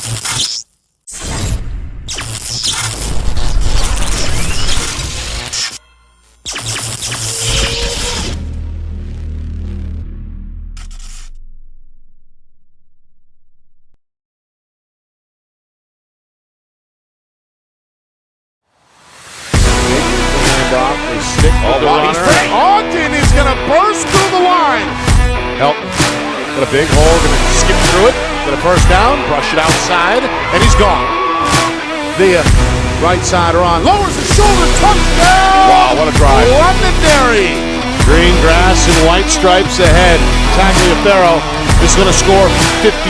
They stick with the runner. Ogden is going to burst through the line. Help. Got a big hole. Going to skip through it. Get a first down. Brush it outside. And he's gone. The right side on. Lowers his shoulder. Touchdown. Wow, what a drive. Londonderry. Green grass and white stripes ahead. Tagliaferro is going to score 56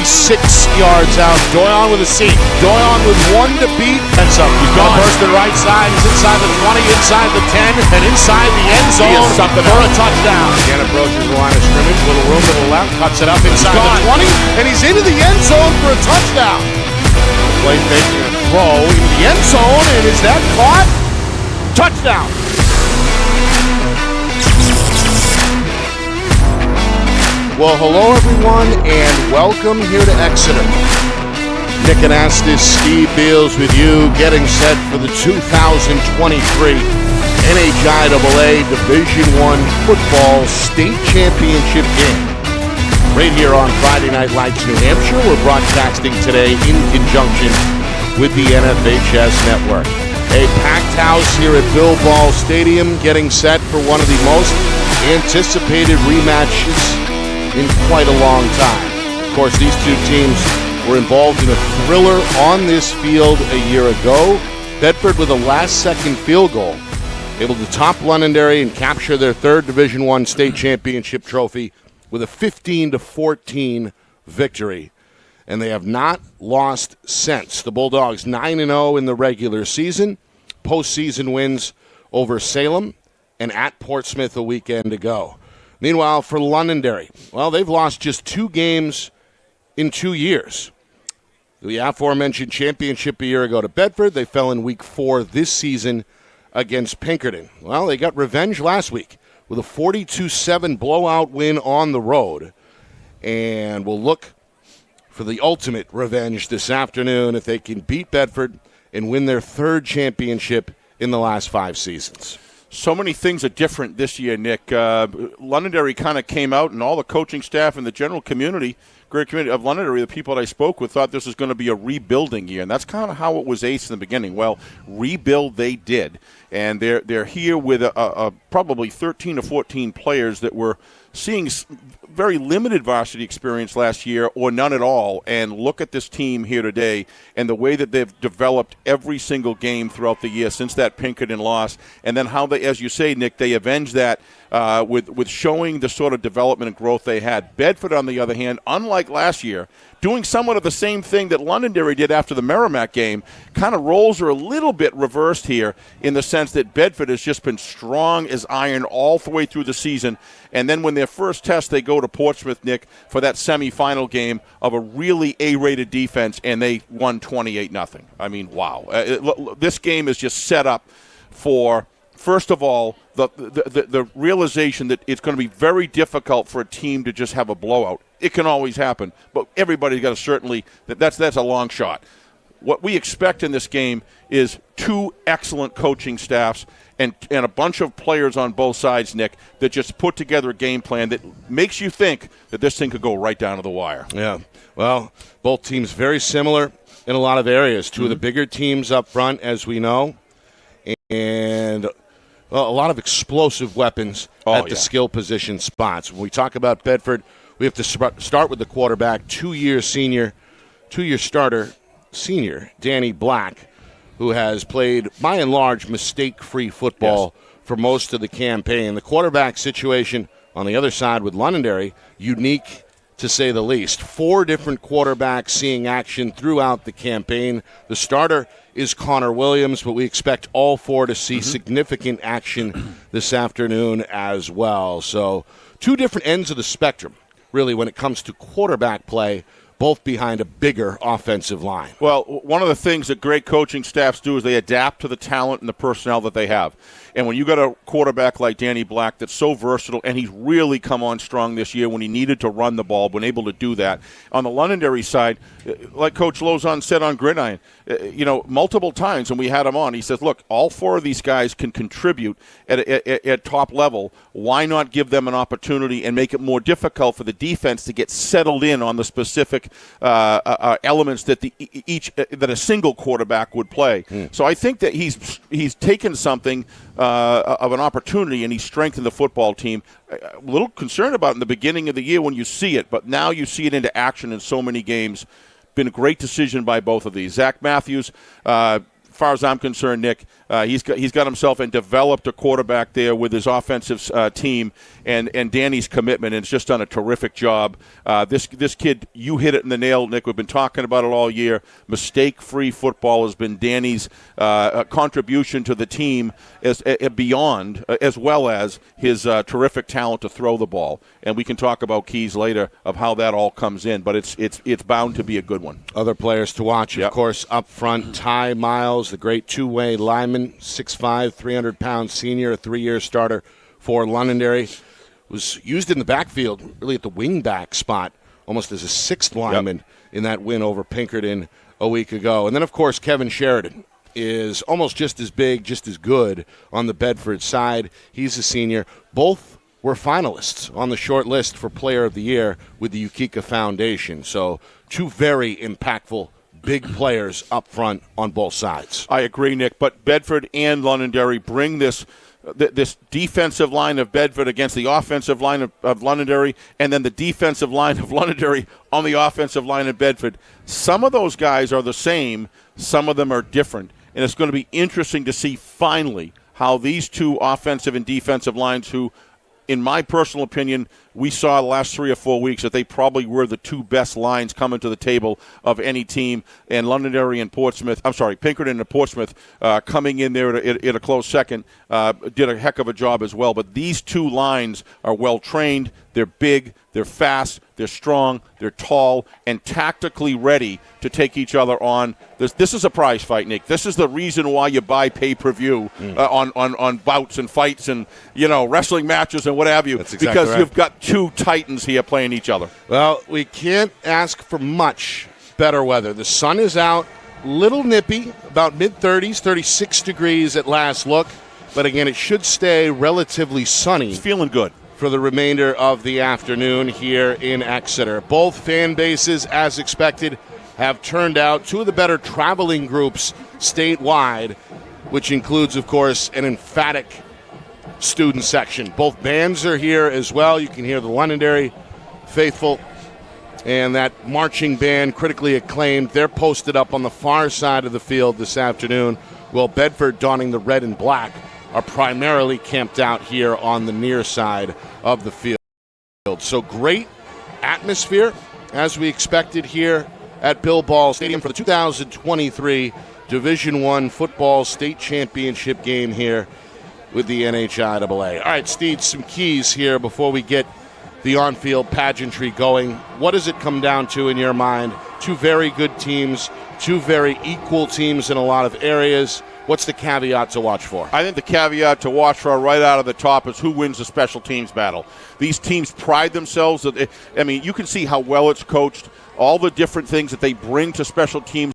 yards out. Doyon with a seat. Doyon with one to beat. Heads up. He's going to burst to the right side. He's inside the 20, inside the 10, and inside the end zone for a touchdown. Again approaches the line of scrimmage. Little room to the left. Cuts it up inside the 20, and he's into the end zone for a touchdown. Play faking a throw into the end zone, and is that caught? Touchdown. Well, hello everyone, and welcome here to Exeter. Nick Anastas, Steve Beals with you, getting set for the 2023 NHIAA Division I Football State Championship game. Right here on Friday Night Lights, New Hampshire. We're broadcasting today in conjunction with the NFHS Network. A packed house here at Bill Ball Stadium, getting set for one of the most anticipated rematches in quite a long time. Of course, these two teams were involved in a thriller on this field a year ago. Bedford with a last-second field goal, able to top Londonderry and capture their third Division I state championship trophy with a 15-14 victory. And they have not lost since. The Bulldogs 9-0 in the regular season, postseason wins over Salem and at Portsmouth a weekend ago. Meanwhile, for Londonderry, well, they've lost just 2 games in 2 years. The aforementioned championship a year ago to Bedford. They fell in week 4 this season against Pinkerton. Well, they got revenge last week with a 42-7 blowout win on the road. And we'll look for the ultimate revenge this afternoon if they can beat Bedford and win their third championship in the last 5 seasons. So many things are different this year, Nick. Londonderry kind of came out, and all the coaching staff and the general community, great community of Londonderry, the people that I spoke with, thought this was going to be a rebuilding year, and that's kind of how it was aced in the beginning. Well, rebuild they did, and they're here with a probably 13 or 14 players that were seeing very limited varsity experience last year or none at all, and look at this team here today and the way that they've developed every single game throughout the year since that Pinkerton loss, and then how they, as you say, Nick, they avenged that with showing the sort of development and growth they had. Bedford, on the other hand, unlike last year, doing somewhat of the same thing that Londonderry did after the Merrimack game, kind of roles are a little bit reversed here in the sense that Bedford has just been strong as iron all the way through the season. And then when their first test, they go to Portsmouth, Nick, for that semifinal game of a really A-rated defense, and they won 28-0. I mean, wow. This game is just set up for, first of all, the realization that it's going to be very difficult for a team to just have a blowout. It can always happen, but everybody's got to certainly that's a long shot. What we expect in this game is 2 excellent coaching staffs and a bunch of players on both sides, Nick, that just put together a game plan that makes you think that this thing could go right down to the wire. Yeah, well, both teams very similar in a lot of areas. 2 of the bigger teams up front, as we know, and a lot of explosive weapons at the skill position spots. When we talk about Bedford, we have to start with the quarterback, 2-year starter, senior, Danny Black, who has played, by and large, mistake-free football for most of the campaign. The quarterback situation on the other side with Londonderry, unique to say the least. 4 different quarterbacks seeing action throughout the campaign. The starter is Connor Williams, but we expect all 4 to see significant action this afternoon as well. So 2 different ends of the spectrum, really, when it comes to quarterback play, both behind a bigger offensive line. Well, one of the things that great coaching staffs do is they adapt to the talent and the personnel that they have. And when you got a quarterback like Danny Black that's so versatile, and he's really come on strong this year when he needed to run the ball, been able to do that. On the Londonderry side, like Coach Lozon said on Gridiron, multiple times when we had him on, he says, look, all four of these guys can contribute at top level. Why not give them an opportunity and make it more difficult for the defense to get settled in on the specific elements that that a single quarterback would play? So I think that he's taken something of an opportunity, and he's strengthened the football team. A little concerned about it in the beginning of the year when you see it, but now you see it into action in so many games. Been a great decision by both of these. Zach Matthews, as far as I'm concerned, Nick, he's got himself and developed a quarterback there with his offensive team and Danny's commitment, and it's just done a terrific job. This kid, you hit it in the nail, Nick. We've been talking about it all year. Mistake-free football has been Danny's contribution to the team as well as his terrific talent to throw the ball. And we can talk about keys later of how that all comes in, but it's bound to be a good one. Other players to watch, of course, up front, Ty Miles, the great two-way lineman, 6'5", 300-pound senior, a 3-year starter for Londonderry. Was used in the backfield, really at the wing-back spot, almost as a sixth lineman in that win over Pinkerton a week ago. And then, of course, Kevin Sheridan is almost just as big, just as good on the Bedford side. He's a senior. Both were finalists on the short list for Player of the Year with the Ukeka Foundation. So two very impactful big players up front on both sides. I agree, Nick, but Bedford and Londonderry bring this defensive line of Bedford against the offensive line of Londonderry, and then the defensive line of Londonderry on the offensive line of Bedford. Some of those guys are the same, some of them are different, and it's going to be interesting to see finally how these two offensive and defensive lines, who, in my personal opinion, we saw the last 3 or 4 weeks that they probably were the two best lines coming to the table of any team. And Londonderry and Pinkerton and Portsmouth coming in there at a close second did a heck of a job as well. But these two lines are well trained. They're big, they're fast, they're strong, they're tall, and tactically ready to take each other on. This is a prize fight, Nick. This is the reason why you buy pay-per-view on bouts and fights and wrestling matches and what have you. That's exactly because right. You've got two titans here playing each other. Well, we can't ask for much better weather. The sun is out, little nippy, about mid-30s, 36 degrees at last look. But again, it should stay relatively sunny. It's feeling good For the remainder of the afternoon here in Exeter. Both fan bases, as expected, have turned out two of the better traveling groups statewide, which includes, of course, an emphatic student section. Both bands are here as well. You can hear the Londonderry faithful and that marching band, critically acclaimed. They're posted up on the far side of the field this afternoon, while Bedford, donning the red and black, are primarily camped out here on the near side of the field. So great atmosphere, as we expected here at Bill Ball Stadium for the 2023 Division I Football State Championship game here with the NHIAA. All right, Steve, some keys here before we get the on-field pageantry going. What does it come down to in your mind? Two very good teams, two very equal teams in a lot of areas. What's the caveat to watch for? I think the caveat to watch for right out of the top is who wins the special teams battle. These teams pride themselves. You can see how well it's coached, all the different things that they bring to special teams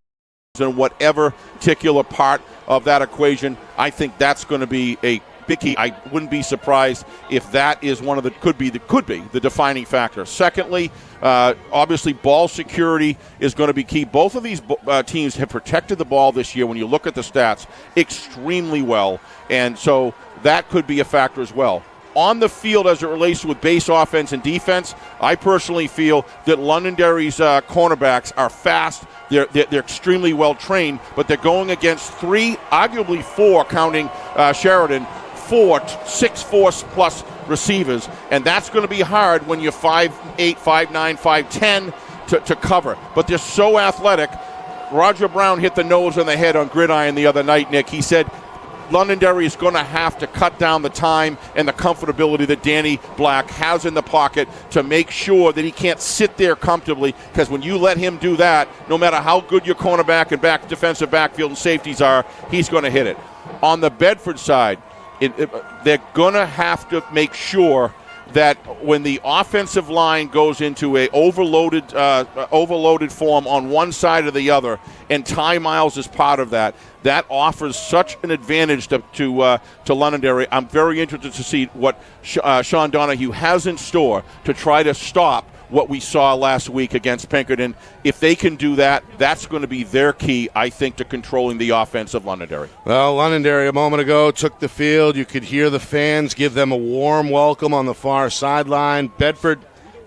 in whatever particular part of that equation. I think that's going to be a big key. I wouldn't be surprised if that is one of the could be the defining factor. Secondly, obviously ball security is going to be key. Both of these teams have protected the ball this year, when you look at the stats, extremely well, and so that could be a factor as well. On the field, as it relates with base offense and defense, I personally feel that Londonderry's cornerbacks are fast. They're extremely well trained, but they're going against three, arguably four, counting Sheridan, 6'4" plus receivers, and that's going to be hard when you're 5'8", 5'9", 5'10" to cover. But they're so athletic. Roger Brown hit the nose on the head on Gridiron the other night, Nick. He said Londonderry is going to have to cut down the time and the comfortability that Danny Black has in the pocket to make sure that he can't sit there comfortably, because when you let him do that, no matter how good your cornerback and defensive backfield and safeties are, he's going to hit it. On the Bedford side, they're going to have to make sure that when the offensive line goes into a overloaded form on one side or the other, and Ty Miles is part of that, that offers such an advantage to Londonderry. I'm very interested to see what Sean Donahue has in store to try to stop what we saw last week against Pinkerton. If they can do that, that's going to be their key, I think, to controlling the offense of Londonderry. Well, Londonderry a moment ago took the field. You could hear the fans give them a warm welcome on the far sideline. Bedford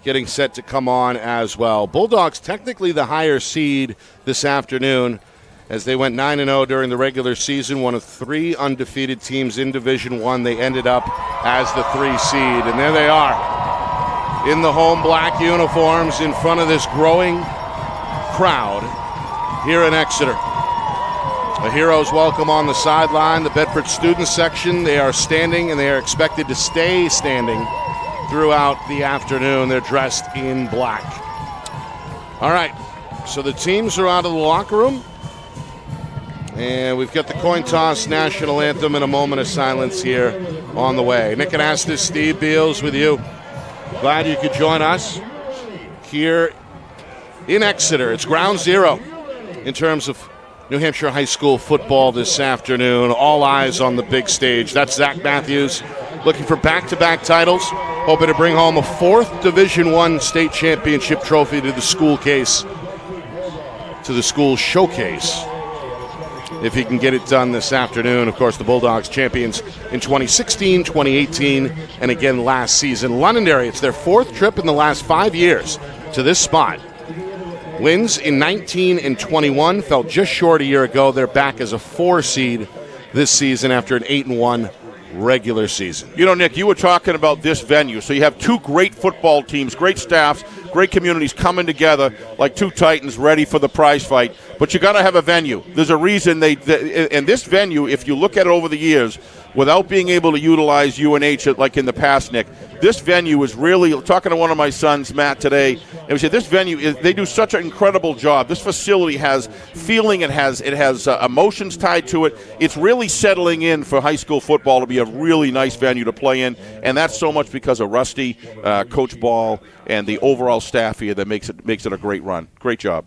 getting set to come on as well. Bulldogs technically the higher seed this afternoon as they went 9-0 during the regular season, one of 3 undefeated teams in Division I. They ended up as the 3 seed, and there they are in the home black uniforms in front of this growing crowd here in Exeter. A hero's welcome on the sideline. The Bedford student section, they are standing and they are expected to stay standing throughout the afternoon. They're dressed in black. All right, so the teams are out of the locker room. And we've got the coin toss national anthem and a moment of silence here on the way. Nick and Astis, Steve Beals with you. Glad you could join us here in Exeter. It's ground zero in terms of New Hampshire high school football this afternoon. All eyes on the big stage. That's Zach Matthews looking for back-to-back titles, hoping to bring home a 4th Division I state championship trophy to the school showcase. If he can get it done this afternoon. Of course, the Bulldogs champions in 2016, 2018, and again last season. Londonderry, it's their 4th trip in the last 5 years to this spot. Wins in 19 and 21, fell just short a year ago. They're back as a 4 seed this season after an 8-1 regular season. You know, Nick, you were talking about this venue. So you have 2 great football teams, great staffs, great communities coming together like 2 titans ready for the prize fight. But you got to have a venue. There's a reason and this venue, if you look at it over the years, without being able to utilize UNH like in the past, Nick, this venue is really, talking to one of my sons, Matt, today, and we said this venue, they do such an incredible job. This facility has feeling, it has emotions tied to it. It's really settling in for high school football to be a really nice venue to play in, and that's so much because of Rusty, Coach Ball, and the overall staff here that makes it a great run. Great job.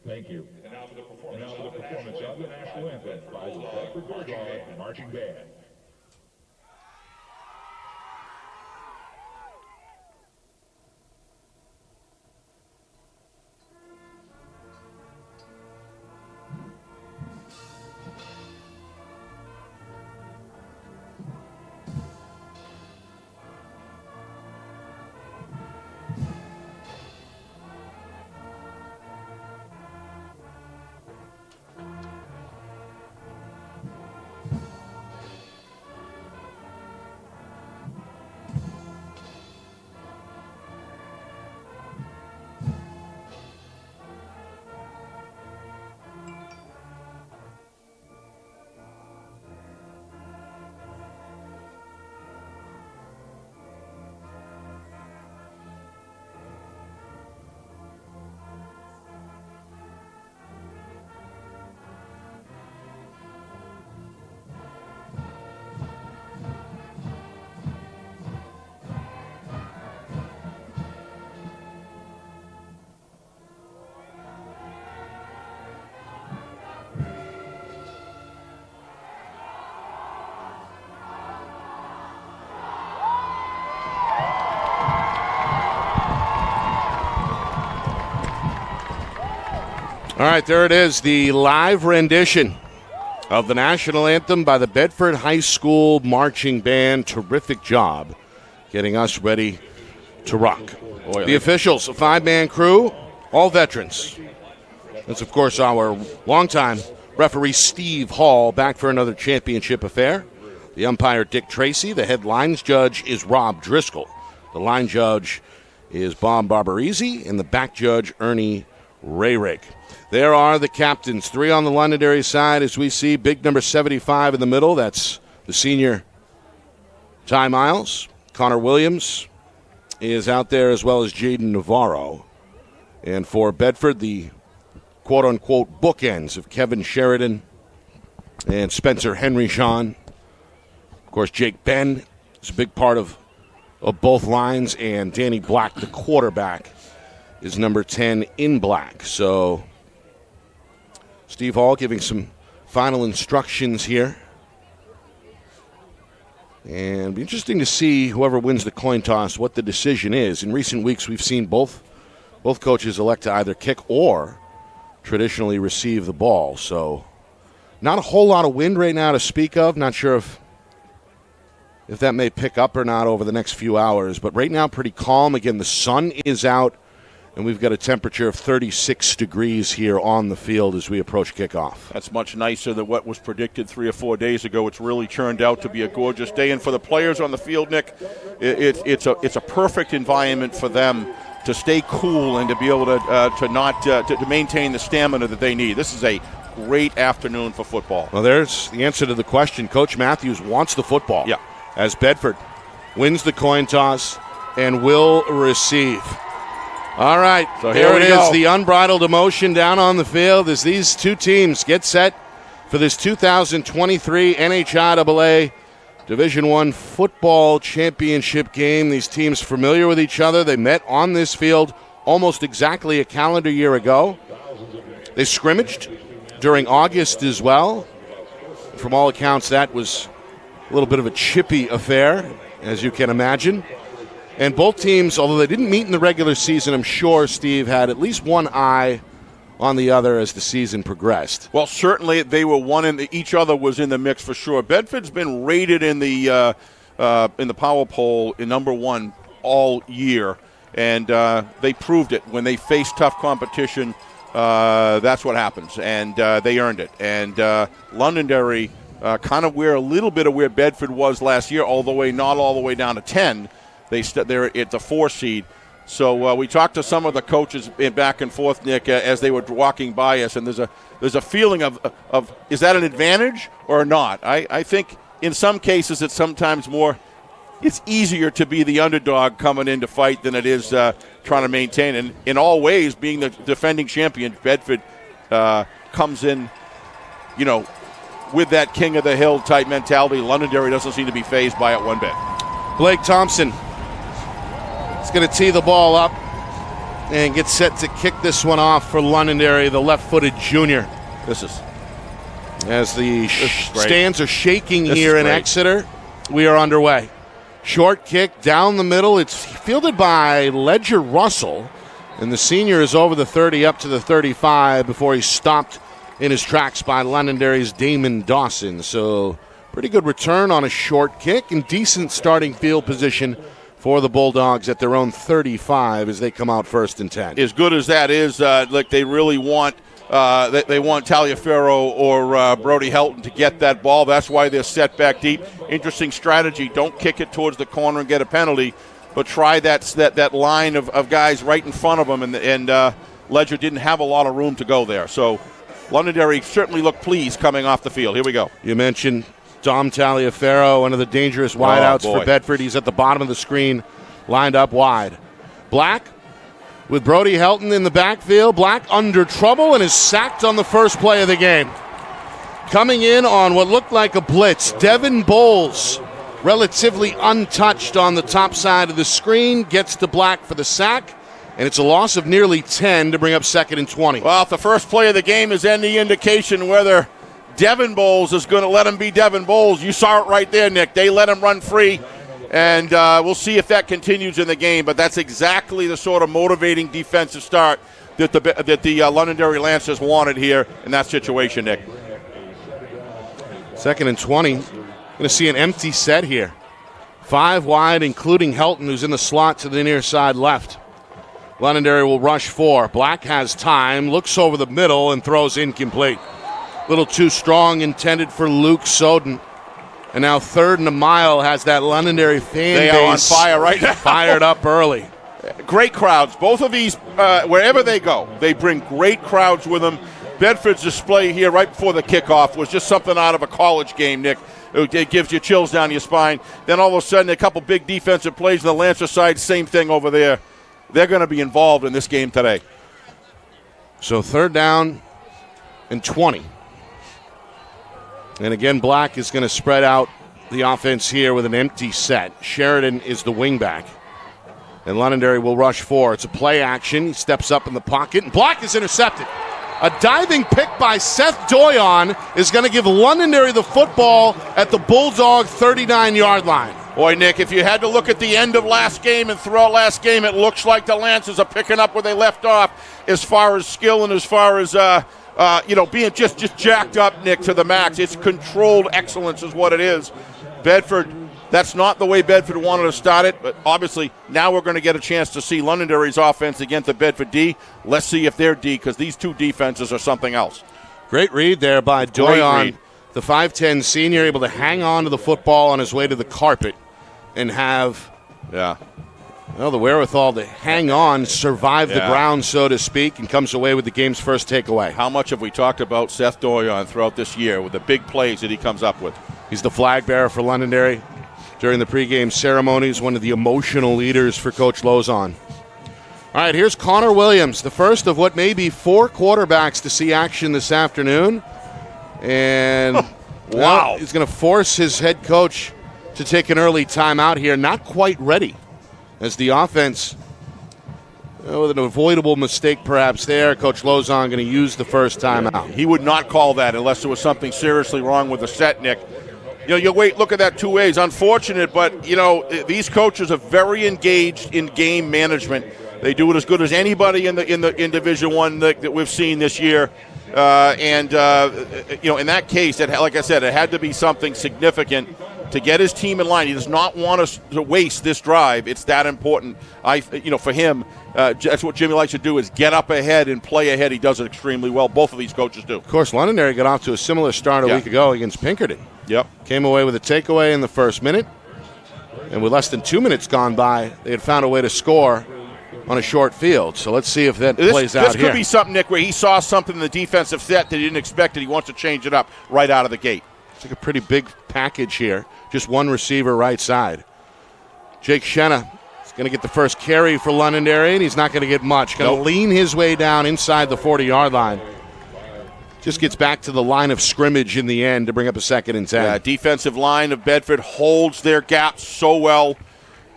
Thank you. And now for the performance of the national anthem by the Bedford Marching Band. All right, there it is, the live rendition of the national anthem by the Bedford High School Marching Band. Terrific job getting us ready to rock. The officials, a 5-man crew, all veterans. That's, of course, our longtime referee, Steve Hall, back for another championship affair. The umpire, Dick Tracy. The head lines judge is Rob Driscoll. The line judge is Bob Barbarese, and the back judge, Ernie Rayrick. There are the captains, 3 on the Londonderry side, as we see. Big number 75 in the middle. That's the senior Ty Miles. Connor Williams is out there, as well as Jaden Navarro. And for Bedford, the quote-unquote bookends of Kevin Sheridan and Spencer Henry-Jean. Of course, Jake Ben is a big part of both lines, and Danny Black, the quarterback, is number 10 in black. So Steve Hall giving some final instructions here. And it'll be interesting to see whoever wins the coin toss what the decision is. In recent weeks, we've seen both coaches elect to either kick or traditionally receive the ball. So not a whole lot of wind right now to speak of. Not sure if that may pick up or not over the next few hours. But right now, pretty calm. Again, the sun is out, and we've got a temperature of 36 degrees here on the field as we approach kickoff. That's much nicer than what was predicted 3 or 4 days ago. It's really turned out to be a gorgeous day. And for the players on the field, Nick, it's a perfect environment for them to stay cool and to be able to maintain the stamina that they need. This is a great afternoon for football. Well, there's the answer to the question. Coach Matthews wants the football. Yeah. As Bedford wins the coin toss and will receive. All right, so here it is, the unbridled emotion down on the field as these two teams get set for this 2023 NHIAA Division I football championship game. These teams familiar with each other. They met on this field almost exactly a calendar year ago. They scrimmaged during August as well. From all accounts, that was a little bit of a chippy affair, as you can imagine. And both teams, although they didn't meet in the regular season, I'm sure, Steve, had at least one eye on the other as the season progressed. Well, certainly they were one, and each other was in the mix for sure. Bedford's been rated in the power poll in number 1 all year, and they proved it. When they face tough competition, that's what happens, and they earned it. And Londonderry, kind of a little bit of where Bedford was last year, although not all the way down to 10. They're at the 4 seed. So we talked to some of the coaches back and forth, Nick, as they were walking by us, and there's a feeling of is that an advantage or not? I think in some cases it's easier to be the underdog coming in to fight than it is trying to maintain. And in all ways, being the defending champion, Bedford comes in, with that king of the hill type mentality. Londonderry doesn't seem to be fazed by it one bit. Blake Thompson is going to tee the ball up and get set to kick this one off for Londonderry, the left-footed junior. As the stands are shaking here in Exeter, we are underway. Short kick down the middle. It's fielded by Ledger Russell, and the senior is over the 30 up to the 35 before he's stopped in his tracks by Londonderry's Damon Dawson. So pretty good return on a short kick and decent starting field position for the Bulldogs at their own 35 as they come out 1st and 10. As good as that is, they really want they want Taliaferro or Brody Helton to get that ball. That's why they're set back deep. Interesting strategy. Don't kick it towards the corner and get a penalty, but try that line of guys right in front of them, and Ledger didn't have a lot of room to go there. So Londonderry certainly looked pleased coming off the field. Here we go. You mentioned Dom Taliaferro, one of the dangerous wideouts for Bedford. He's at the bottom of the screen, lined up wide. Black with Brody Helton in the backfield. Black under trouble and is sacked on the first play of the game. Coming in on what looked like a blitz, Devin Bowles, relatively untouched on the top side of the screen, gets to Black for the sack, and it's a loss of nearly 10 to bring up 2nd and 20. Well, if the first play of the game is any indication whether Devin Bowles is going to let him be Devin Bowles, you saw it right there, Nick. They let him run free, and we'll see if that continues in the game. But that's exactly the sort of motivating defensive start that the Londonderry Lancers wanted here in that situation, Nick. 2nd and 20. Going to see an empty set here. 5 wide, including Helton, who's in the slot to the near side left. Londonderry will rush 4. Black has time, looks over the middle, and throws incomplete. Little too strong, intended for Luke Soden. And now 3rd and a mile has that Londonderry fan base. They are on fire right now. Fired up early. Great crowds. Both of these, wherever they go, they bring great crowds with them. Bedford's display here right before the kickoff was just something out of a college game, Nick. It gives you chills down your spine. Then all of a sudden, a couple big defensive plays on the Lancer side, same thing over there. They're going to be involved in this game today. So 3rd down and 20. And again, Black is going to spread out the offense here with an empty set. Sheridan is the wingback. And Londonderry will rush 4. It's a play action. He steps up in the pocket, and Black is intercepted. A diving pick by Seth Doyon is going to give Londonderry the football at the Bulldog 39-yard line. Boy, Nick, if you had to look at the end of last game and throughout last game, it looks like the Lancers are picking up where they left off as far as skill and as far as, being just jacked up, Nick, to the max. It's controlled excellence is what it is. Bedford, that's not the way Bedford wanted to start it, but obviously now we're going to get a chance to see Londonderry's offense against the Bedford D. Let's see if they're D, because these two defenses are something else. Great read there by Doyon. The 5'10 senior able to hang on to the football on his way to the carpet and have the wherewithal to hang on, survive the ground, so to speak, and comes away with the game's first takeaway. How much have we talked about Seth Doyon throughout this year with the big plays that he comes up with? He's the flag bearer for Londonderry during the pregame ceremonies, one of the emotional leaders for Coach Lozon. All right, here's Connor Williams, the first of what may be 4 quarterbacks to see action this afternoon. And wow, he's going to force his head coach to take an early timeout here. Not quite ready as the offense, with an avoidable mistake perhaps there. Coach Lozon going to use the first timeout. He would not call that unless there was something seriously wrong with the set, Nick. You wait, look at that 2 ways. Unfortunate, but, these coaches are very engaged in game management. They do it as good as anybody in Division I that we've seen this year. In that case, like I said, it had to be something significant to get his team in line. He does not want us to waste this drive. It's that important. For him, that's what Jimmy likes to do, is get up ahead and play ahead. He does it extremely well. Both of these coaches do. Of course, Londonderry got off to a similar start a week ago against Pinkerton. Yep. Came away with a takeaway in the first minute. And with less than 2 minutes gone by, they had found a way to score on a short field. So let's see if that plays out here. This could be something, Nick, where he saw something in the defensive set that he didn't expect, and he wants to change it up right out of the gate. It's like a pretty big package here. Just one receiver right side. Jake Shenna is going to get the first carry for Londonderry, and he's not going to get much. Going to lean his way down inside the 40-yard line. Just gets back to the line of scrimmage in the end to bring up a 2nd and 10. Yeah, defensive line of Bedford holds their gaps so well.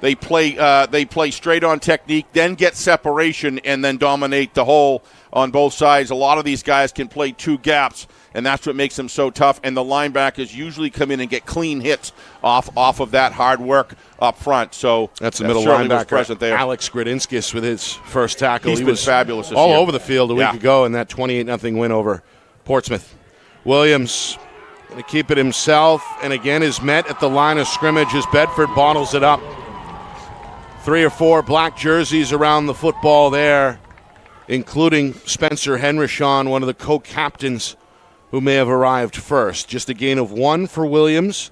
They play straight on technique, then get separation, and then dominate the hole on both sides. A lot of these guys can play 2 gaps, and that's what makes them so tough. And the linebackers usually come in and get clean hits off of that hard work up front. So that's the middle linebacker present there. Alex Gradinskis with his first tackle. He was fabulous this all year. Over the field a week ago in that 28-0 win over Portsmouth. Williams going to keep it himself, and again is met at the line of scrimmage as Bedford bottles it up. 3 or 4 black jerseys around the football there, including Spencer Henrishon, one of the co-captains who may have arrived first. Just a gain of 1 for Williams,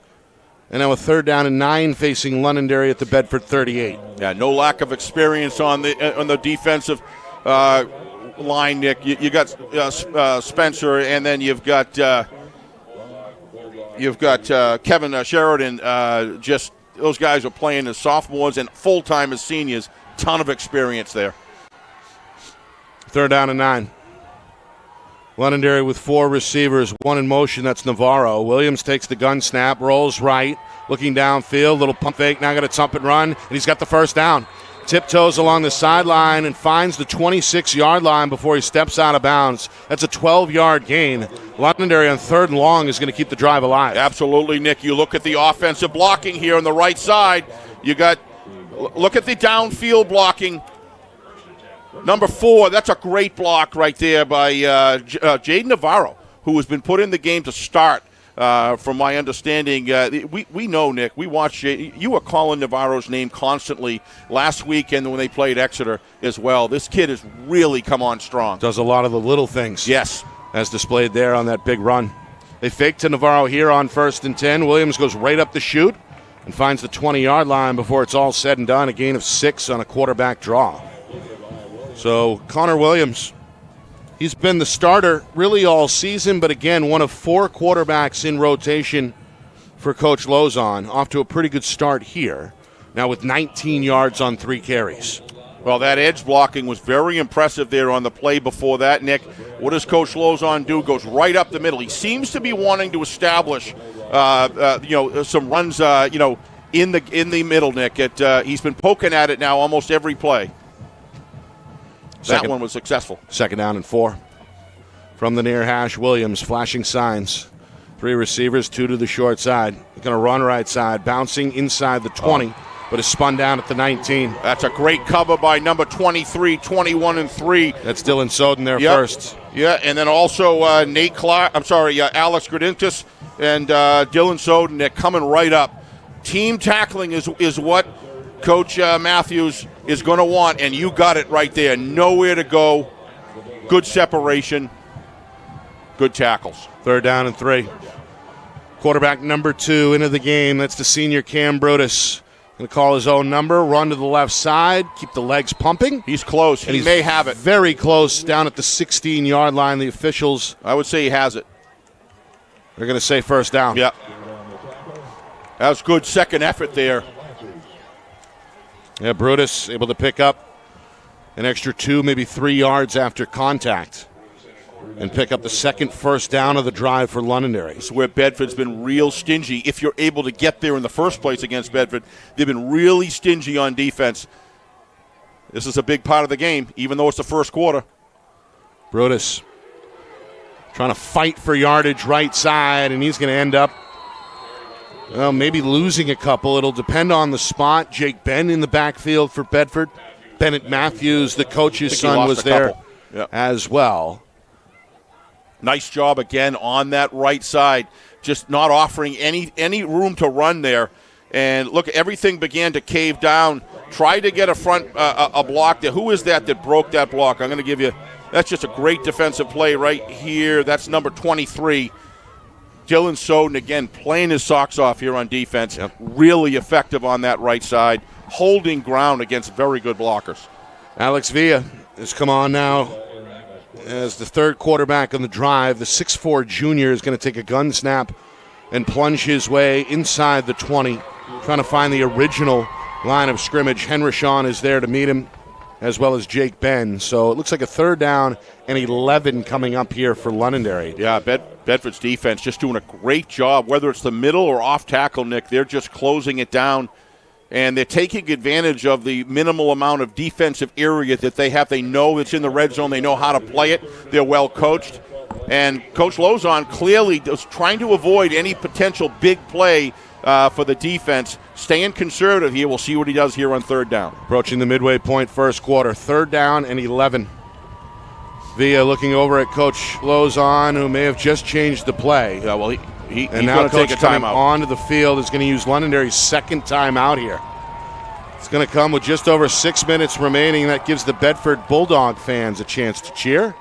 and now a 3rd down and 9 facing Londonderry at the Bedford 38. Yeah, no lack of experience on the defensive line, Nick. You got Spencer, and then you've got Kevin Sheridan. Just those guys are playing as sophomores and full-time as seniors. Ton of experience there. 3rd down and 9. Londonderry with 4 receivers, 1 in motion. That's Navarro. Williams takes the gun snap, rolls right, looking downfield, little pump fake. Now got a thump and run, and he's got the first down. Tiptoes along the sideline and finds the 26-yard line before he steps out of bounds. That's a 12-yard gain. Londonderry on 3rd and long is going to keep the drive alive. Absolutely, Nick. You look at the offensive blocking here on the right side. Look at the downfield blocking. Number 4, that's a great block right there by Jaden Navarro, who has been put in the game to start. From my understanding, we know, Nick, we watched you were calling Navarro's name constantly last weekend when they played Exeter as well. This kid has really come on strong. Does a lot of the little things. Yes. As displayed there on that big run. They fake to Navarro here on 1st and 10. Williams goes right up the chute and finds the 20-yard line before it's all said and done. A gain of 6 on a quarterback draw. So Connor Williams, he's been the starter really all season, but again, one of 4 quarterbacks in rotation for Coach Lozon. Off to a pretty good start here, now with 19 yards on 3 carries. Well, that edge blocking was very impressive there on the play before that, Nick. What does Coach Lozon do? Goes right up the middle. He seems to be wanting to establish, some runs, in the middle, Nick. He's been poking at it now almost every play. That one was successful. 2nd down and 4. From the near hash, Williams flashing signs. 3 receivers, 2 to the short side. Going to run right side, bouncing inside the 20. But is spun down at the 19. That's a great cover by number 23, 21, and 3. That's Dylan Soden there first. Yeah, and then also Alex Gradintis and Dylan Soden, they're coming right up. Team tackling is what Coach Matthews is going to want, and you got it right there. Nowhere to go. Good separation. Good tackles. 3rd down and 3. Quarterback number 2 into the game. That's the senior Cam Brutus. Going to call his own number, run to the left side, keep the legs pumping. He's close. He may have it. Very close, down at the 16-yard line. The officials, I would say he has it. They're going to say 1st down. Yeah. That was good second effort there. Yeah, Brutus able to pick up an extra 2, maybe 3 yards after contact and pick up the second 1st down of the drive for Londonderry. This is where Bedford's been real stingy. If you're able to get there in the first place against Bedford, they've been really stingy on defense. This is a big part of the game, even though it's the first quarter. Brutus trying to fight for yardage right side, and he's going to end up, well, maybe losing a couple. It'll depend on the spot. Jake Ben in the backfield for Bedford. Bennett Matthews, the coach's son, was there as well. Nice job again on that right side, just not offering any room to run there. And look, everything began to cave down. Tried to get a block there. Who is that broke that block? I'm going to give you, that's just a great defensive play right here. That's number 23. Dylan Soden, again, playing his socks off here on defense. Yep. Really effective on that right side, holding ground against very good blockers. Alex Villa has come on now as the 3rd quarterback on the drive. The 6'4 junior is going to take a gun snap and plunge his way inside the 20, trying to find the original line of scrimmage. Henry Shawn is there to meet him, as well as Jake Ben. So it looks like a 3rd down and 11 coming up here for Londonderry. Yeah, Bedford's defense just doing a great job, whether it's the middle or off tackle, Nick. They're just closing it down. And they're taking advantage of the minimal amount of defensive area that they have. They know it's in the red zone. They know how to play it. They're well coached. And Coach Lozon clearly is trying to avoid any potential big play for the defense. Staying conservative here. We'll see what he does here on 3rd down. Approaching the midway point, 1st quarter. 3rd down and 11. Villa looking over at Coach Lozon, who may have just changed the play. Yeah, well, he's and now going to take a coming timeout. Onto the field is going to use Londonderry's 2nd timeout here. It's going to come with just over 6 minutes remaining. That gives the Bedford Bulldog fans a chance to cheer.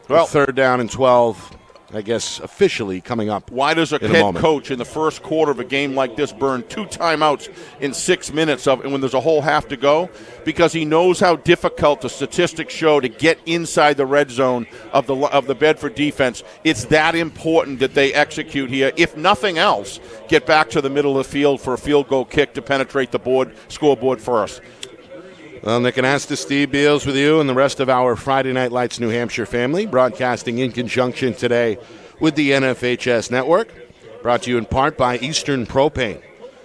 Well, 3rd down and 12, I guess, officially coming up. Why does a head coach in the first quarter of a game like this burn 2 timeouts in 6 minutes and when there's a whole half to go? Because he knows how difficult the statistics show to get inside the red zone of the Bedford defense. It's that important that they execute here. If nothing else, get back to the middle of the field for a field goal kick to penetrate the scoreboard first. Well, Nick Anastas, Steve Beals with you and the rest of our Friday Night Lights New Hampshire family, broadcasting in conjunction today with the NFHS Network, brought to you in part by Eastern Propane.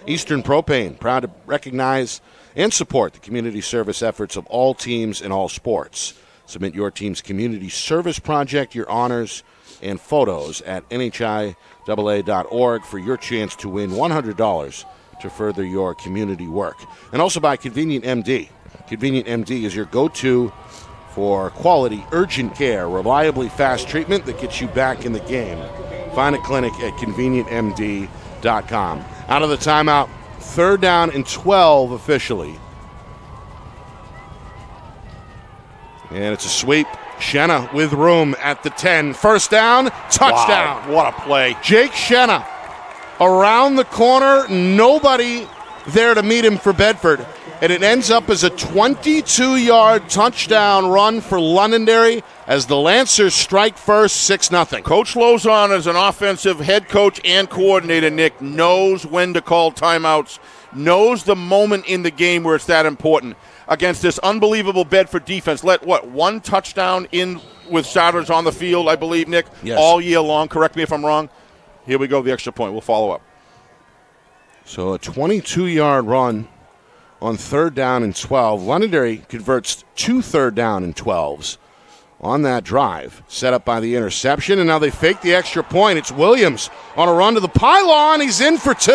Eastern Propane, proud to recognize and support the community service efforts of all teams in all sports. Submit your team's community service project, your honors, and photos at NHIAA.org for your chance to win $100 to further your community work. And also by Convenient MD. Convenient MD is your go-to for quality, urgent care, reliably fast treatment that gets you back in the game. Find a clinic at convenientmd.com. Out of the timeout, 3rd down and 12 officially. And it's a sweep. Shenna with room at the 10. 1st down, touchdown. Wow, what a play. Jake Shenna around the corner, nobody there to meet him for Bedford. And it ends up as a 22-yard touchdown run for Londonderry. as the Lancers strike first, 6-0. Coach Lozon, as an offensive head coach and coordinator, Nick, knows when to call timeouts, knows the moment in the game where it's that important. Against this unbelievable Bedford defense, let one touchdown in with starters on the field, I believe, Nick, yes, all year long. Correct me if I'm wrong. Here we go, the extra point. We'll follow up. So a 22-yard run on 3rd down and 12. Londonderry converts 2 3rd down and 12s on that drive, set up by the interception, and now they fake the extra point. It's Williams on a run to the pylon. He's in for 2.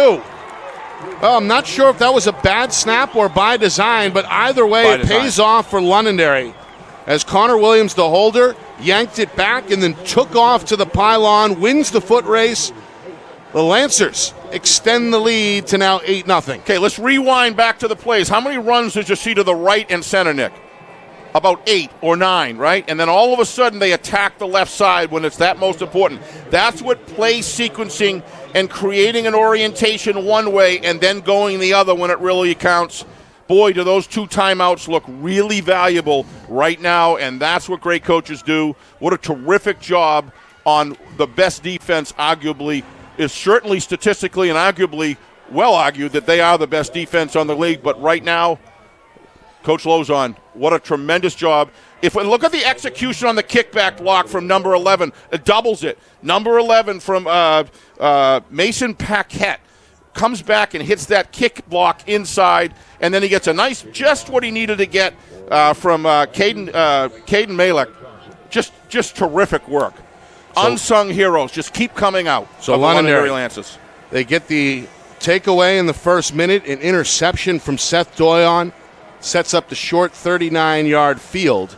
Well, I'm not sure if that was a bad snap or by design, but either way, it pays off for Londonderry as Connor Williams, the holder, yanked it back and then took off to the pylon, wins the foot race. The Lancers extend the lead to now 8-0. Okay, let's rewind back to the plays. How many runs did you see to the right and center, Nick? About 8 or 9, right? And then all of a sudden they attack the left side when it's that most important. That's what play sequencing and creating an orientation one way and then going the other when it really counts. Boy, do those 2 timeouts look really valuable right now, and that's what great coaches do. What a terrific job on the best defense, arguably, is certainly statistically and arguably well argued that they are the best defense on the league. But right now, Coach Lozon, what a tremendous job. If we look at the execution on the kickback block from number 11, it doubles it. Number 11 from Mason Paquette comes back and hits that kick block inside, and then he gets a nice, just what he needed to get from Caden Malek. Just terrific work. So, unsung heroes just keep coming out. So Londonderry Lancers. They get the takeaway in the first minute, an interception from Seth Doyon, sets up the short 39-yard field.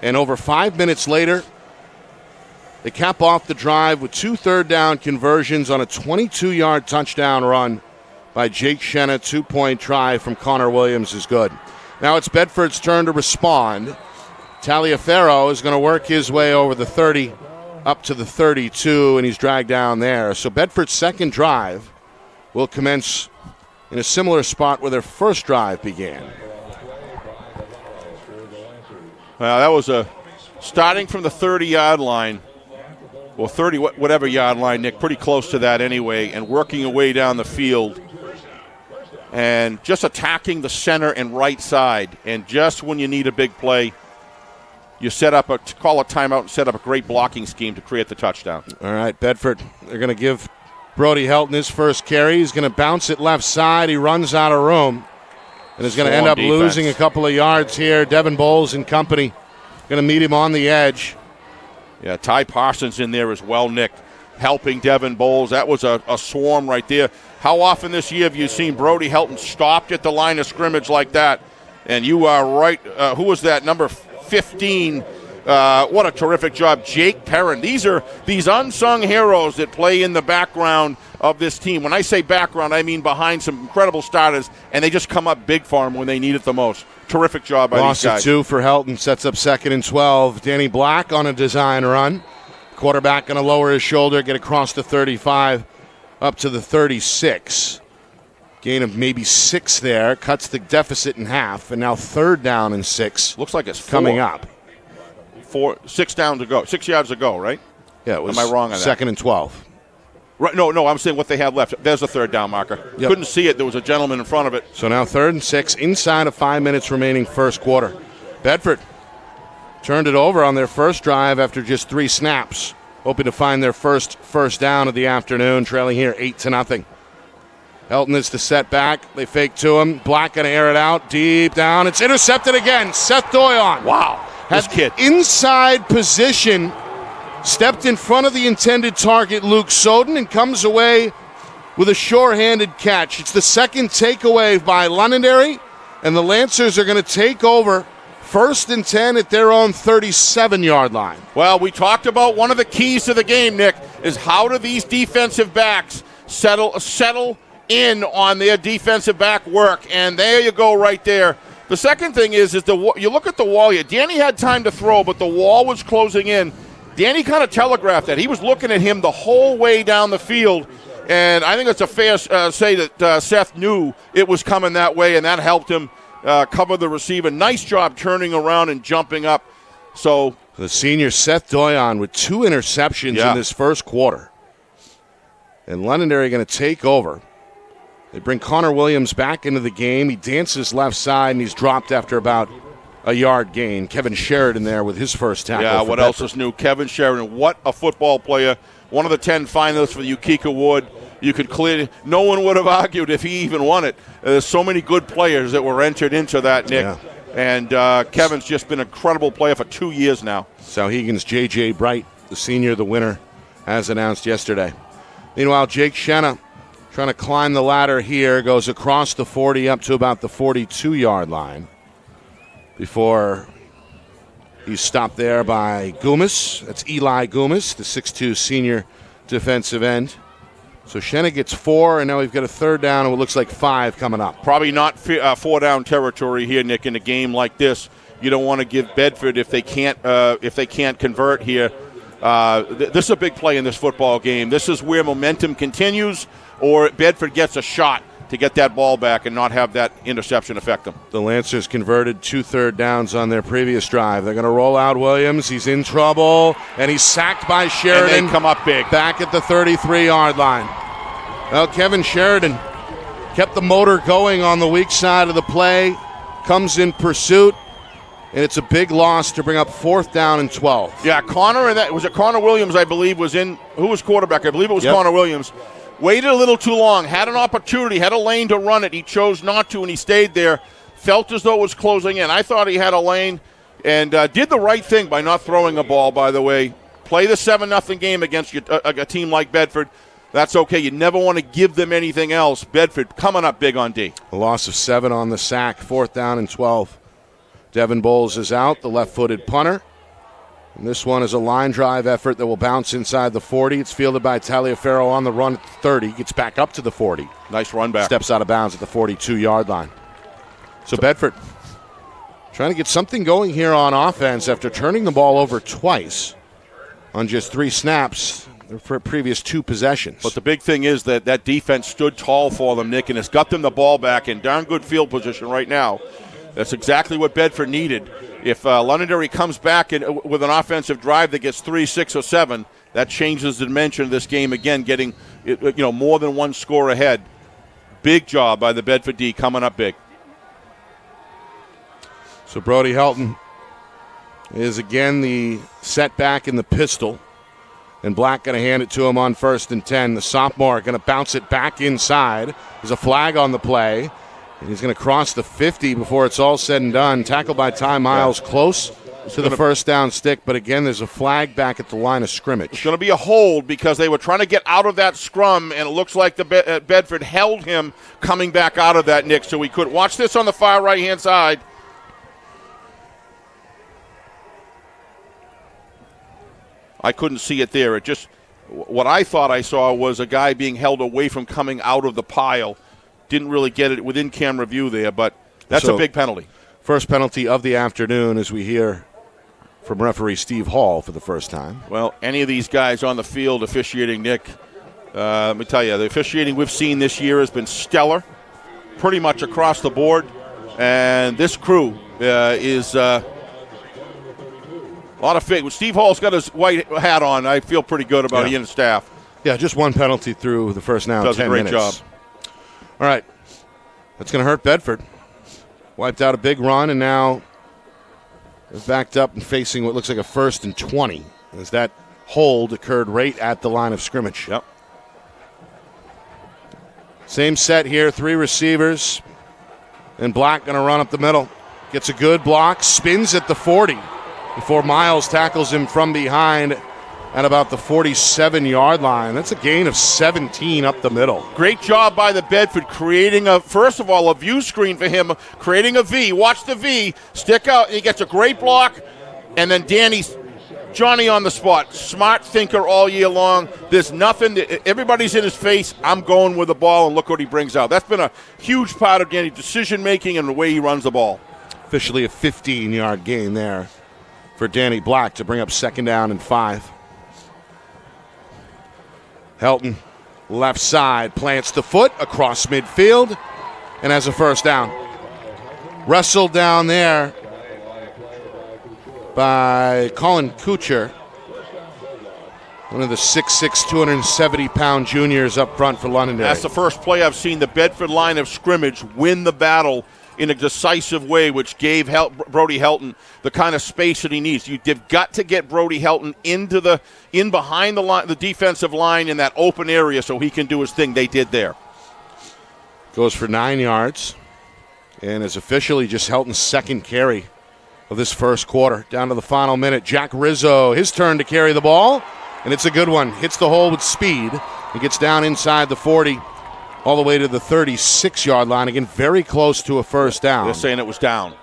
And over 5 minutes later, they cap off the drive with 2 third-down conversions on a 22-yard touchdown run by Jake Shenna. 2-point try from Connor Williams is good. Now it's Bedford's turn to respond. Taliaferro is going to work his way over the 30 up to the 32, and he's dragged down there. So Bedford's second drive will commence in a similar spot where their first drive began. Well, that was starting from the 30-yard line, well, 30, whatever yard line, Nick, pretty close to that anyway, and working your way down the field and just attacking the center and right side. And just when you need a big play, you call a timeout and set up a great blocking scheme to create the touchdown. All right, Bedford, they're going to give Brody Helton his first carry. He's going to bounce it left side. He runs out of room and is going to end up losing a couple of yards here. Devin Bowles and company going to meet him on the edge. Yeah, Ty Parsons in there as well, Nick, helping Devin Bowles. That was a swarm right there. How often this year have you seen Brody Helton stopped at the line of scrimmage like that? And you are right. Who was that? Number 15. What a terrific job. Jake Perrin. These are these unsung heroes that play in the background of this team. When I say background, I mean behind some incredible starters, and they just come up big for them when they need it the most. Terrific job by these guys. Loss of 2 for Helton, sets up 2nd and 12. Danny Black on a design run. Quarterback going to lower his shoulder, get across the 35 up to the 36. Gain of maybe 6 there, cuts the deficit in half, and now 3rd down and 6. Looks like it's 4. Coming up. 6 down to go, 6 yards to go, right? Yeah, it was. Am I wrong on that? 2nd and 12. Right, no, I'm saying what they have left. There's a 3rd down marker. Yep. Couldn't see it. There was a gentleman in front of it. So now 3rd and 6, inside of 5 minutes remaining first quarter. Bedford turned it over on their first drive after just 3 snaps, hoping to find their first down of the afternoon, trailing here 8-0. Helton is the setback. They fake to him. Black going to air it out deep down. It's intercepted again. Seth Doyon. Wow. This kid. Inside position. Stepped in front of the intended target, Luke Soden, and comes away with a sure-handed catch. It's the second takeaway by Londonderry, and the Lancers are going to take over 1st and 10 at their own 37-yard line. Well, we talked about one of the keys to the game, Nick, is how do these defensive backs settle in on their defensive back work, and there you go right there. The second thing is you look at the wall here. Danny had time to throw, but the wall was closing in. Danny kind of telegraphed that. He was looking at him the whole way down the field, and I think it's a fair say that Seth knew it was coming that way, and that helped him cover the receiver. Nice job turning around and jumping up. So The senior Seth Doyon with 2 interceptions in this first quarter. And Londonderry going to take over. They bring Connor Williams back into the game. He dances left side, and he's dropped after about a yard gain. Kevin Sheridan there with his first tackle. Yeah, what else is new? Kevin Sheridan, what a football player. One of the 10 finalists for the Ukeka Award. You could clearly, no one would have argued if he even won it. There's so many good players that were entered into that, Nick. Yeah. And Kevin's just been an incredible player for 2 years now. Sauhegan's J.J. Bright, the senior, the winner, as announced yesterday. Meanwhile, Jake Shenna trying to climb the ladder here, goes across the 40 up to about the 42-yard line before he's stopped there by Goomis. That's Eli Goomis, the 6'2 senior defensive end. So Shenna gets 4, and now we've got a third down, and it looks like 5 coming up. Probably not 4-down territory here, Nick, in a game like this. You don't want to give Bedford if they can't convert here. This is a big play in this football game. This is where momentum continues, or Bedford gets a shot to get that ball back and not have that interception affect them. The Lancers converted 2 third downs on their previous drive. They're going to roll out Williams. He's in trouble, and he's sacked by Sheridan. And they come up big. Back at the 33-yard line. Well, Kevin Sheridan kept the motor going on the weak side of the play, comes in pursuit, and it's a big loss to bring up 4th down and 12. Yeah, Connor Williams, I believe, was in. Who was quarterback? I believe it was Connor Williams. Waited a little too long, had an opportunity, had a lane to run it. He chose not to, and he stayed there. Felt as though it was closing in. I thought he had a lane and did the right thing by not throwing a ball, by the way. Play the 7-0 game against a team like Bedford. That's okay. You never want to give them anything else. Bedford coming up big on D. A loss of 7 on the sack, 4th down and 12. Devin Bowles is out, the left-footed punter. And this one is a line drive effort that will bounce inside the 40. It's fielded by Taliaferro on the run at the 30. Gets back up to the 40. Nice run back. Steps out of bounds at the 42-yard line. So Bedford trying to get something going here on offense after turning the ball over twice on just 3 snaps for previous 2 possessions. But the big thing is that defense stood tall for them, Nick, and it's got them the ball back in darn good field position right now. That's exactly what Bedford needed. If Londonderry comes back with an offensive drive that gets 3, 6, or 7, that changes the dimension of this game again, getting more than 1 score ahead. Big job by the Bedford D, coming up big. So Brody Helton is again the setback in the pistol. And Black going to hand it to him on 1st and 10. The sophomore going to bounce it back inside. There's a flag on the play. And he's going to cross the 50 before it's all said and done. Tackled by Ty Miles, close to the first down stick. But again, there's a flag back at the line of scrimmage. It's going to be a hold because they were trying to get out of that scrum, and it looks like the Bedford held him coming back out of that, Nick. So we could watch this on the far right-hand side. I couldn't see it there. What I thought I saw was a guy being held away from coming out of the pile. Didn't really get it within camera view there, but that's a big penalty. First penalty of the afternoon as we hear from referee Steve Hall for the first time. Well, any of these guys on the field officiating, Nick, let me tell you, the officiating we've seen this year has been stellar, pretty much across the board. And this crew is a lot of faith. Steve Hall's got his white hat on. I feel pretty good about he and his staff. Yeah, just 1 penalty through the first now 10 minutes. Does a great job. All right, that's going to hurt Bedford. Wiped out a big run, and now they're backed up and facing what looks like a 1st and 20 as that hold occurred right at the line of scrimmage. Yep. Same set here, 3 receivers, and Black going to run up the middle. Gets a good block, spins at the 40 before Miles tackles him from behind at about the 47-yard line. That's a gain of 17 up the middle. Great job by the Bedford creating first of all, a view screen for him, creating a V. Watch the V, stick out, he gets a great block, and then Johnny on the spot. Smart thinker all year long. There's nothing, everybody's in his face. I'm going with the ball, and look what he brings out. That's been a huge part of Danny's decision-making and the way he runs the ball. Officially a 15-yard gain there for Danny Black to bring up 2nd down and 5. Helton, left side, plants the foot across midfield and has a 1st down. Wrestled down there by Colin Kuchar, one of the 6'6", 270-pound juniors up front for Londonderry. That's the first play I've seen the Bedford line of scrimmage win the battle in a decisive way, which gave Brody Helton the kind of space that he needs. You've got to get Brody Helton in behind the line, the defensive line in that open area so he can do his thing. They did there. Goes for 9 yards and is officially just Helton's second carry of this first quarter. Down to the final minute. Jack Rizzo, his turn to carry the ball, and it's a good one. Hits the hole with speed. He gets down inside the 40. All the way to the 36-yard line. Again, very close to a first down. They're saying it was down.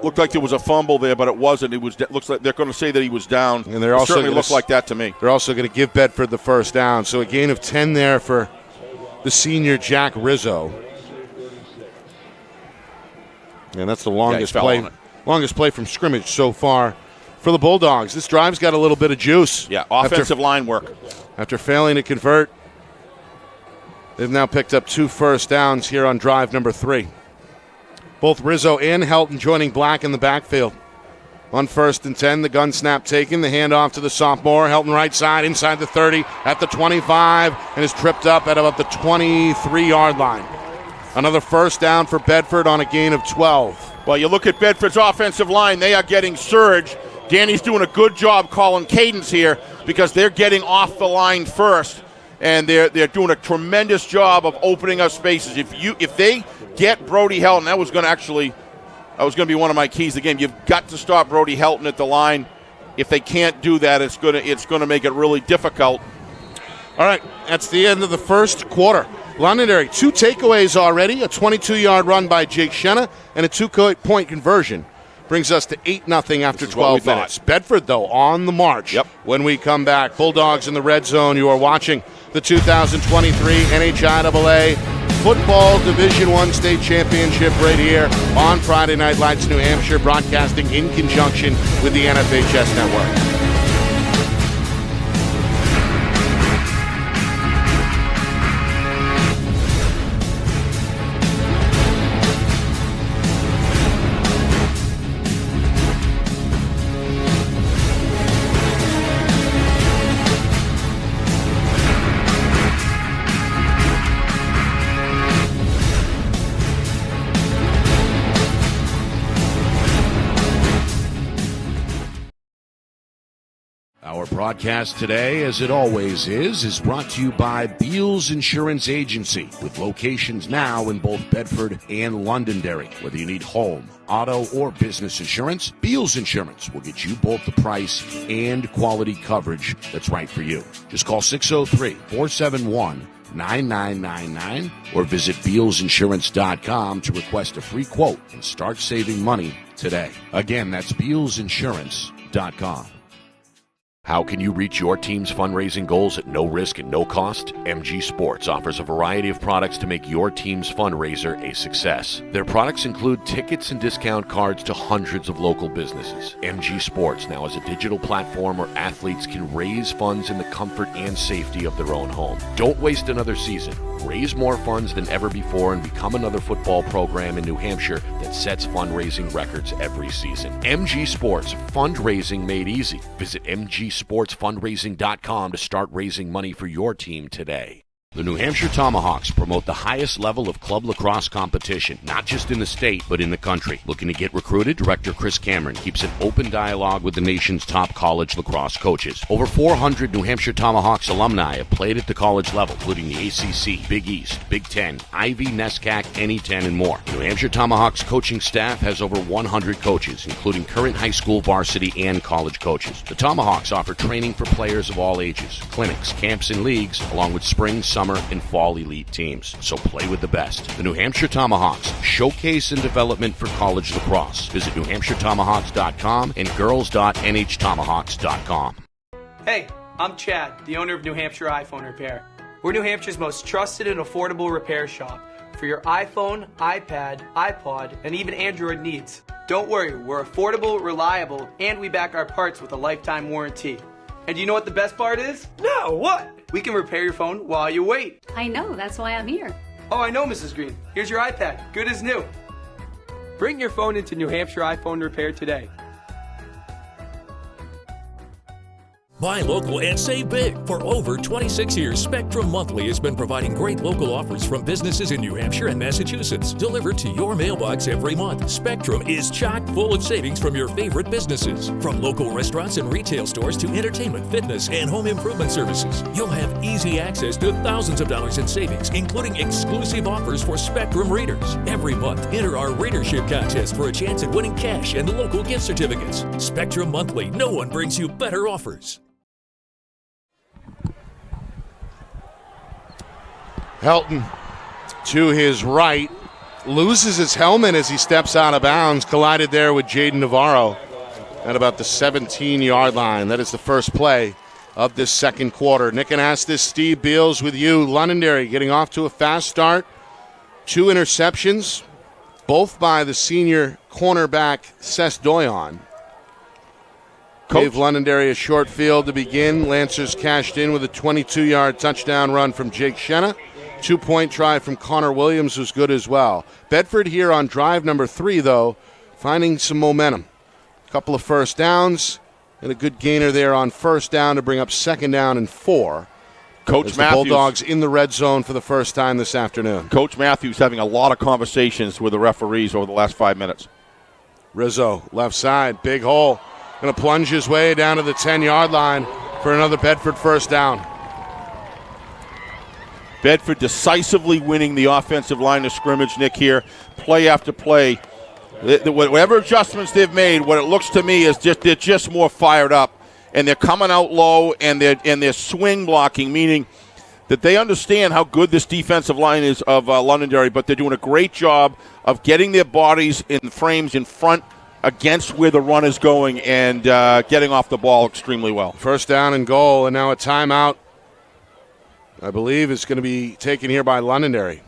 Looked like there was a fumble there, but it wasn't. Looks like they're going to say that he was down. And they're also certainly looked like that to me. They're also going to give Bedford the first down. So a gain of 10 there for the senior Jack Rizzo. And that's the longest play from scrimmage so far for the Bulldogs. This drive's got a little bit of juice. Yeah, offensive line work. After failing to convert, they've now picked up 2 first downs here on drive number 3. Both Rizzo and Helton joining Black in the backfield. On 1st and 10, the gun snap taken, the handoff to the sophomore. Helton right side, inside the 30, at the 25, and is tripped up at about the 23-yard line. Another first down for Bedford on a gain of 12. Well, you look at Bedford's offensive line, they are getting surge. Danny's doing a good job calling cadence here because they're getting off the line first. And they're doing a tremendous job of opening up spaces. If they get Brody Helton, that was going to be one of my keys to the game. You've got to stop Brody Helton at the line. If they can't do that, it's going to make it really difficult. All right, that's the end of the first quarter. Londonderry, 2 takeaways already, a 22-yard run by Jake Shenna, and a 2-point conversion. Brings us to 8-0 after 12 minutes. Bedford, though, on the march. Yep. When we come back, Bulldogs in the red zone. You are watching the 2023 NHIAA Football Division I State Championship right here on Friday Night Lights, New Hampshire, broadcasting in conjunction with the NFHS Network. Our broadcast today, as it always is brought to you by Beals Insurance Agency, with locations now in both Bedford and Londonderry. Whether you need home, auto, or business insurance, Beals Insurance will get you both the price and quality coverage that's right for you. Just call 603-471-9999 or visit BealsInsurance.com to request a free quote and start saving money today. Again, that's BealsInsurance.com. How can you reach your team's fundraising goals at no risk and no cost? MG Sports offers a variety of products to make your team's fundraiser a success. Their products include tickets and discount cards to hundreds of local businesses. MG Sports now has a digital platform where athletes can raise funds in the comfort and safety of their own home. Don't waste another season. Raise more funds than ever before and become another football program in New Hampshire that sets fundraising records every season. MG Sports, fundraising made easy. Visit mgsportsfundraising.com to start raising money for your team today. The New Hampshire Tomahawks promote the highest level of club lacrosse competition, not just in the state, but in the country. Looking to get recruited? Director Chris Cameron keeps an open dialogue with the nation's top college lacrosse coaches. Over 400 New Hampshire Tomahawks alumni have played at the college level, including the ACC, Big East, Big Ten, Ivy, NESCAC, NE10, and more. New Hampshire Tomahawks coaching staff has over 100 coaches, including current high school, varsity, and college coaches. The Tomahawks offer training for players of all ages, clinics, camps, and leagues, along with spring, summer, and fall elite teams. So play with the best. The New Hampshire Tomahawks, showcase and development for college lacrosse. Visit NewHampshireTomahawks.com and girls.nhtomahawks.com. Hey, I'm Chad, the owner of New Hampshire iPhone Repair. We're New Hampshire's most trusted and affordable repair shop for your iPhone, iPad, iPod, and even Android needs. Don't worry, we're affordable, reliable, and we back our parts with a lifetime warranty. And you know what the best part is? No, what? We can repair your phone while you wait. I know, that's why I'm here. Oh, I know, Mrs. Green. Here's your iPad, good as new. Bring your phone into New Hampshire iPhone Repair today. Buy local and save big. For over 26 years, Spectrum Monthly has been providing great local offers from businesses in New Hampshire and Massachusetts, delivered to your mailbox every month. Spectrum is chock full of savings from your favorite businesses. From local restaurants and retail stores to entertainment, fitness, and home improvement services. You'll have easy access to thousands of dollars in savings, including exclusive offers for Spectrum readers. Every month, enter our readership contest for a chance at winning cash and local gift certificates. Spectrum Monthly, no one brings you better offers. Helton to his right loses his helmet as he steps out of bounds. Collided there with Jaden Navarro at about the 17-yard line. That is the first play of this second quarter. Nick Anastas, Steve Beals with you. Londonderry getting off to a fast start. 2 interceptions, both by the senior cornerback Seth Doyon. Gave Londonderry a short field to begin. Lancers cashed in with a 22-yard touchdown run from Jake Shenna. 2-point try from Connor Williams was good as well. Bedford here on drive number 3, though, finding some momentum. A couple of first downs and a good gainer there on first down to bring up second down and 4. Coach Matthews, the Bulldogs in the red zone for the first time this afternoon. Coach Matthews having a lot of conversations with the referees over the last 5 minutes. Rizzo, left side, big hole. Going to plunge his way down to the 10-yard line for another Bedford first down. Bedford decisively winning the offensive line of scrimmage, Nick, here, play after play. Whatever adjustments they've made, what it looks to me is they're just more fired up, and they're coming out low, and they're swing blocking, meaning that they understand how good this defensive line is of Londonderry, but they're doing a great job of getting their bodies in frames in front against where the run is going and getting off the ball extremely well. First down and goal, and now a timeout, I believe, is going to be taken here by Londonderry.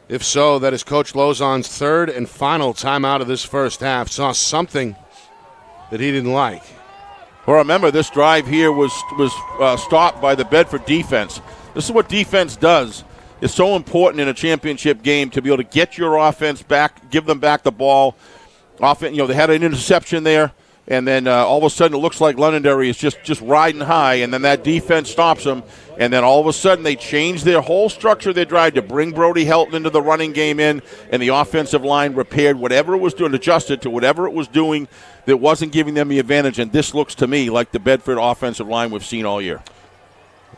If so, that is Coach Lozon's third and final timeout of this first half. Saw something that he didn't like. Well, remember, this drive here was stopped by the Bedford defense. This is what defense does. It's so important in a championship game to be able to get your offense back, give them back the ball. Often, they had an interception there, and then all of a sudden it looks like Londonderry is just riding high, and then that defense stops them, and then all of a sudden they change their whole structure of their drive to bring Brody Helton into the running game in, and the offensive line repaired whatever it was doing, adjusted to whatever it was doing that wasn't giving them the advantage, and this looks to me like the Bedford offensive line we've seen all year.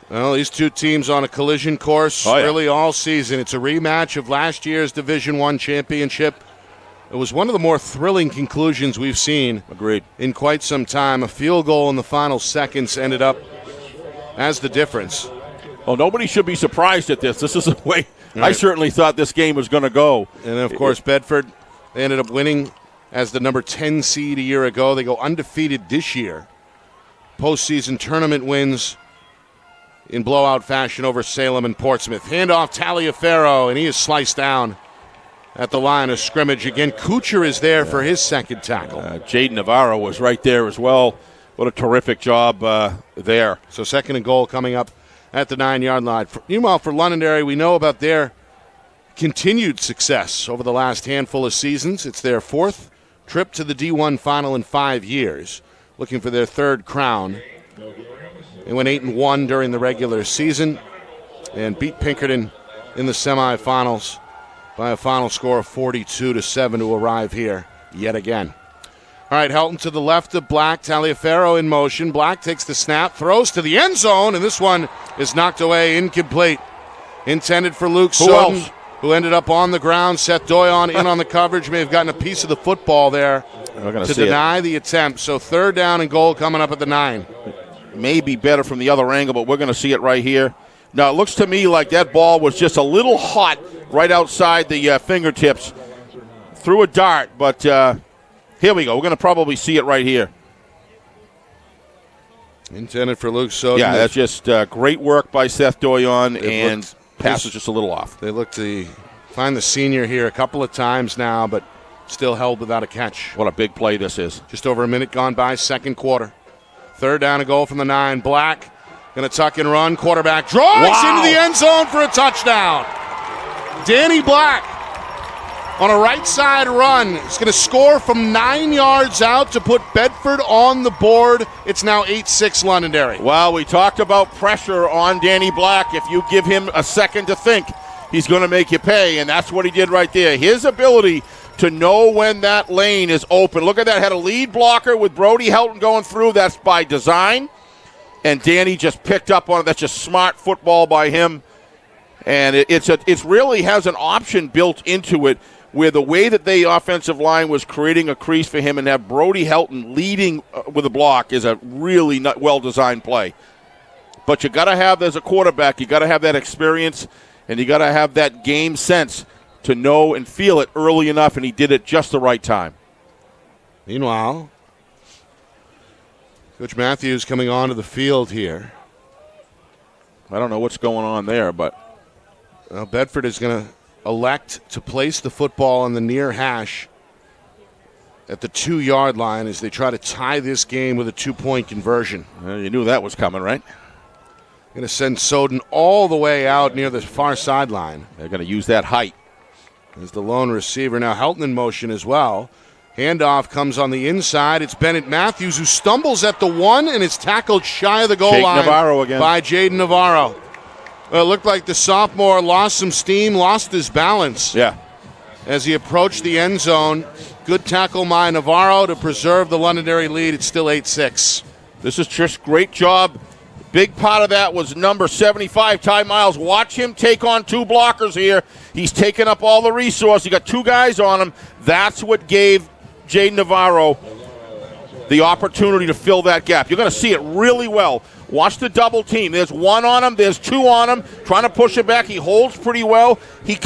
Well, these two teams on a collision course really all season. It's a rematch of last year's Division I championship. It was one of the more thrilling conclusions we've seen in quite some time. A field goal in the final seconds ended up as the difference. Well, nobody should be surprised at this. This is the way I certainly thought this game was going to go. And, of course, Bedford, they ended up winning as the number 10 seed a year ago. They go undefeated this year. Postseason tournament wins in blowout fashion over Salem and Portsmouth. Handoff Taliaferro, and he is sliced down at the line of scrimmage. Again, Kuchar is there for his second tackle. Jaden Navarro was right there as well. What a terrific job there. So second and goal coming up at the 9-yard line. Meanwhile, for Londonderry, we know about their continued success over the last handful of seasons. It's their 4th trip to the D1 final in 5 years, looking for their 3rd crown. They went 8-1 during the regular season and beat Pinkerton in the semifinals by a final score of 42-7 to arrive here yet again. All right, Helton to the left of Black. Taliaferro in motion. Black takes the snap, throws to the end zone, and this one is knocked away, incomplete. Intended for Luke Soden, who ended up on the ground. Seth Doyon in on the coverage. May have gotten a piece of the football there to deny the attempt. So 3rd down and goal coming up at the 9. Maybe better from the other angle, but we're going to see it right here. Now, it looks to me like that ball was just a little hot right outside the fingertips. Threw a dart, but here we go. We're going to probably see it right here. Intended for Luke Soden. Yeah, that's just great work by Seth Doyon, and pass is just a little off. They look to find the senior here a couple of times now, but still held without a catch. What a big play this is. Just over a minute gone by, second quarter. 3rd down and goal from the 9. Black going to tuck and run. Quarterback drives into the end zone for a touchdown. Danny Black on a right side run. He's going to score from 9 yards out to put Bedford on the board. It's now 8-6 Londonderry. Well, we talked about pressure on Danny Black. If you give him a second to think, he's going to make you pay, and that's what he did right there. His ability to know when that lane is open. Look at that. Had a lead blocker with Brody Helton going through. That's by design. And Danny just picked up on it. That's just smart football by him. And it really has an option built into it where the way that the offensive line was creating a crease for him and have Brody Helton leading with a block is a really well-designed play. But you got to have, as a quarterback, you got to have that experience and you got to have that game sense to know and feel it early enough, and he did it just the right time. Meanwhile, Coach Matthews coming onto the field here. I don't know what's going on there, but Bedford is going to elect to place the football on the near hash at the 2-yard line as they try to tie this game with a 2-point conversion. You knew that was coming, right? Going to send Soden all the way out near the far sideline. They're going to use that height. As the lone receiver. Now Helton in motion as well. Handoff comes on the inside. It's Bennett Matthews who stumbles at the 1 and is tackled shy of the goal line Navarro again. by Jaden Navarro. Well, it looked like the sophomore lost some steam, lost his balance. Yeah. As he approached the end zone. Good tackle by Navarro to preserve the Londonderry lead. It's still 8-6. This is just great job. Big part of that was number 75, Ty Miles. Watch him take on 2 blockers here. He's taking up all the resource. He got 2 guys on him. That's what gave Jaden Navarro the opportunity to fill that gap. You're going to see it really well. Watch the double team. There's 1 on him. There's 2 on him. Trying to push it back. He holds pretty well. He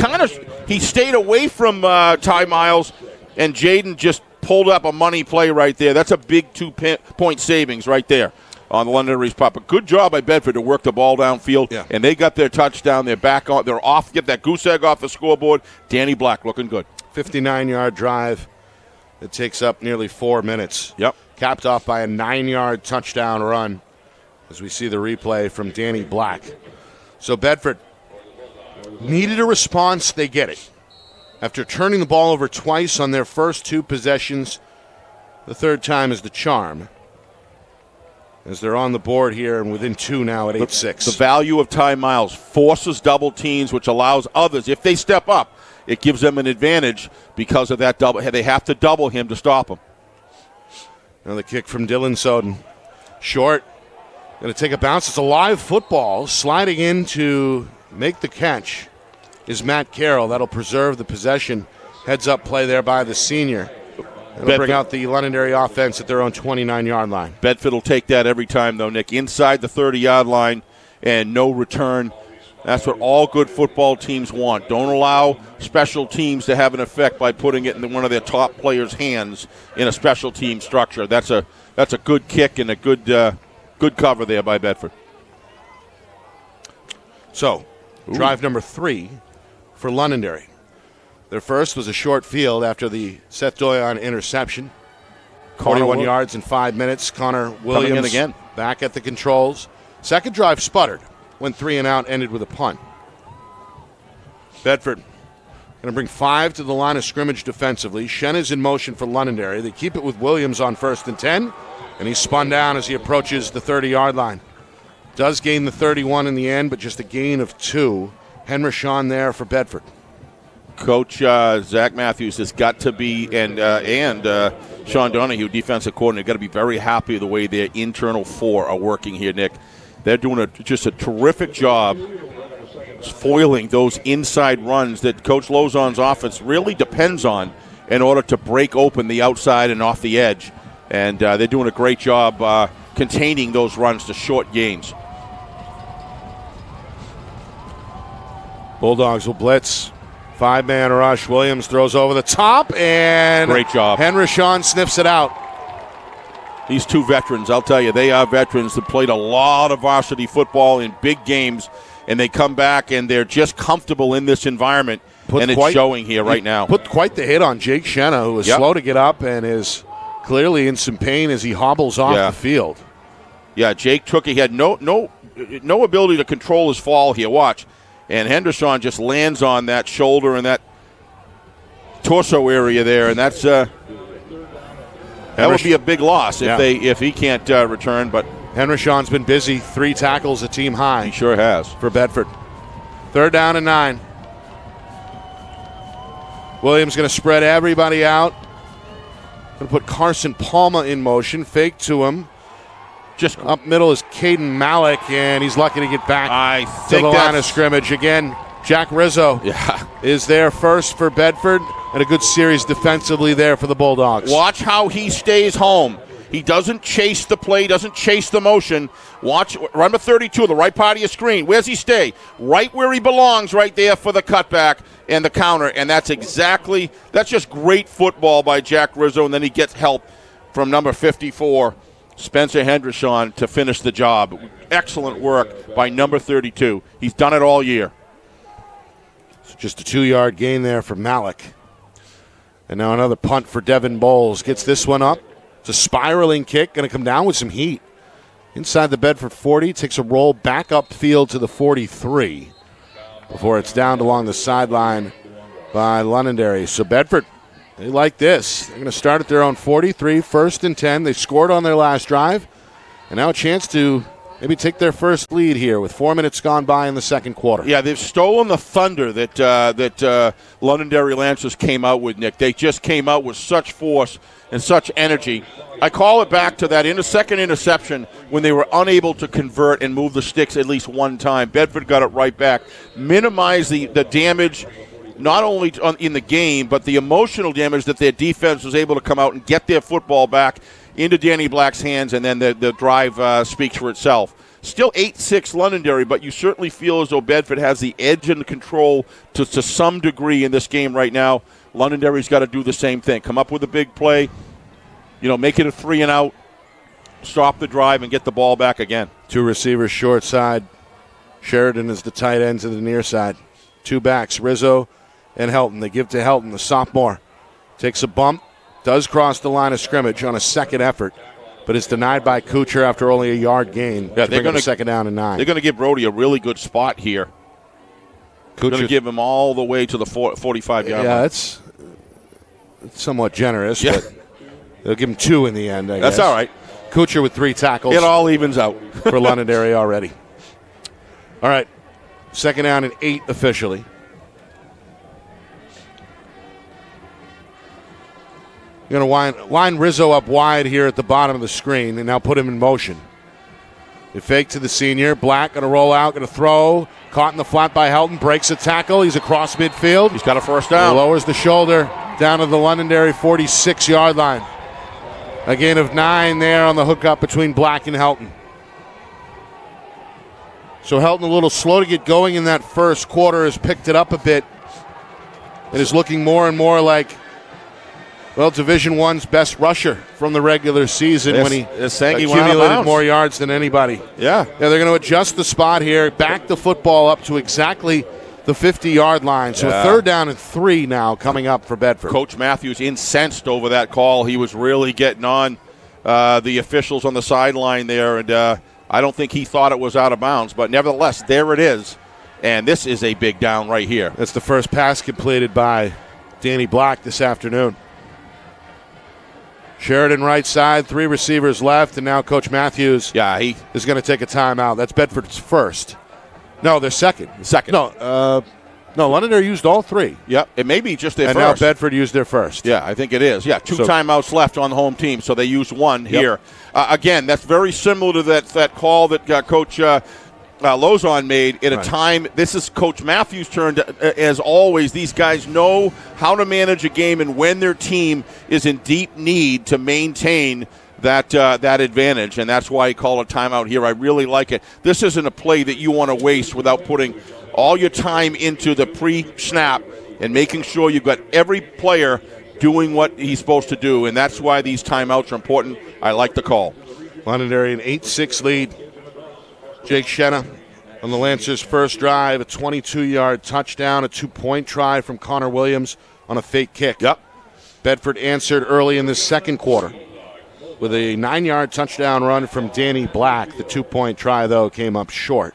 stayed away from Ty Miles, and Jaden just pulled up a money play right there. That's a big 2-point savings right there on the Londonderry's part. But good job by Bedford to work the ball downfield, and they got their touchdown. They're back on. They're off. Get that goose egg off the scoreboard. Danny Black looking good. 59-yard drive. It takes up nearly 4 minutes. Yep. Capped off by a 9-yard touchdown run as we see the replay from Danny Black. So Bedford needed a response. They get it. After turning the ball over twice on their first 2 possessions, the third time is the charm. As they're on the board here and within 2 now at 8-6. The value of Ty Miles forces double teams, which allows others, if they step up, it gives them an advantage because of that double. They have to double him to stop him. Another kick from Dylan Soden. Short. Going to take a bounce. It's a live football. Sliding in to make the catch is Matt Carroll. That'll preserve the possession. Heads up play there by the senior. It'll bring out the Londonderry offense at their own 29-yard line. Bedford will take that every time, though, Nick. Inside the 30-yard line and no return. That's what all good football teams want. Don't allow special teams to have an effect by putting it in one of their top players' hands in a special team structure. That's a good kick and a good cover there by Bedford. So, drive number 3 for Londonderry. Their first was a short field after the Seth Doyon interception. 41 yards in 5 minutes. Connor Williams again. Back at the controls. Second drive sputtered. Went 3 and out, ended with a punt. Bedford going to bring 5 to the line of scrimmage defensively. Shen is in motion for Londonderry. They keep it with Williams on 1st and 10, and he's spun down as he approaches the 30-yard line. Does gain the 31 in the end, but just a gain of 2. Henry Sean there for Bedford. Coach Zach Matthews has got to be, and Sean Donahue, defensive coordinator, got to be very happy the way their internal 4 are working here, Nick. They're doing just a terrific job foiling those inside runs that Coach Lozon's offense really depends on in order to break open the outside and off the edge. And they're doing a great job containing those runs to short gains. Bulldogs will blitz. 5-man rush. Williams throws over the top, and great job. Henry Sean sniffs it out. These 2 veterans, I'll tell you, they are veterans that played a lot of varsity football in big games, and they come back and they're just comfortable in this environment, and it's showing here right now. Put quite the hit on Jake Shenna, who was slow to get up and is clearly in some pain as he hobbles off the field. Yeah, Jake took it. He had no ability to control his fall here. Watch. And Henderson just lands on that shoulder and that torso area there, and that's that would be a big loss if he can't return. But Henrishon's been busy. 3 tackles, a team high. he sure has. For Bedford. 3rd down and 9. Williams going to spread everybody out. Going to put Carson Palma in motion. Fake to him. Just up middle is Caden Malik, and he's lucky to get back to the line of scrimmage. Again, Jack Rizzo is there first for Bedford, and a good series defensively there for the Bulldogs. Watch how he stays home. He doesn't chase the play, doesn't chase the motion. Watch number 32, the right part of your screen. Where's he stay? Right where he belongs, right there for the cutback and the counter. And that's just great football by Jack Rizzo. And then he gets help from number 54, Spencer Henderson, to finish the job. Excellent work by number 32. He's done it all year. So just a 2-yard gain there for Malik. And now another punt for Devin Bowles. Gets this one up. It's a spiraling kick, going to come down with some heat. Inside the Bedford 40, takes a roll back upfield to the 43 before it's downed along the sideline by Londonderry. So Bedford, they like this. They're going to start at their own 43, 1st and 10. They scored on their last drive, and now a chance to maybe take their first lead here with 4 minutes gone by in the second quarter. Yeah, they've stolen the thunder that Londonderry Lancers came out with, Nick. They just came out with such force and such energy. I call it back to that second interception when they were unable to convert and move the sticks at least one time. Bedford got it right back. Minimized the damage, not only in the game, but the emotional damage that their defense was able to come out and get their football back into Danny Black's hands, and then the drive speaks for itself. Still 8-6 Londonderry, but you certainly feel as though Bedford has the edge and the control to some degree in this game right now. Londonderry's got to do the same thing. Come up with a big play, make it a 3 and out, stop the drive, and get the ball back again. 2 receivers short side. Sheridan is the tight end to the near side. 2 backs, Rizzo and Helton. They give to Helton, the sophomore. Takes a bump, does cross the line of scrimmage on a second effort, but is denied by Kuchar after only a yard gain. Yeah, they're going to 2nd down and 9. They're going to give Brody a really good spot here. They're going to give him all the way to the 45-yard line. Yeah, it's somewhat generous, but they'll give him 2 in the end, I guess. That's all right. Kuchar with 3 tackles. It all evens out. For Londonderry already. All right, 2nd down and 8 officially. You're going to line Rizzo up wide here at the bottom of the screen and now put him in motion. They fake to the senior. Black going to roll out, going to throw. Caught in the flat by Helton. Breaks a tackle. He's across midfield. He's got a first down. He lowers the shoulder down to the Londonderry 46-yard line. A gain of 9 there on the hookup between Black and Helton. So Helton a little slow to get going in that first quarter, has picked it up a bit and is looking more and more like, Division I's best rusher from the regular season when he accumulated more yards than anybody. Yeah, they're going to adjust the spot here, back the football up to exactly the 50-yard line. So 3rd down and 3 now coming up for Bedford. Coach Matthews incensed over that call. He was really getting on the officials on the sideline there, and I don't think he thought it was out of bounds. But nevertheless, there it is, and this is a big down right here. That's the first pass completed by Danny Black this afternoon. Sheridan right side, 3 receivers left, and now Coach Matthews he is going to take a timeout. That's Bedford's first. No, they're second. No, Londonderry used all 3. Yep, it may be just their first. And now Bedford used their first. Yeah, I think it is. Yeah, 2 timeouts left on the home team, so they used 1 here. Again, that's very similar to that call that Coach Lozon made at a time. This is Coach Matthews' turn. As always, these guys know how to manage a game and when their team is in deep need to maintain that advantage, and that's why he called a timeout here. I really like it. This isn't a play that you want to waste without putting all your time into the pre-snap and making sure you've got every player doing what he's supposed to do, and that's why these timeouts are important. I like the call. Londonderry an 8-6 lead. Jake Shenna on the Lancers' first drive, a 22-yard touchdown, a 2-point try from Connor Williams on a fake kick. Yep. Bedford answered early in the second quarter with a 9-yard touchdown run from Danny Black. The 2-point try, though, came up short.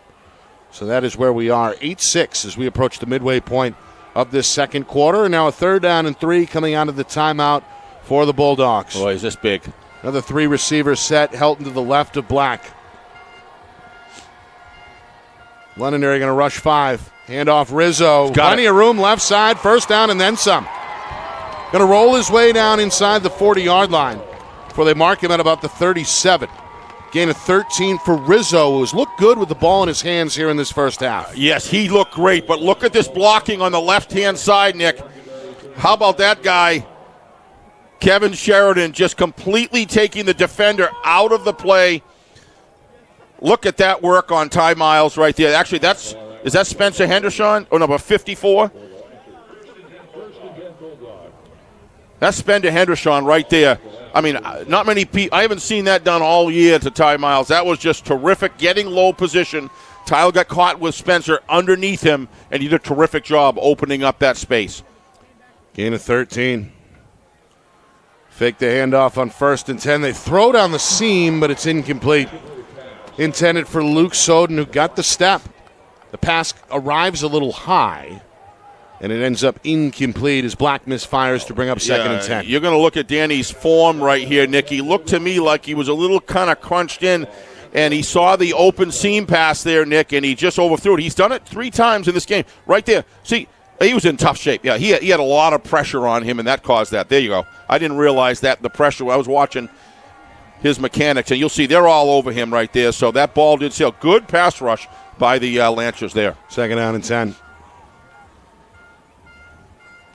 So that is where we are, 8-6 as we approach the midway point of this second quarter. And now a 3rd down and 3 coming out of the timeout for the Bulldogs. Boy, is this big. Another 3 receiver set. Helton to the left of Black. Londonderry going to rush 5. Handoff Rizzo. Plenty of room left side. 1st down and then some. Going to roll his way down inside the 40-yard line before they mark him at about the 37. Gain of 13 for Rizzo, who's looked good with the ball in his hands here in this first half. Yes, he looked great, but look at this blocking on the left-hand side, Nick. How about that guy, Kevin Sheridan, just completely taking the defender out of the play. Look at that work on Ty Miles right there. Actually, is that Spencer Henderson? Oh, number 54? That's Spencer Henderson right there. I mean, not many people. I haven't seen that done all year to Ty Miles. That was just terrific, getting low position. Tyler got caught with Spencer underneath him, and he did a terrific job opening up that space. Gain of 13. Fake the handoff on 1st and 10. They throw down the seam, but it's incomplete. Intended for Luke Soden, who got the step. The pass arrives a little high, and it ends up incomplete as Black misfires to bring up 2nd and 10. You're going to look at Danny's form right here, Nick. He looked to me like he was a little kind of crunched in, and he saw the open seam pass there, Nick, and he just overthrew it. He's done it 3 times in this game. Right there. See, he was in tough shape. Yeah, he had a lot of pressure on him, and that caused that. There you go. I didn't realize that, the pressure. I was watching his mechanics, and you'll see they're all over him right there. So that ball did sail. Good pass rush by the Lancers there. 2nd down and 10.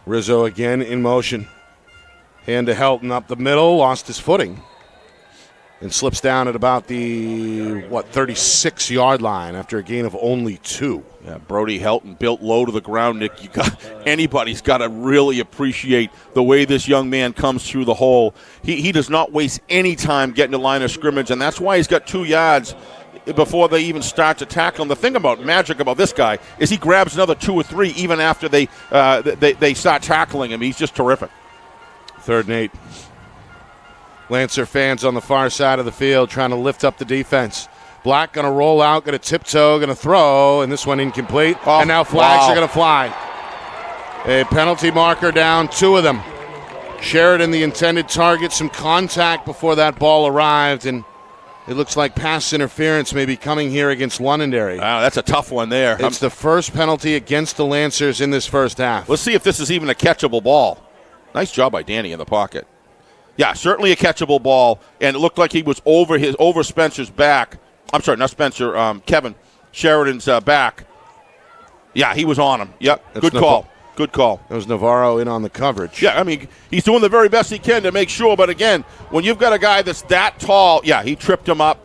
Rizzo again in motion. Hand to Helton up the middle, lost his footing, and slips down at about the, 36-yard line after a gain of only 2. Yeah, Brody Helton built low to the ground, Nick. Anybody's got to really appreciate the way this young man comes through the hole. He does not waste any time getting to line of scrimmage, and that's why he's got 2 yards before they even start to tackle him. The thing about magic about this guy is he grabs another 2 or 3 even after they start tackling him. He's just terrific. 3rd and 8. Lancer fans on the far side of the field trying to lift up the defense. Black going to roll out, going to tiptoe, going to throw, and this one incomplete. And now flags are going to fly. A penalty marker down, 2 of them. Sheridan, the intended target, some contact before that ball arrived, and it looks like pass interference may be coming here against Londonderry. Wow, that's a tough one there. It's the first penalty against the Lancers in this first half. Let's see if this is even a catchable ball. Nice job by Danny in the pocket. Yeah, certainly a catchable ball, and it looked like he was over Spencer's back. I'm sorry, not Spencer, Kevin Sheridan's back. Yeah, he was on him. Yep, good call. Good call. That was Navarro in on the coverage. Yeah, I mean, he's doing the very best he can to make sure, but again, when you've got a guy that's that tall, yeah, he tripped him up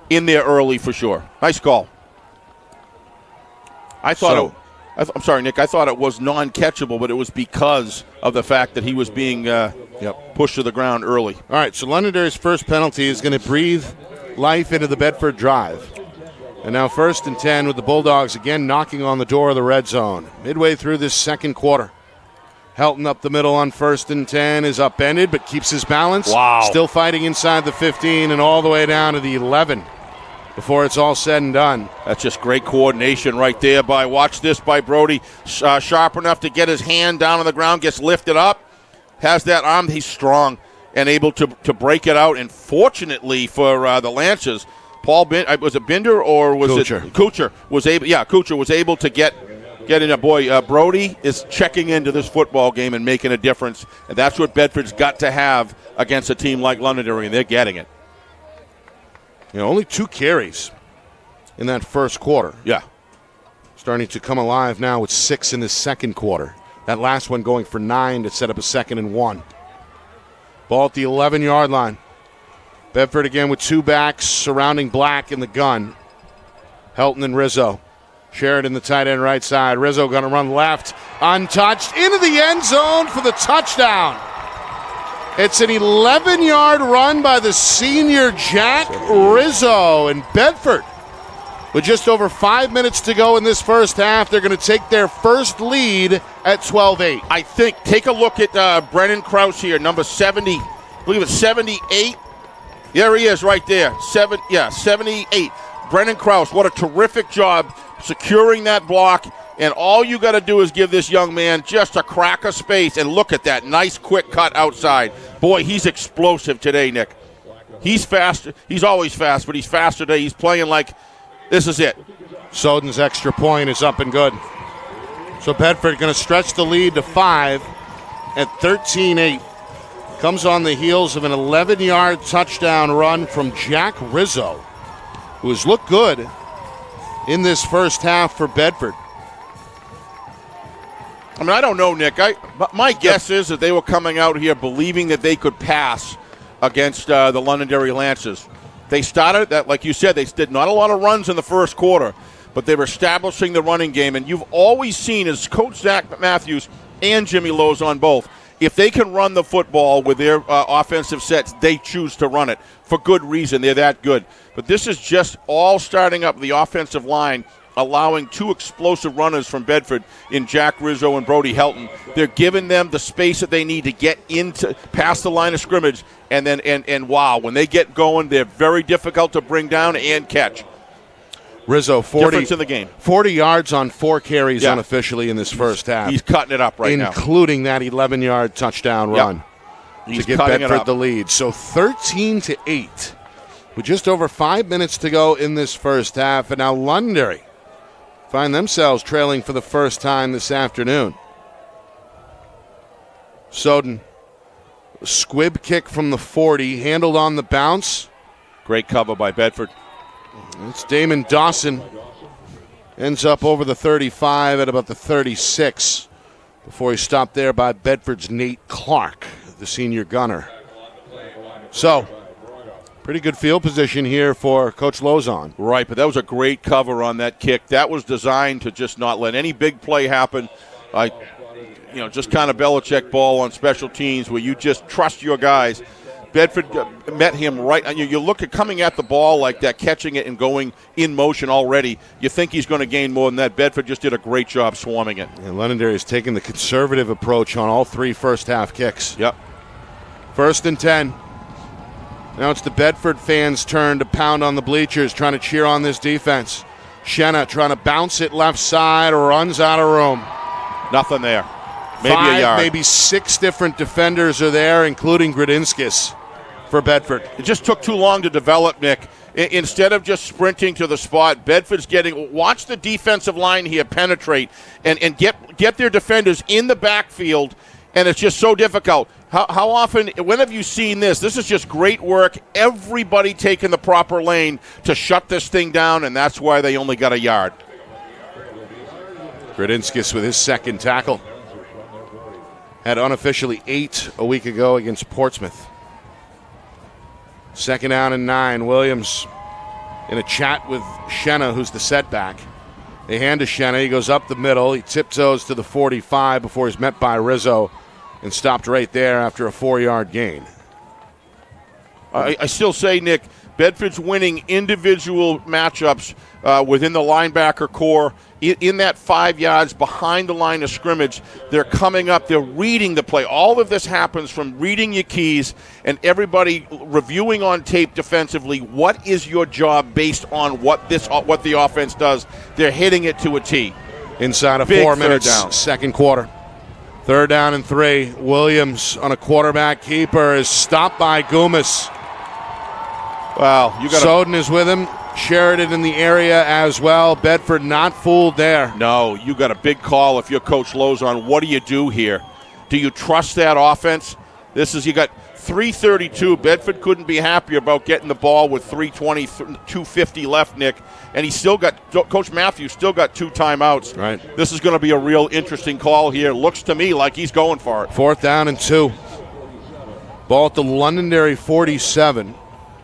in there early for sure. Nice call. I'm sorry, Nick, I thought it was non-catchable, but it was because of the fact that he was being pushed to the ground early. All right, so Londonderry's first penalty is going to breathe life into the Bedford drive. And now 1st and 10 with the Bulldogs again knocking on the door of the red zone. Midway through this second quarter. Helton up the middle on 1st and 10 is upended but keeps his balance. Wow. Still fighting inside the 15 and all the way down to the 11 before it's all said and done. That's just great coordination right there watch this by Brody. Sharp enough to get his hand down on the ground, gets lifted up, has that arm. He's strong and able to break it out. And fortunately for the Lancers, was it Binder or was Kuchar. it Kuchar was able? Yeah, Kuchar was able to get in there. Boy, Brody is checking into this football game and making a difference, and that's what Bedford's got to have against a team like Londonderry, and they're getting it. Only 2 carries in that first quarter. Yeah, starting to come alive now with 6 in this second quarter. That last one going for 9 to set up a 2nd and 1. Ball at the 11-yard line. Bedford again with 2 backs surrounding Black in the gun. Helton and Rizzo. Sheridan, the tight end right side. Rizzo going to run left, untouched, into the end zone for the touchdown. It's an 11-yard run by the senior Jack Rizzo. And Bedford, with just over 5 minutes to go in this first half, they're going to take their first lead at 12-8. I think, take a look at Brennan Krause here, number 70, I believe it's 78. There he is right there, 78. Brennan Krause, what a terrific job securing that block And all you got to do is give this young man just a crack of space. And look at that nice quick cut outside. Boy, he's explosive today, Nick. He's fast. He's always fast, but he's faster today. He's playing like this is it. Soden's extra point is up and good. So Bedford going to stretch the lead to 5 at 13-8. Comes on the heels of an 11-yard touchdown run from Jack Rizzo, who has looked good in this first half for Bedford. I mean, I don't know, Nick. My guess is that they were coming out here believing that they could pass against the Londonderry Lancers. They started that, like you said, they did not a lot of runs in the first quarter, but they were establishing the running game. And you've always seen, as Coach Zach Matthews and Jimmy Lowe's on both, if they can run the football with their offensive sets, they choose to run it for good reason. They're that good. But this is just all starting up the offensive line, allowing two explosive runners from Bedford in Jack Rizzo and Brody Helton. They're giving them the space that they need to get into past the line of scrimmage, and then and wow, when they get going, they're very difficult to bring down and catch. Rizzo, Difference in the game. 40 yards on 4 carries unofficially in this first half. He's cutting it up right now. Including that 11-yard touchdown run to give Bedford the lead. So 13-8 with just over 5 minutes to go in this first half. And now Londonderry find themselves trailing for the first time this afternoon. Soden, squib kick from the 40, handled on the bounce. Great cover by Bedford. It's Damon Dawson. Ends up over the 35 at about the 36 before he's stopped there by Bedford's Nate Clark, the senior gunner. So, pretty good field position here for Coach Lozon. Right, but that was a great cover on that kick. That was designed to just not let any big play happen. Just kind of Belichick ball on special teams where you just trust your guys. Bedford met him right. You look at coming at the ball like that, catching it and going in motion already. You think he's going to gain more than that. Bedford just did a great job swarming it. And Londonderry is taking the conservative approach on all 3 first-half kicks. Yep. 1st and 10. Now it's the Bedford fans' turn to pound on the bleachers, trying to cheer on this defense. Shenna trying to bounce it left side, runs out of room. Nothing there. Maybe 5, a yard. maybe 6 different defenders are there, including Gradinskis for Bedford. It just took too long to develop, Nick. Instead of just sprinting to the spot, Bedford's watch the defensive line here penetrate and get their defenders in the backfield, and it's just so difficult. How often, when have you seen this? This is just great work. Everybody taking the proper lane to shut this thing down, and that's why they only got a yard. Gradinskis with his second tackle. Had unofficially 8 a week ago against Portsmouth. 2nd down and 9. Williams in a chat with Shenna, who's the setback. They hand to Shenna. He goes up the middle. He tiptoes to the 45 before he's met by Rizzo and stopped right there after a 4-yard gain. I still say, Nick, Bedford's winning individual matchups within the linebacker core. In that 5 yards behind the line of scrimmage, they're coming up, they're reading the play. All of this happens from reading your keys and everybody reviewing on tape defensively. What is your job based on what the offense does? They're hitting it to a T. Inside of Big 4 minutes, down. second quarter. 3rd down and 3. Williams on a quarterback keeper is stopped by Goomis. Wow, Soden is with him. Sheridan in the area as well. Bedford not fooled there. No, you got a big call if you're Coach Lozon. What do you do here? Do you trust that offense? You got 3:32. Bedford couldn't be happier about getting the ball with 3:20, 2:50 left, Nick. And Coach Matthews still got 2 timeouts. Right. This is going to be a real interesting call here. Looks to me like he's going for it. 4th down and 2. Ball at the Londonderry 47.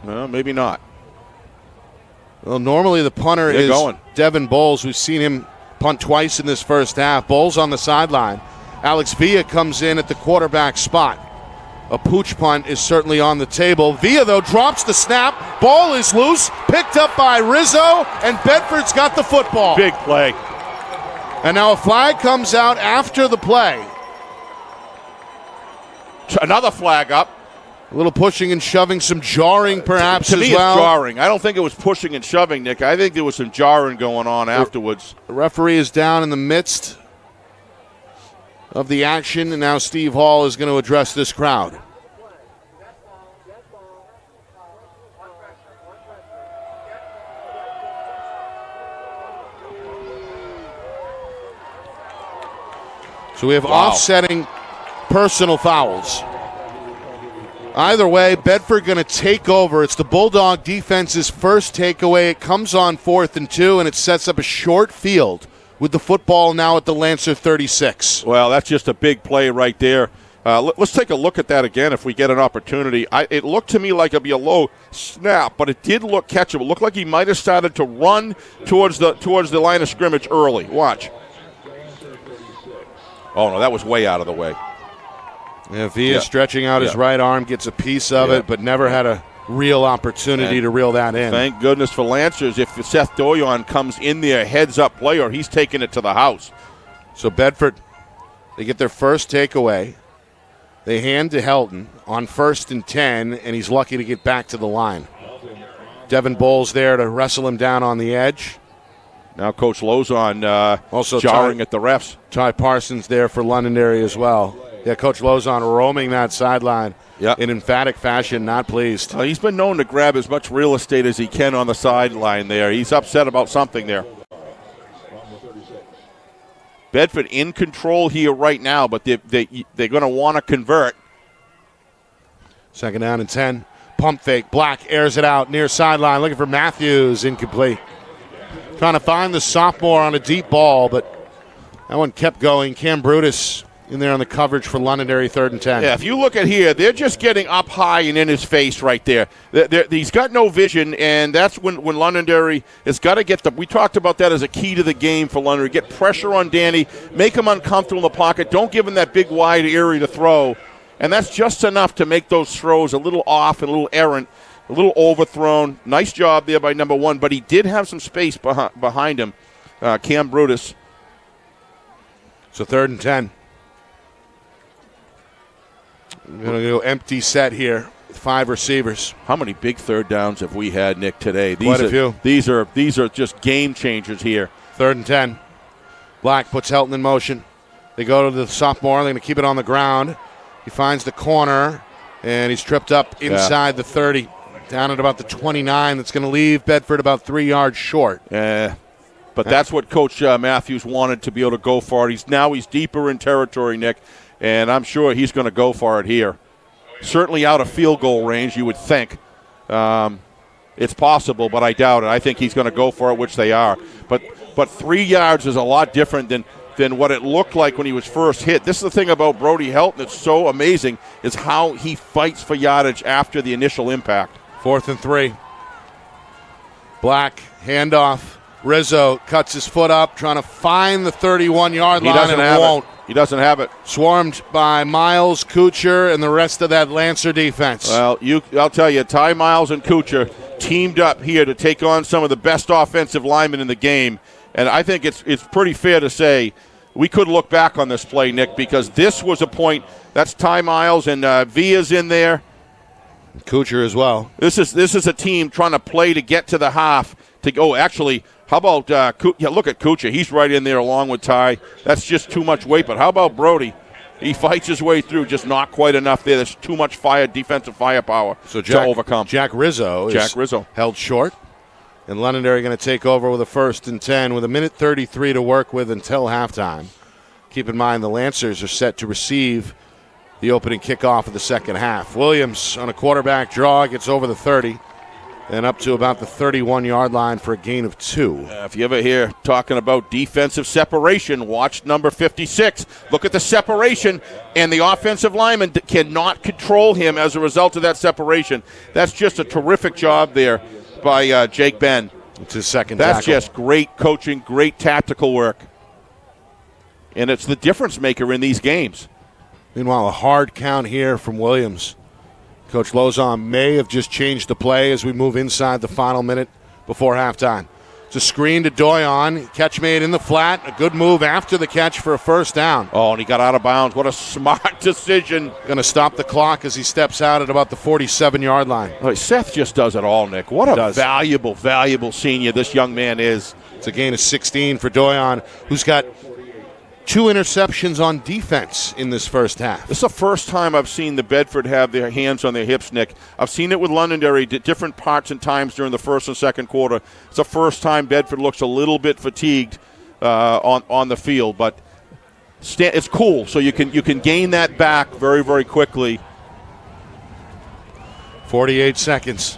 No, maybe not. Well, normally the punter is Devin Bowles. We've seen him punt twice in this first half. Bowles on the sideline. Alex Villa comes in at the quarterback spot. A pooch punt is certainly on the table. Villa, though, drops the snap. Ball is loose. Picked up by Rizzo, and Bedford's got the football. Big play. And now a flag comes out after the play. Another flag up. A little pushing and shoving, some jarring perhaps To me, as well. it's jarring. I don't think it was pushing and shoving, Nick. I think there was some jarring going on afterwards. The referee is down in the midst of the action, and now Steve Hall is going to address this crowd. So we have offsetting personal fouls. Either way, Bedford going to take over. It's the Bulldog defense's first takeaway. It comes on 4th and 2, and it sets up a short field with the football now at the Lancer 36. Well, that's just a big play right there. Let's take a look at that again if we get an opportunity. It looked to me like it'd be a low snap, but it did look catchable. It looked like he might have started to run towards the line of scrimmage early. Watch. Oh, no, that was way out of the way. Yeah, Villa stretching out his right arm, gets a piece of it, but never had a real opportunity to reel that in. Thank goodness for Lancers. If Seth Doyon comes in there, heads-up player, he's taking it to the house. So Bedford, they get their first takeaway. They hand to Helton on 1st and 10, and he's lucky to get back to the line. Devin Bowles there to wrestle him down on the edge. Now Coach Lozon also jarring at the refs. Ty Parsons there for Londonderry as well. Yeah, Coach Lozon roaming that sideline in emphatic fashion, not pleased. He's been known to grab as much real estate as he can on the sideline there. He's upset about something there. Bedford in control here right now, but they're going to want to convert. 2nd down and 10. Pump fake. Black airs it out near sideline. Looking for Matthews. Incomplete. Trying to find the sophomore on a deep ball, but that one kept going. Cam Brutus in there on the coverage for Londonderry, 3rd and 10. Yeah, if you look at here, they're just getting up high and in his face right there. He's got no vision, and that's when Londonderry has got to get we talked about that as a key to the game for Londonderry. Get pressure on Danny, make him uncomfortable in the pocket. Don't give him that big wide area to throw. And that's just enough to make those throws a little off and a little errant, a little overthrown. Nice job there by number 1, but he did have some space behind him, Cam Brutus. So 3rd and 10. We're going to go empty set here with 5 receivers. How many big 3rd downs have we had, Nick, today? Quite a few. These are just game changers here. 3rd and 10. Black puts Helton in motion. They go to the sophomore. They're going to keep it on the ground. He finds the corner, and he's tripped up inside the 30, down at about the 29. That's going to leave Bedford about 3 yards short. But that's what Coach Matthews wanted to be able to go for it. He's deeper in territory, Nick, and I'm sure he's going to go for it here. Certainly out of field goal range, you would think. It's possible, but I doubt it. I think he's going to go for it, which they are. But 3 yards is a lot different than what it looked like when he was first hit. This is the thing about Brody Helton that's so amazing, is how he fights for yardage after the initial impact. 4th and 3. Black, handoff. Rizzo cuts his foot up, trying to find the 31-yard line, and won't. He doesn't have it. Swarmed by Miles, Kuchar, and the rest of that Lancer defense. Well, I'll tell you, Ty Miles and Kuchar teamed up here to take on some of the best offensive linemen in the game. And I think it's pretty fair to say we could look back on this play, Nick, because this was a point. That's Ty Miles, and Villa's in there. Kuchar as well. This is a team trying to play to get to the half. Actually, how about look at Kuchar. He's right in there along with Ty. That's just too much weight. But how about Brody? He fights his way through, just not quite enough there. There's too much defensive firepower to overcome. Jack Rizzo held short. And Londonderry going to take over with a 1st and 10 with 1:33 to work with until halftime. Keep in mind the Lancers are set to receive the opening kickoff of the second half. Williams on a quarterback draw gets over the 30 and up to about the 31-yard line for a gain of 2. If you ever hear talking about defensive separation, watch number 56. Look at the separation, and the offensive lineman cannot control him as a result of that separation. That's just a terrific job there by Jake Ben. It's his second That's tackle. Just great coaching, great tactical work. And it's the difference maker in these games. Meanwhile, a hard count here from Williams. Coach Lozon may have just changed the play as we move inside the final minute before halftime. It's a screen to Doyon. Catch made in the flat. A good move after the catch for a first down. Oh, and he got out of bounds. What a smart decision. Going to stop the clock as he steps out at about the 47-yard line. Oh, Seth just does it all, Nick. What a valuable, valuable senior this young man is. It's a gain of 16 for Doyon, who's got 2 interceptions on defense in this first half. This is the first time I've seen the Bedford have their hands on their hips, Nick. I've seen it with Londonderry at different parts and times during the first and second quarter. It's the first time Bedford looks a little bit fatigued on the field, but it's cool. So you can gain that back very, very quickly. 48 seconds.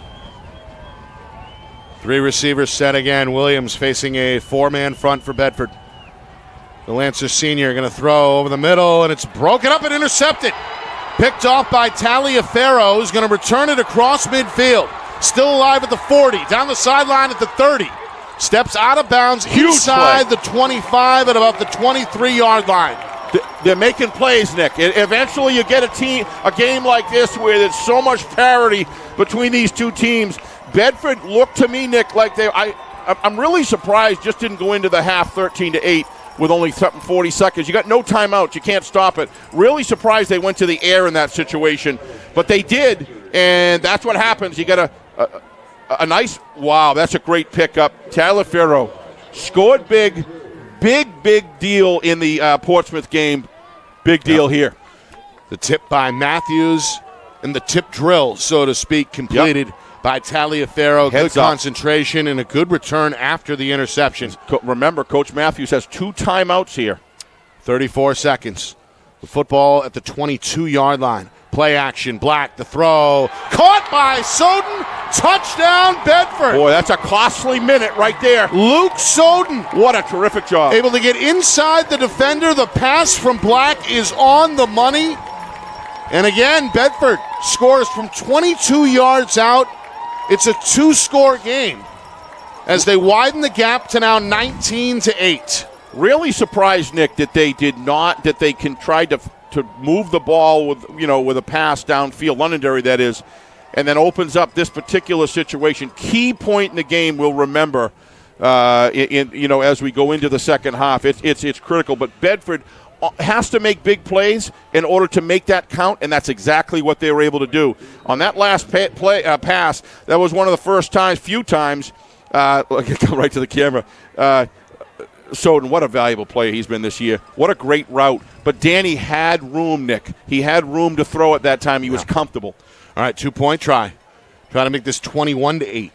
3 receivers set again. Williams facing a 4-man front for Bedford. The Lancer senior going to throw over the middle, and it's broken up and intercepted. Picked off by Taliaferro, who's going to return it across midfield. Still alive at the 40, down the sideline at the 30. Steps out of bounds inside the 25 at about the 23-yard line. They're making plays, Nick. Eventually you get a game like this where there's so much parity between these two teams. Bedford looked to me, Nick, like I'm really surprised just didn't go into the half 13-8 with only 40 seconds. You got no timeouts. You can't stop it. Really surprised they went to the air in that situation. But they did, and that's what happens. You got a nice, wow, that's a great pickup. Taliaferro scored big deal in the Portsmouth game. Big deal here. The tip by Matthews and the tip drill, so to speak, completed by Taliaferro. Good concentration and a good return after the interception. Remember, Coach Matthews has 2 timeouts here. 34 seconds. The football at the 22-yard line. Play action, Black, the throw. Caught by Soden. Touchdown, Bedford. Boy, that's a costly minute right there. Luke Soden. What a terrific job. Able to get inside the defender. The pass from Black is on the money. And again, Bedford scores from 22 yards out. It's a 2-score game as they widen the gap to now 19-8. Really surprised, Nick, that they try to move the ball with a pass downfield, Londonderry that is, and then opens up this particular situation. Key point in the game we'll remember as we go into the second half. It's critical, but Bedford has to make big plays in order to make that count, and that's exactly what they were able to do. On that last pass, that was one of the few times, go right to the camera, Soden, what a valuable player he's been this year. What a great route. But Danny had room, Nick. He had room to throw at that time. He was comfortable. All right, 2-point try. Trying to make this 21-8.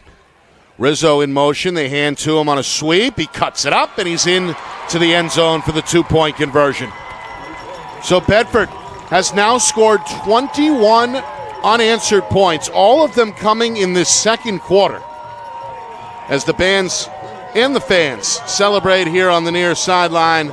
Rizzo in motion. They hand to him on a sweep. He cuts it up, and he's in to the end zone for the 2-point conversion. So Bedford has now scored 21 unanswered points, all of them coming in this second quarter, as the bands and the fans celebrate here on the near sideline.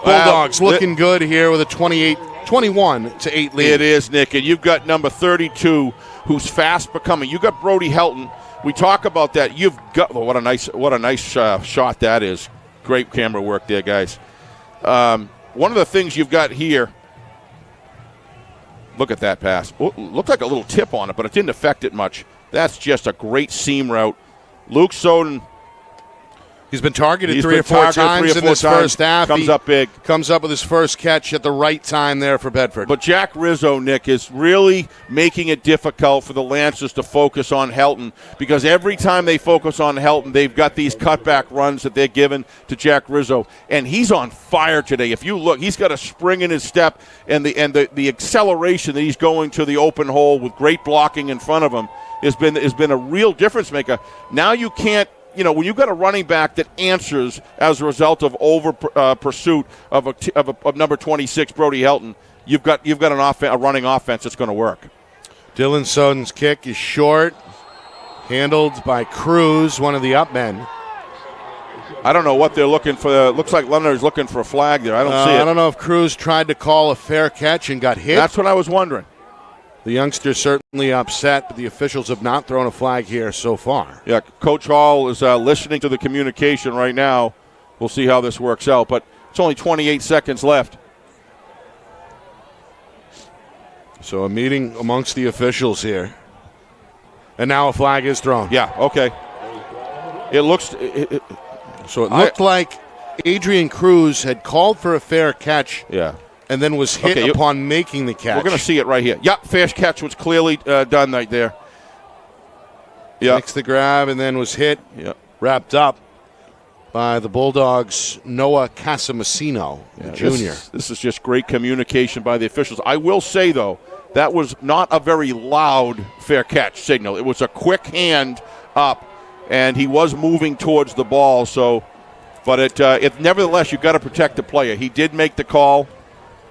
Bulldogs looking good here with a 21-8 lead. It is, Nick, and you've got number 32 who's fast becoming. You got Brody Helton. We talk about that. You've got what a nice shot that is. Great camera work there, guys. One of the things you've got here. Look at that pass. Looked like a little tip on it, but it didn't affect it much. That's just a great seam route. Luke Soden. He's been targeted 3 or 4 times in this first half. Comes up big. Comes up with his first catch at the right time there for Bedford. But Jack Rizzo, Nick, is really making it difficult for the Lancers to focus on Helton, because every time they focus on Helton, they've got these cutback runs that they're given to Jack Rizzo. And he's on fire today. If you look, he's got a spring in his step, and the acceleration that he's going to the open hole with great blocking in front of him has been a real difference maker. Now you can't, when you've got a running back that answers as a result of pursuit of number 26, Brody Helton, you've got a running offense that's going to work. Dylan Soden's kick is short, handled by Cruz, one of the up men. I don't know what they're looking for. It looks like Londonderry's looking for a flag there. I don't see it. I don't know if Cruz tried to call a fair catch and got hit. That's what I was wondering. The youngster's certainly upset, but the officials have not thrown a flag here so far. Yeah, Coach Hall is listening to the communication right now. We'll see how this works out, but it's only 28 seconds left. So a meeting amongst the officials here. And now a flag is thrown. Yeah, okay. It looks. So it looked like Adrian Cruz had called for a fair catch. Yeah. And then was hit upon making the catch. We're going to see it right here. Yep, fair catch was clearly done right there. Yeah. Makes the grab and then was hit. Yep. Wrapped up by the Bulldogs' Noah Casamassino, the junior. This is just great communication by the officials. I will say, though, that was not a very loud fair catch signal. It was a quick hand up, and he was moving towards the ball. So, but it nevertheless, you've got to protect the player. He did make the call,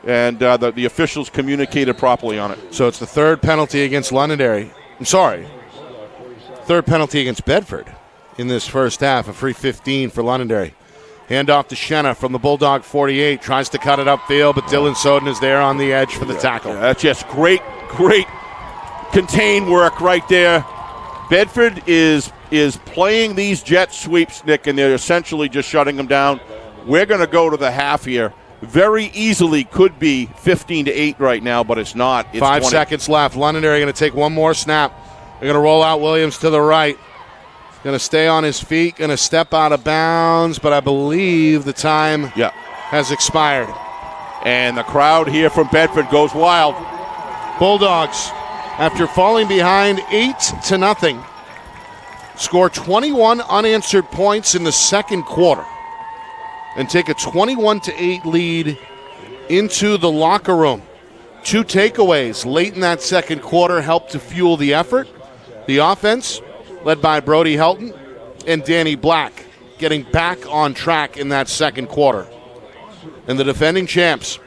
and the officials communicated properly on it. So it's the third penalty against Londonderry. I'm sorry, third penalty against Bedford in this first half. A free 15 for Londonderry. Handoff to Shenna from the Bulldog 48. Tries to cut it upfield, but Dylan Soden is there on the edge for the tackle. Yeah, that's just great contain work right there. Bedford is playing these jet sweeps, Nick, and they're essentially just shutting them down. We're going to go to the half here. Very easily could be 15-8 right now, but it's not. It's 5 20. seconds left. Londonderry going to take one more snap. They're going to roll out Williams to the right. Going to stay on his feet, going to step out of bounds, but I believe the time has expired. And the crowd here from Bedford goes wild. Bulldogs, after falling behind 8-0, score 21 unanswered points in the second quarter and take a 21-8 lead into the locker room. 2 takeaways late in that second quarter helped to fuel the effort. The offense, led by Brody Helton and Danny Black, getting back on track in that second quarter. And the defending champs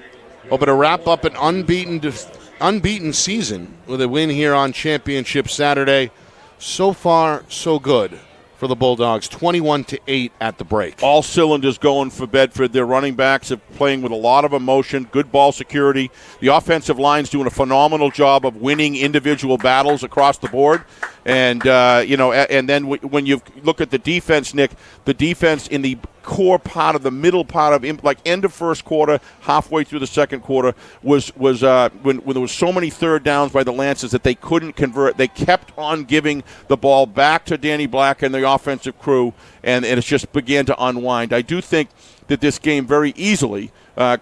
hoping to wrap up an unbeaten season with a win here on Championship Saturday. So far, so good for the Bulldogs, 21-8 at the break. All cylinders going for Bedford. Their running backs are playing with a lot of emotion, good ball security. The offensive line's doing a phenomenal job of winning individual battles across the board. And, and then when you look at the defense, Nick, the defense in the core part of the middle part of, like end of first quarter, halfway through the second quarter, was when there was so many third downs by the Lancers that they couldn't convert. They kept on giving the ball back to Danny Black and the offensive crew, and it just began to unwind. I do think that this game very easily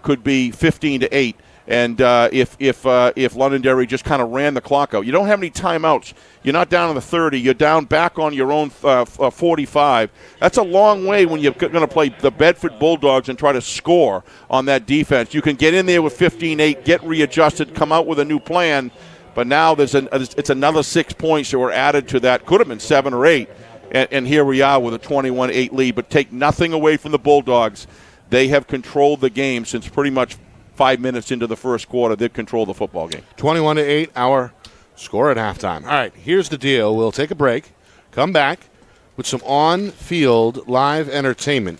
could be 15-8. And if Londonderry just kind of ran the clock out. You don't have any timeouts. You're not down on the 30. You're down back on your own 45. That's a long way when you're going to play the Bedford Bulldogs and try to score on that defense. You can get in there with 15-8, get readjusted, come out with a new plan. But now it's another 6 points that were added to that. Could have been 7 or 8. And here we are with a 21-8 lead. But take nothing away from the Bulldogs. They have controlled the game since pretty much 5 minutes into the first quarter. They've controlled the football game. 21-8, our score at halftime. All right, here's the deal. We'll take a break, come back with some on-field live entertainment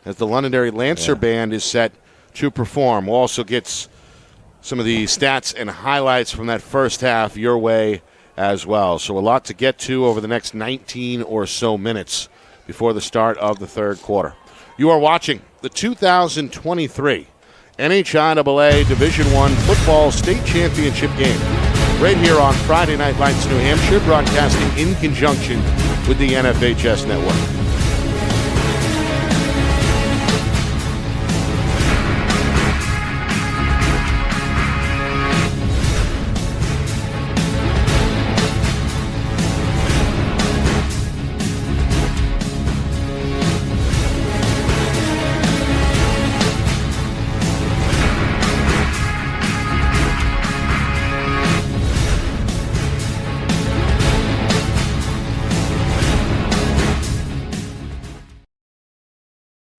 as the Londonderry Lancer Band is set to perform. We'll also get some of the stats and highlights from that first half your way as well. So a lot to get to over the next 19 or so minutes before the start of the third quarter. You are watching the 2023 NHIAA Division I Football State Championship game right here on Friday Night Lights, New Hampshire, broadcasting in conjunction with the NFHS Network.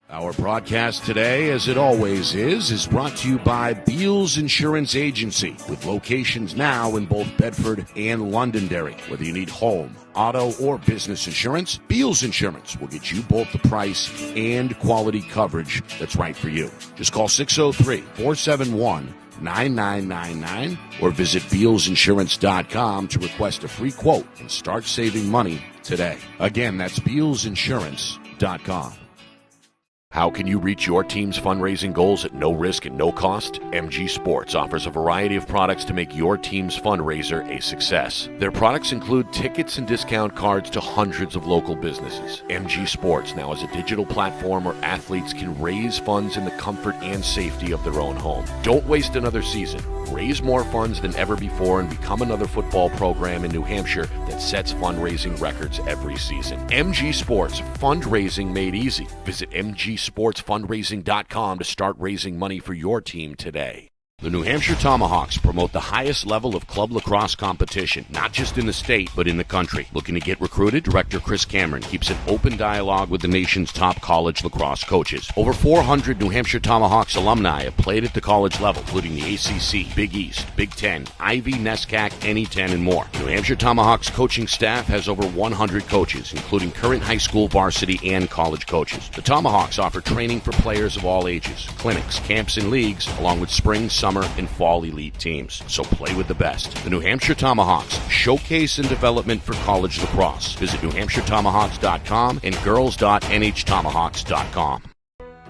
Our broadcast today, as it always is brought to you by Beals Insurance Agency, with locations now in both Bedford and Londonderry. Whether you need home, auto, or business insurance, Beals Insurance will get you both the price and quality coverage that's right for you. Just call 603-471-9999 or visit BealsInsurance.com to request a free quote and start saving money today. Again, that's BealsInsurance.com. How can you reach your team's fundraising goals at no risk and no cost? MG Sports offers a variety of products to make your team's fundraiser a success. Their products include tickets and discount cards to hundreds of local businesses. MG Sports now has a digital platform where athletes can raise funds in the comfort and safety of their own home. Don't waste another season. Raise more funds than ever before and become another football program in New Hampshire that sets fundraising records every season. MG Sports, fundraising made easy. Visit mgsportsfundraising.com to start raising money for your team today. The New Hampshire Tomahawks promote the highest level of club lacrosse competition, not just in the state, but in the country. Looking to get recruited? Director Chris Cameron keeps an open dialogue with the nation's top college lacrosse coaches. Over 400 New Hampshire Tomahawks alumni have played at the college level, including the ACC, Big East, Big Ten, Ivy, NESCAC, NE10, and more. New Hampshire Tomahawks coaching staff has over 100 coaches, including current high school, varsity, and college coaches. The Tomahawks offer training for players of all ages, clinics, camps, and leagues, along with spring, summer, and fall elite teams. So play with the best. The New Hampshire Tomahawks, showcase and development for college lacrosse. Visit NewHampshireTomahawks.com and girls.nhtomahawks.com.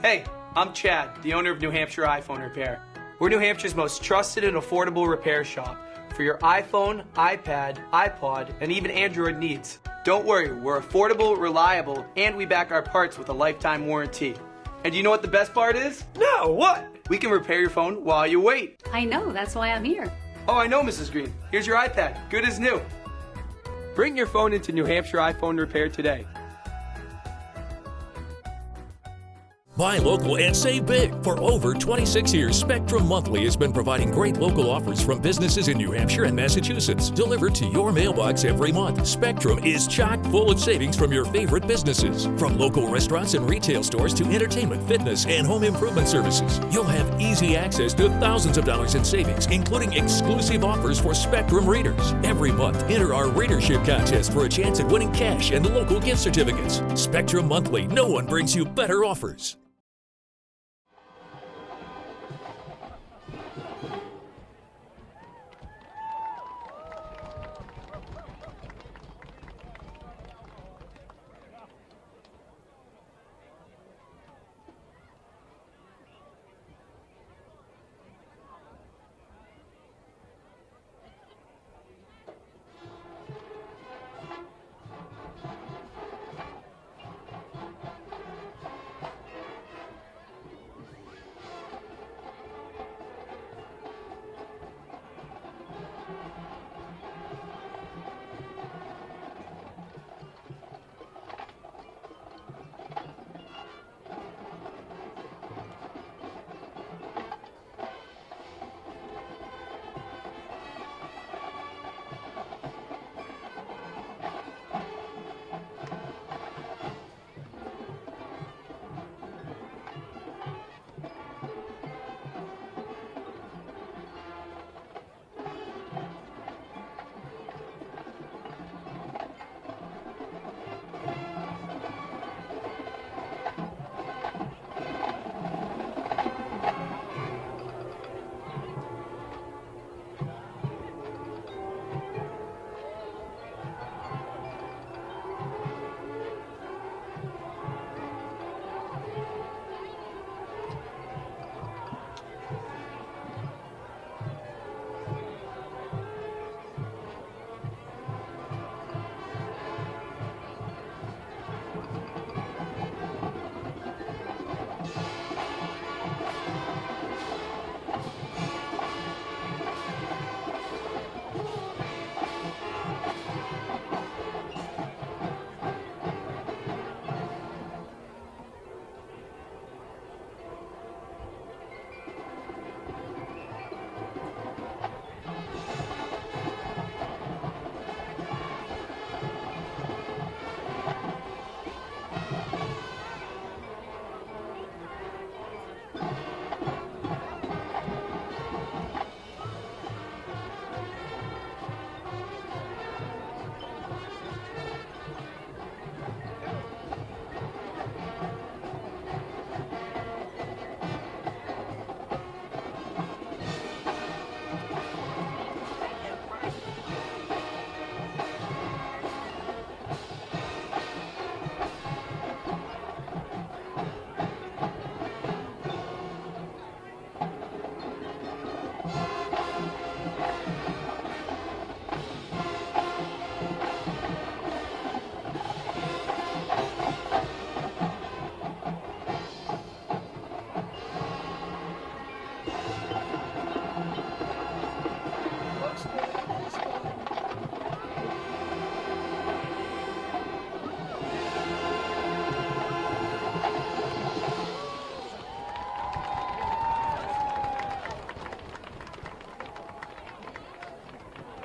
Hey, I'm Chad, the owner of New Hampshire iPhone Repair. We're New Hampshire's most trusted and affordable repair shop for your iPhone, iPad, iPod, and even Android needs. Don't worry, we're affordable, reliable, and we back our parts with a lifetime warranty. And you know what the best part is? No, what? We can repair your phone while you wait. I know, that's why I'm here. Oh, I know, Mrs. Green. Here's your iPad, good as new. Bring your phone into New Hampshire iPhone Repair today. Buy local and save big. For over 26 years, Spectrum Monthly has been providing great local offers from businesses in New Hampshire and Massachusetts, delivered to your mailbox every month. Spectrum is chock full of savings from your favorite businesses. From local restaurants and retail stores to entertainment, fitness, and home improvement services. You'll have easy access to thousands of dollars in savings, including exclusive offers for Spectrum readers. Every month, enter our readership contest for a chance at winning cash and local gift certificates. Spectrum Monthly, no one brings you better offers.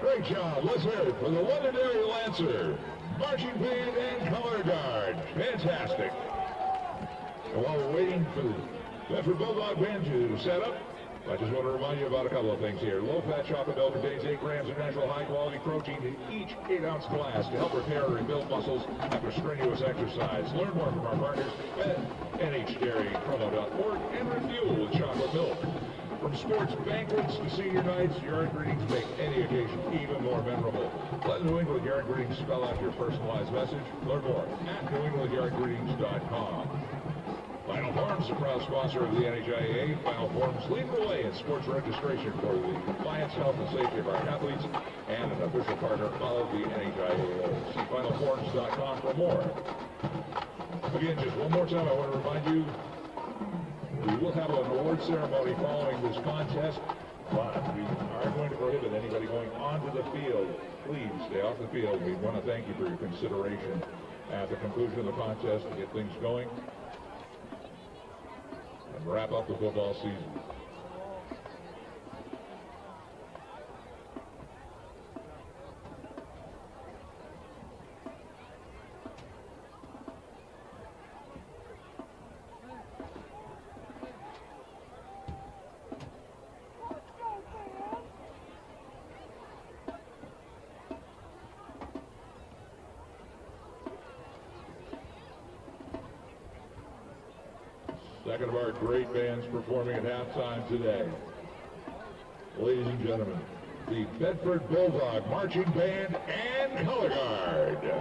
Great job. Let's hear it for the Londonderry Lancer, marching band and color guard. Fantastic. And while we're waiting for the Bedford Bulldog band to set up, I just want to remind you about a couple of things here. Low-fat chocolate milk contains 8 grams of natural high-quality protein in each 8-ounce glass to help repair and rebuild muscles after strenuous exercise. Learn more from our partners at NHDairyPromo.org and refuel with chocolate milk. From sports banquets to senior nights, yard greetings make any occasion even more memorable. Let New England Yard Greetings spell out your personalized message. Learn more at NewEnglandYardGreetings.com. Final Forms, a proud sponsor of the NHIAA. Final Forms leading the way in sports registration for the compliance, health, and safety of our athletes, and an official partner of the NHIAA. See FinalForms.com for more. Again, just one more time, I want to remind you, we will have an award ceremony following this contest, but we are going to prohibit anybody going onto the field. Please stay off the field. We want to thank you for your consideration at the conclusion of the contest to get things going and wrap up the football season. Second of our great bands performing at halftime today. Ladies and gentlemen, the Bedford Bulldog Marching Band and Color Guard.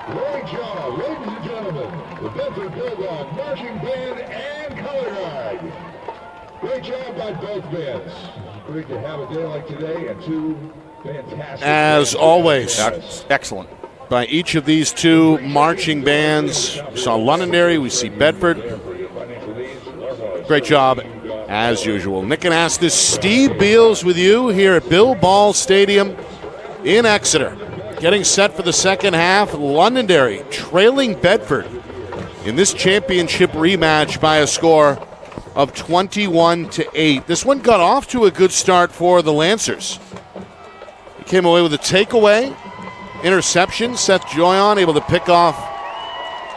Great job, ladies and gentlemen. The Bedford Bulldog Marching Band and Color Guard. Great job by both bands. Great to have a day like today and two fantastic. As always. Excellent. By each of these two marching bands. We saw Londonderry, we see Bedford. Great job, as usual. Nick and Astis, Steve Beals with you here at Bill Ball Stadium in Exeter. Getting set for the second half. Londonderry trailing Bedford in this championship rematch by a score of 21-8. This one got off to a good start for the Lancers. He came away with a takeaway. Interception, Seth Joyon able to pick off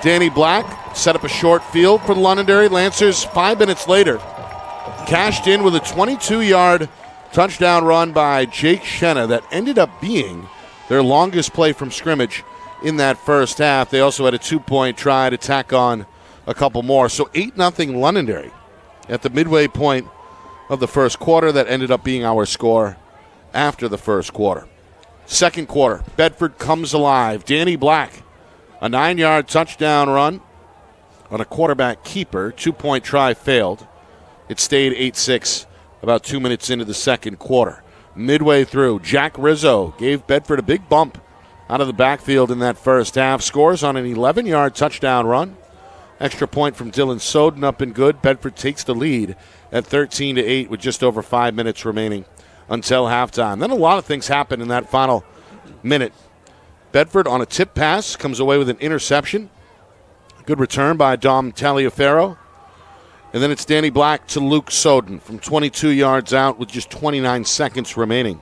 Danny Black, set up a short field for the Londonderry Lancers. 5 minutes later, cashed in with a 22-yard touchdown run by Jake Shenna that ended up being their longest play from scrimmage in that first half. They also had a 2-point try to tack on a couple more. So 8-0 Londonderry at the midway point of the first quarter. That ended up being our score after the first quarter. Second quarter, Bedford comes alive. Danny Black, a 9-yard touchdown run on a quarterback keeper. 2-point try failed. It stayed 8-6 about 2 minutes into the second quarter. Midway through, Jack Rizzo gave Bedford a big bump out of the backfield in that first half. Scores on an 11-yard touchdown run. Extra point from Dylan Soden up and good. Bedford takes the lead at 13-8 with just over 5 minutes remaining until halftime. Then a lot of things happen in that final minute. Bedford on a tip pass comes away with an interception. Good return by Dom Taliaferro. And then it's Danny Black to Luke Soden from 22 yards out with just 29 seconds remaining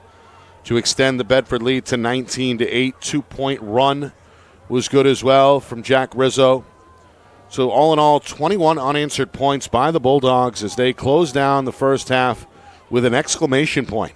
to extend the Bedford lead to 19-8. 2-point run was good as well from Jack Rizzo. So all in all, 21 unanswered points by the Bulldogs as they close down the first half with an exclamation point.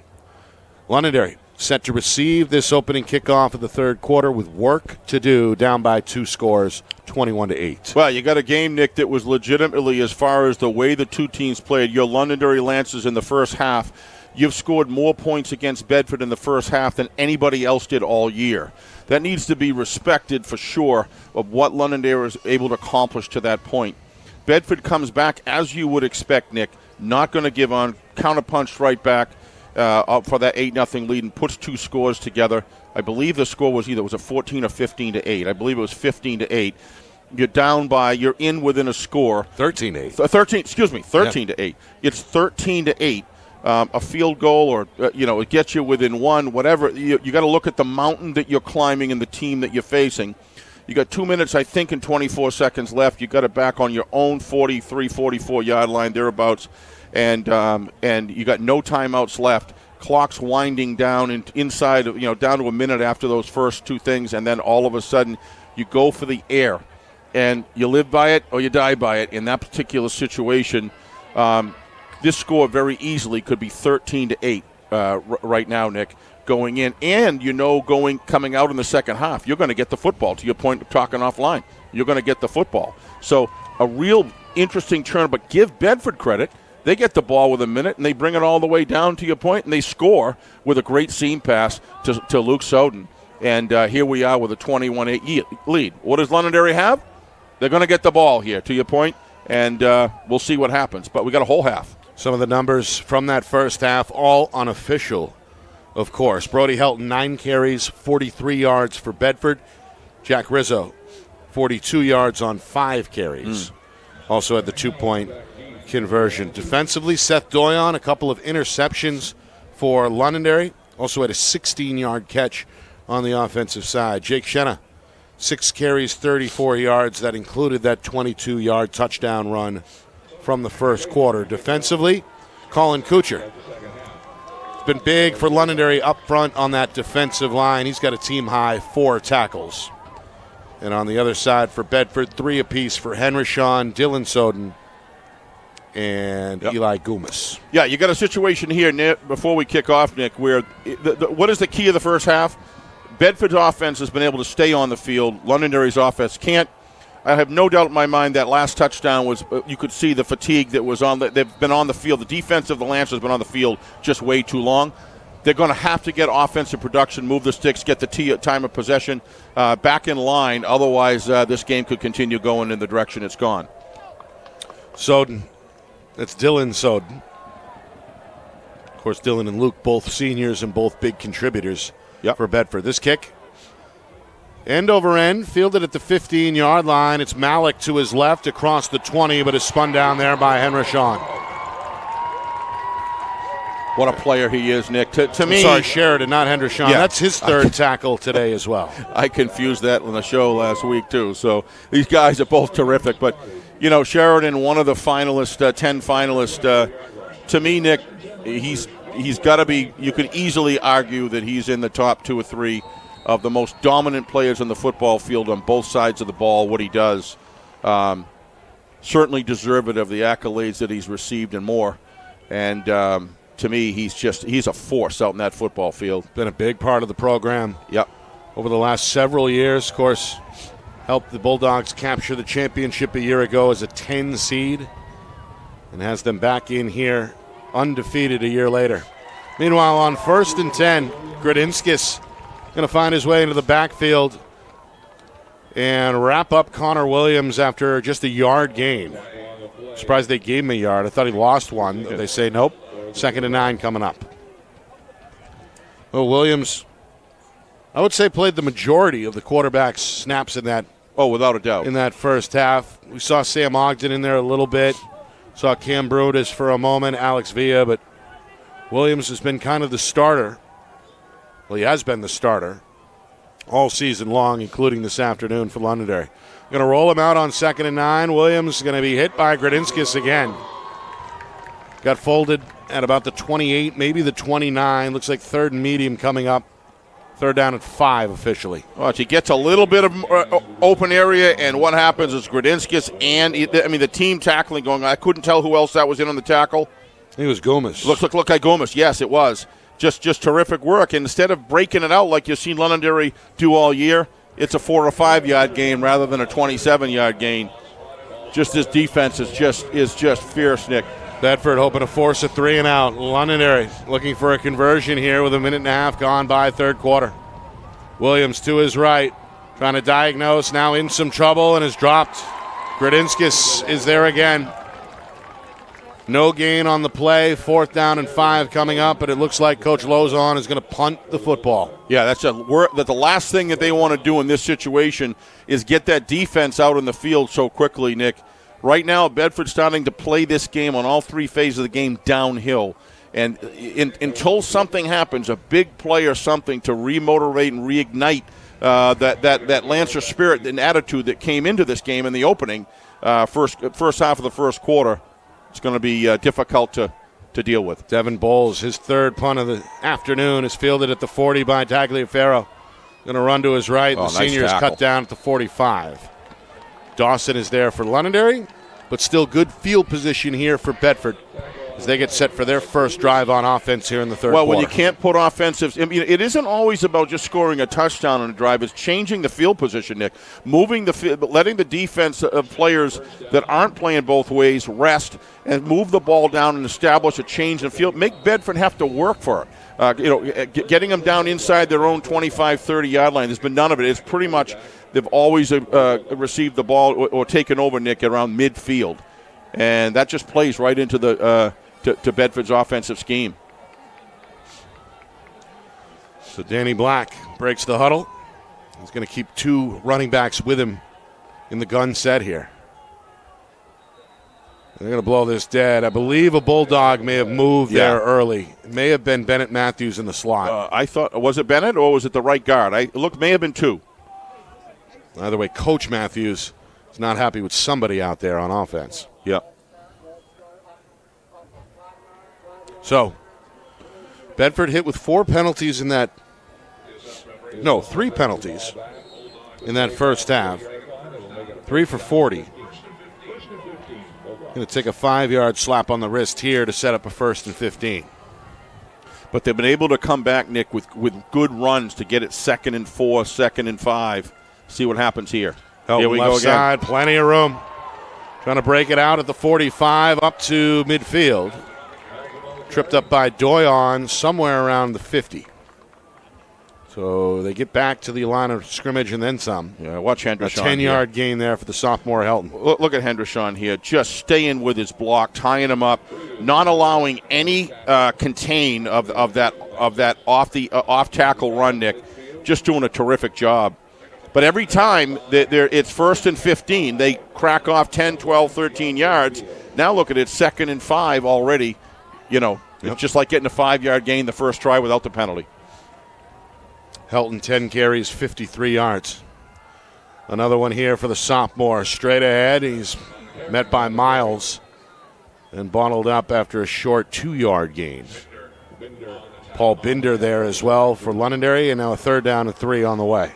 Londonderry set to receive this opening kickoff of the third quarter with work to do, down by 2 scores, 21-8. Well, you got a game, Nick, that was legitimately, as far as the way the two teams played, your Londonderry Lancers in the first half, you've scored more points against Bedford in the first half than anybody else did all year. That needs to be respected for sure of what Londonderry was able to accomplish to that point. Bedford comes back, as you would expect, Nick, not going to give on, counterpunched right back up for that 8-0 lead and puts 2 scores together. I believe the score was either a 14 or 15-8. I believe it was 15-8. You're down by, you're in within a score. 13-8. 13-8. It's 13-8. A field goal or, it gets you within 1, whatever. You got to look at the mountain that you're climbing and the team that you're facing. You got 2 minutes, I think, and 24 seconds left. You got it back on your own 43, 44-yard line, thereabouts. And you got no timeouts left. Clock's winding down inside, down to a minute after those first 2 things, and then all of a sudden you go for the air, and you live by it or you die by it. In that particular situation, this score very easily could be 13-8 right now, Nick, going in, and coming out in the second half, you're going to get the football. To your point of talking offline, you're going to get the football. So a real interesting turn, but give Bedford credit. They get the ball with a minute, and they bring it all the way down to your point, and they score with a great seam pass to Luke Soden. And here we are with a 21-8 lead. What does Londonderry have? They're going to get the ball here, to your point, and we'll see what happens. But we got a whole half. Some of the numbers from that first half, all unofficial, of course. Brody Helton, 9 carries, 43 yards for Bedford. Jack Rizzo, 42 yards on 5 carries. Also had the 2-point conversion. Defensively, Seth Doyon, a couple of interceptions for Londonderry. Also had a 16-yard catch on the offensive side. Jake Shenna, 6 carries, 34 yards. That included that 22-yard touchdown run from the first quarter. Defensively, Colin Kuchar. It's been big for Londonderry up front on that defensive line. He's got a team-high 4 tackles. And on the other side for Bedford, 3 apiece for Henryshawn, Dylan Soden, and Eli Goomis. Yeah, you got a situation here, Nick, before we kick off, Nick, where what is the key of the first half? Bedford's offense has been able to stay on the field. Londonderry's offense can't. I have no doubt in my mind that last touchdown was, you could see the fatigue that was on. They've been on the field. The defense of the Lancers has been on the field just way too long. they're going to have to get offensive production, move the sticks, get the time of possession back in line. Otherwise, this game could continue going in the direction it's gone. Soden. That's Dylan Soden. Of course, Dylan and Luke, both seniors and both big contributors for Bedford. This kick, end over end, fielded at the 15-yard line. It's Malik to his left across the 20, but is spun down there by Henry Shawn. What a player he is, Nick. To me, sorry, Sheridan, not Henry Shawn. Yeah. That's his third tackle today as well. I confused that on the show last week, too. So these guys are both terrific. But, you know, Sheridan, one of the finalists, 10 finalists. To me, Nick, he's got to be, you could easily argue that he's in the top 2 or 3 of the most dominant players on the football field on both sides of the ball, what he does. Certainly deserved of the accolades that he's received and more. And to me, he's a force out in that football field. Been a big part of the program. Yep. Over the last several years, of course, helped the Bulldogs capture the championship a year ago as a 10 seed and has them back in here undefeated a year later. Meanwhile, on 1st and 10, Gradinskis going to find his way into the backfield and wrap up Connor Williams after just a yard gain. Surprised they gave him a yard. I thought he lost one. But they say nope. 2nd and 9 coming up. Well, Williams, I would say, played the majority of the quarterback's snaps in that. Oh, without a doubt. In that first half. We saw Sam Ogden in there a little bit. Saw Cam Brutus for a moment, Alex Villa, but Williams has been kind of the starter. Well, he has been the starter all season long, including this afternoon for Londonderry. Going to roll him out on 2nd and 9. Williams is going to be hit by Gradinskis again. Got folded at about the 28, maybe the 29. Looks like 3rd and medium coming up. 3rd down at 5 officially. Well, he gets a little bit of open area, and what happens is Gradinskis and, the team tackling going, I couldn't tell who else that was in on the tackle. I think it was Gomez. Look like Gomez. Yes, it was. Just terrific work. And instead of breaking it out like you've seen Londonderry do all year, it's a 4 or 5 yard gain rather than a 27-yard gain. Just this defense is just fierce, Nick. Bedford hoping to force a 3 and out. Londonderry looking for a conversion here with a minute and a half gone by third quarter. Williams to his right, trying to diagnose, now in some trouble and is dropped. Gradinskis is there again. No gain on the play. 4th down and 5 coming up, but it looks like Coach Lozon is going to punt the football. Yeah, that's the last thing that they want to do in this situation is get that defense out in the field so quickly, Nick. Right now, Bedford's starting to play this game on all 3 phases of the game downhill. And until something happens, a big play or something to remotivate and reignite that Lancer spirit and attitude that came into this game in the opening, first half of the first quarter, it's going to be difficult to deal with. Devin Bowles, his 3rd punt of the afternoon, is fielded at the 40 by Tagliaferro. Going to run to his right. The senior is cut down at the 45. Dawson is there for Londonderry, but still good field position here for Bedford as they get set for their first drive on offense here in the third quarter. Well, when you can't put offensives, it isn't always about just scoring a touchdown on a drive. It's changing the field position, Nick. Moving the field, letting the defense of players that aren't playing both ways rest and move the ball down and establish a change in the field. Make Bedford have to work for it. Getting them down inside their own 25, 30-yard line. There's been none of it. It's pretty much they've always received the ball or taken over, Nick, around midfield. And that just plays right into the to Bedford's offensive scheme. So Danny Black breaks the huddle. He's going to keep 2 running backs with him in the gun set here. They're going to blow this dead. I believe a Bulldog may have moved there early. It may have been Bennett Matthews in the slot. I thought, was it Bennett or was it the right guard? May have been 2. Either way, Coach Matthews is not happy with somebody out there on offense. Yep. So, Bedford hit with 4 penalties in that. No, 3 penalties in that first half. 3 for 40. Going to take a 5-yard slap on the wrist here to set up a 1st and 15. But they've been able to come back, Nick, with good runs to get it 2nd and 4, 2nd and 5. See what happens here. Here we go again. Side, plenty of room. Trying to break it out at the 45 up to midfield. Tripped up by Doyon somewhere around the 50. So they get back to the line of scrimmage and then some. Yeah, watch Hendrishon. A 10-yard gain there for the sophomore Helton. Look at Hendrishon here, just staying with his block, tying him up, not allowing any contain of that off tackle run, Nick. Just doing a terrific job. But every time it's 1st and 15, they crack off 10, 12, 13 yards. Now look at it, 2nd and 5 already. It's just like getting a 5-yard gain the first try without the penalty. Helton 10 carries, 53 yards. Another one here for the sophomore. Straight ahead, he's met by Miles and bottled up after a short 2-yard gain. Paul Binder there as well for Londonderry, and now a 3rd down and 3 on the way.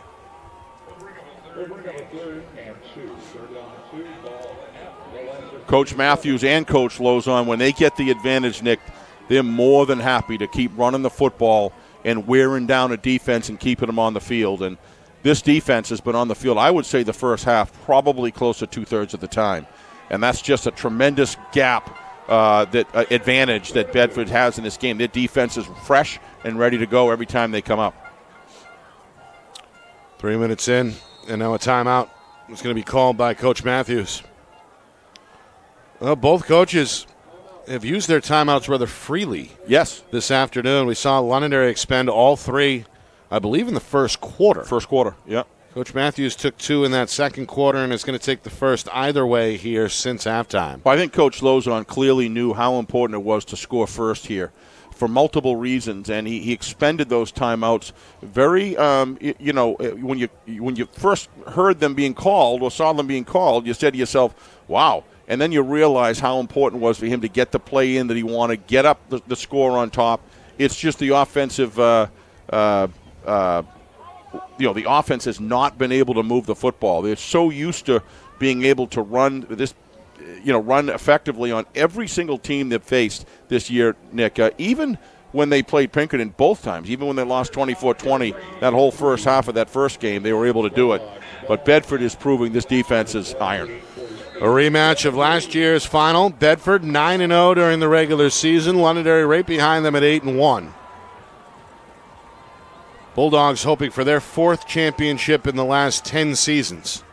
Coach Matthews and Coach Lozon, when they get the advantage, Nick, they're more than happy to keep running the football and wearing down a defense and keeping them on the field. And this defense has been on the field, I would say, the first half, probably close to 2/3 of the time. And that's just a tremendous gap, advantage that Bedford has in this game. Their defense is fresh and ready to go every time they come up. 3 minutes in, and now a timeout is going to be called by Coach Matthews. Well, both coaches have used their timeouts rather freely. Yes. This afternoon, we saw Londonderry expend all 3, I believe, in the first quarter. First quarter, yeah. Coach Matthews took 2 in that second quarter and is going to take the first either way here since halftime. Well, I think Coach Lozon clearly knew how important it was to score first here for multiple reasons, and he expended those timeouts very, when you first heard them being called or saw them being called, you said to yourself, wow. And then you realize how important it was for him to get the play in that he wanted, get up the score on top. It's just the offensive, the offense has not been able to move the football. They're so used to being able to run effectively on every single team they've faced this year, Nick. Even when they played Pinkerton both times, even when they lost 24-20, that whole first half of that first game, they were able to do it. But Bedford is proving this defense is iron. A rematch of last year's final. Bedford 9-0 during the regular season. Londonderry right behind them at 8-1. Bulldogs hoping for their 4th championship in the last 10 seasons.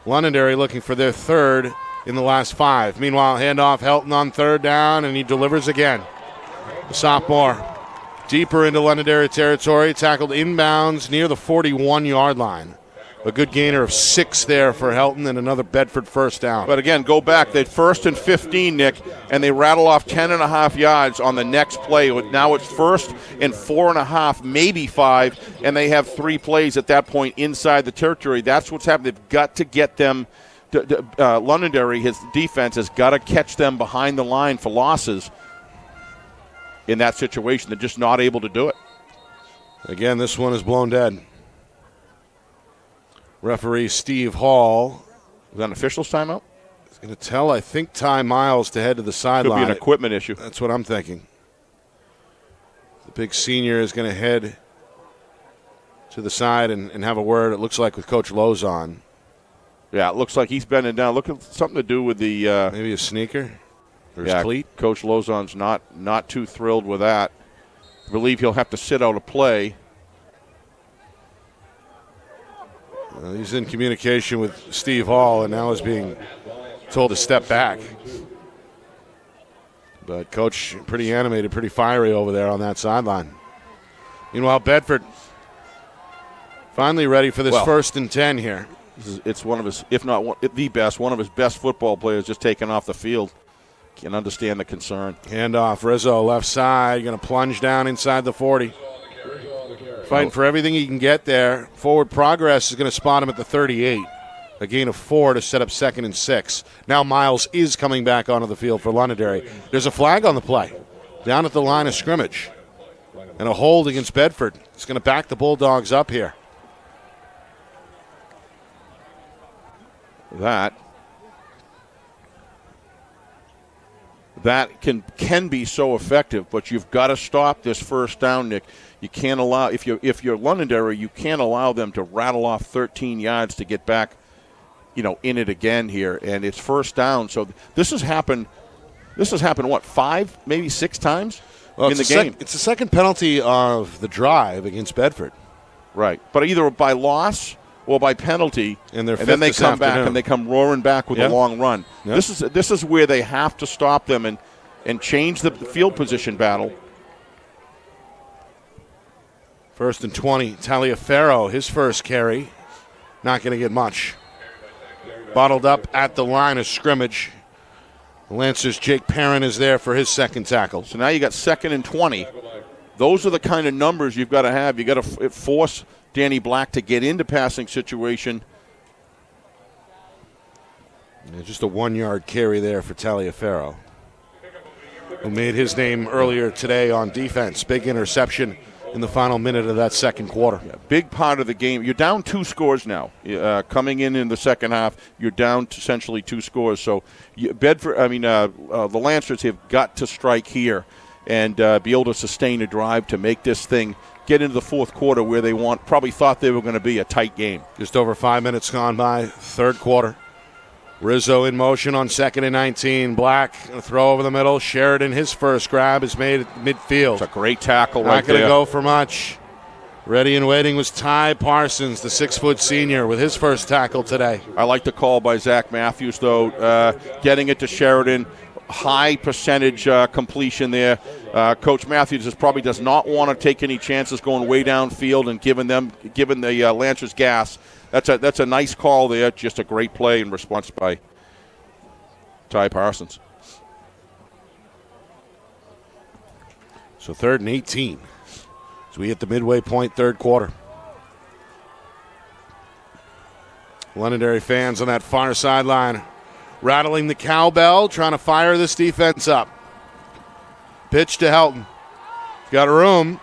Londonderry looking for their 3rd in the last 5. Meanwhile, handoff Helton on 3rd down, and he delivers again. The sophomore deeper into Londonderry territory, tackled inbounds near the 41-yard line. A good gainer of 6 there for Helton and another Bedford first down. But again, go back. They're 1st and 15, Nick, and they rattle off 10.5 yards on the next play. Now it's 1st and 4.5, maybe 5, and they have 3 plays at that point inside the territory. That's what's happening. They've got to get them. Londonderry, his defense, has got to catch them behind the line for losses in that situation. They're just not able to do it. Again, this one is blown dead. Referee Steve Hall. Is that an official's timeout? He's going to tell, I think, Ty Miles to head to the sideline. Could be an equipment issue. That's what I'm thinking. The big senior is going to head to the side and have a word, it looks like, with Coach Lozon. Yeah, it looks like he's bending down. Look at something to do with the maybe a sneaker or his cleat. Coach Lozon's not too thrilled with that. I believe he'll have to sit out a play. He's in communication with Steve Hall and now is being told to step back. But Coach pretty animated, pretty fiery over there on that sideline. Meanwhile, Bedford finally ready for this 1st and 10 here. It's one of his, if not one of his best football players just taken off the field. Can understand the concern. Handoff, Rizzo left side, going to plunge down inside the 40. Fighting for everything he can get there. Forward progress is going to spot him at the 38. A gain of 4 to set up 2nd and 6. Now Miles is coming back onto the field for Londonderry. There's a flag on the play down at the line of scrimmage. And a hold against Bedford. It's going to back the Bulldogs up here. That can be so effective, but you've got to stop this first down, Nick. You can't allow, if you're Londonderry, you can't allow them to rattle off 13 yards to get back, in it again here. And it's first down. So this has happened This has happened, what, 5, maybe 6 times in the game? It's the second penalty of the drive against Bedford. Right. But either by loss or by penalty, and then they come back and they come roaring back with a long run. Yep. This is where they have to stop them and change the field position battle. 1st and 20. Taliaferro, his first carry. Not going to get much. Bottled up at the line of scrimmage. The Lancers' Jake Perrin is there for his second tackle. So now you got 2nd and 20. Those are the kind of numbers you've got to have. You've got to force Danny Black to get into passing situation. Yeah, just a 1-yard carry there for Taliaferro, who made his name earlier today on defense. Big interception in the final minute of that second quarter. Yeah, big part of the game. You're down 2 scores now. Coming in the second half, you're down to essentially 2 scores. So the Lancers have got to strike here and be able to sustain a drive to make this thing get into the fourth quarter where they probably thought they were going to be a tight game. Just over 5 minutes gone by, third quarter. Rizzo in motion on 2nd and 19. Black, a throw over the middle. Sheridan, his first grab is made at midfield. It's a great tackle right there. Not going to go for much. Ready and waiting was Ty Parsons, the 6-foot senior, with his first tackle today. I like the call by Zach Matthews, though, getting it to Sheridan. High percentage completion there. Coach Matthews probably does not want to take any chances going way downfield and giving the Lancers gas. That's a nice call there. Just a great play in response by Ty Parsons. So 3rd and 18 as we hit the midway point, third quarter. Londonderry fans on that far sideline rattling the cowbell, trying to fire this defense up. Pitch to Helton. Got room.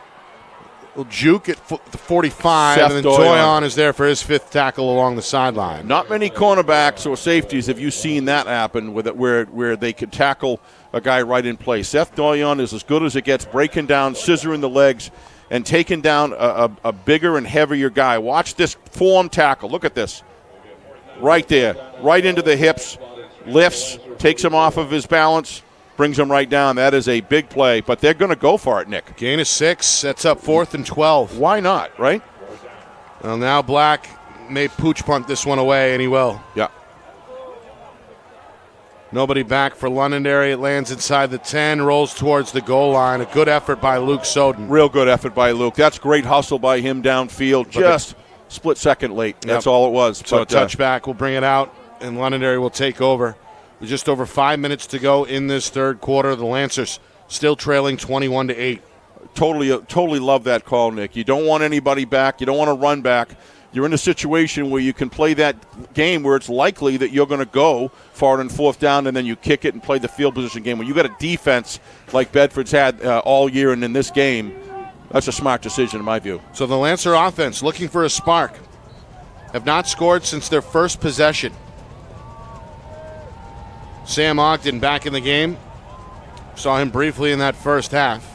Will juke at the 45, Seth and then Doyon is there for his 5th tackle along the sideline. Not many cornerbacks or safeties have you seen that happen with it, where they could tackle a guy right in place. Seth Doyon is as good as it gets, breaking down, scissoring the legs, and taking down a bigger and heavier guy. Watch this form tackle. Look at this. Right there. Right into the hips. Lifts, takes him off of his balance, brings him right down. That is a big play, but they're going to go for it, Nick. Gain of 6, sets up 4th and 12. Why not, right? Well, now Black may pooch punt this one away, and he will. Yeah. Nobody back for Londonderry. It lands inside the 10, rolls towards the goal line. A good effort by Luke Soden. Real good effort by Luke. That's great hustle by him downfield. Just split second late. That's all it was. So a touchback will bring it out, and Londonderry will take over. With just over 5 minutes to go in this third quarter, the Lancers still trailing 21-8. Totally love that call, Nick. You don't want anybody back. You don't want to run back. You're in a situation where you can play that game where it's likely that you're going to go for it on 4th down, and then you kick it and play the field position game. When you got a defense like Bedford's had all year and in this game, that's a smart decision in my view. So the Lancer offense looking for a spark. Have not scored since their first possession. Sam Ogden back in the game. Saw him briefly in that first half.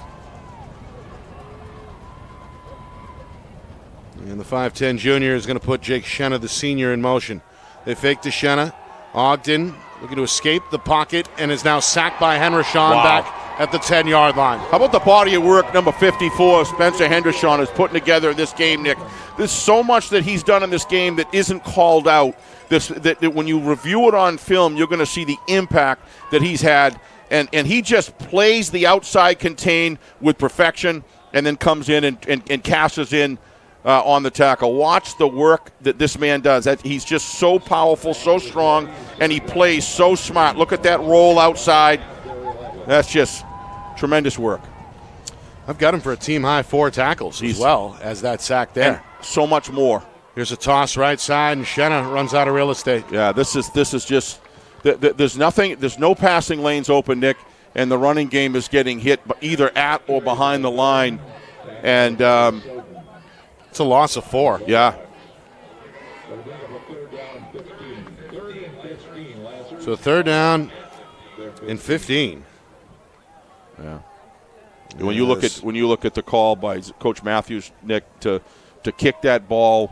And the 5'10 junior is going to put Jake Shenna, the senior, in motion. They fake to Shenna. Ogden looking to escape the pocket and is now sacked by Hendershon back at the 10-yard line. How about the body of work number 54, Spencer Hendershon, is putting together this game, Nick? There's so much that he's done in this game that isn't called out. That when you review it on film, you're going to see the impact that he's had. And he just plays the outside contain with perfection and then comes in and cashes in on the tackle. Watch the work that this man does. He's just so powerful, so strong, and he plays so smart. Look at that roll outside. That's just tremendous work. I've got him for a team-high 4 tackles as well as that sack there. And so much more. Here's a toss right side, and Shenna runs out of real estate. Yeah, this is just there's no passing lanes open, Nick, and the running game is getting hit either at or behind the line, and it's a loss of 4. Yeah. So 3rd down and 15. Yeah. When you look at the call by Coach Matthews, Nick, to kick that ball,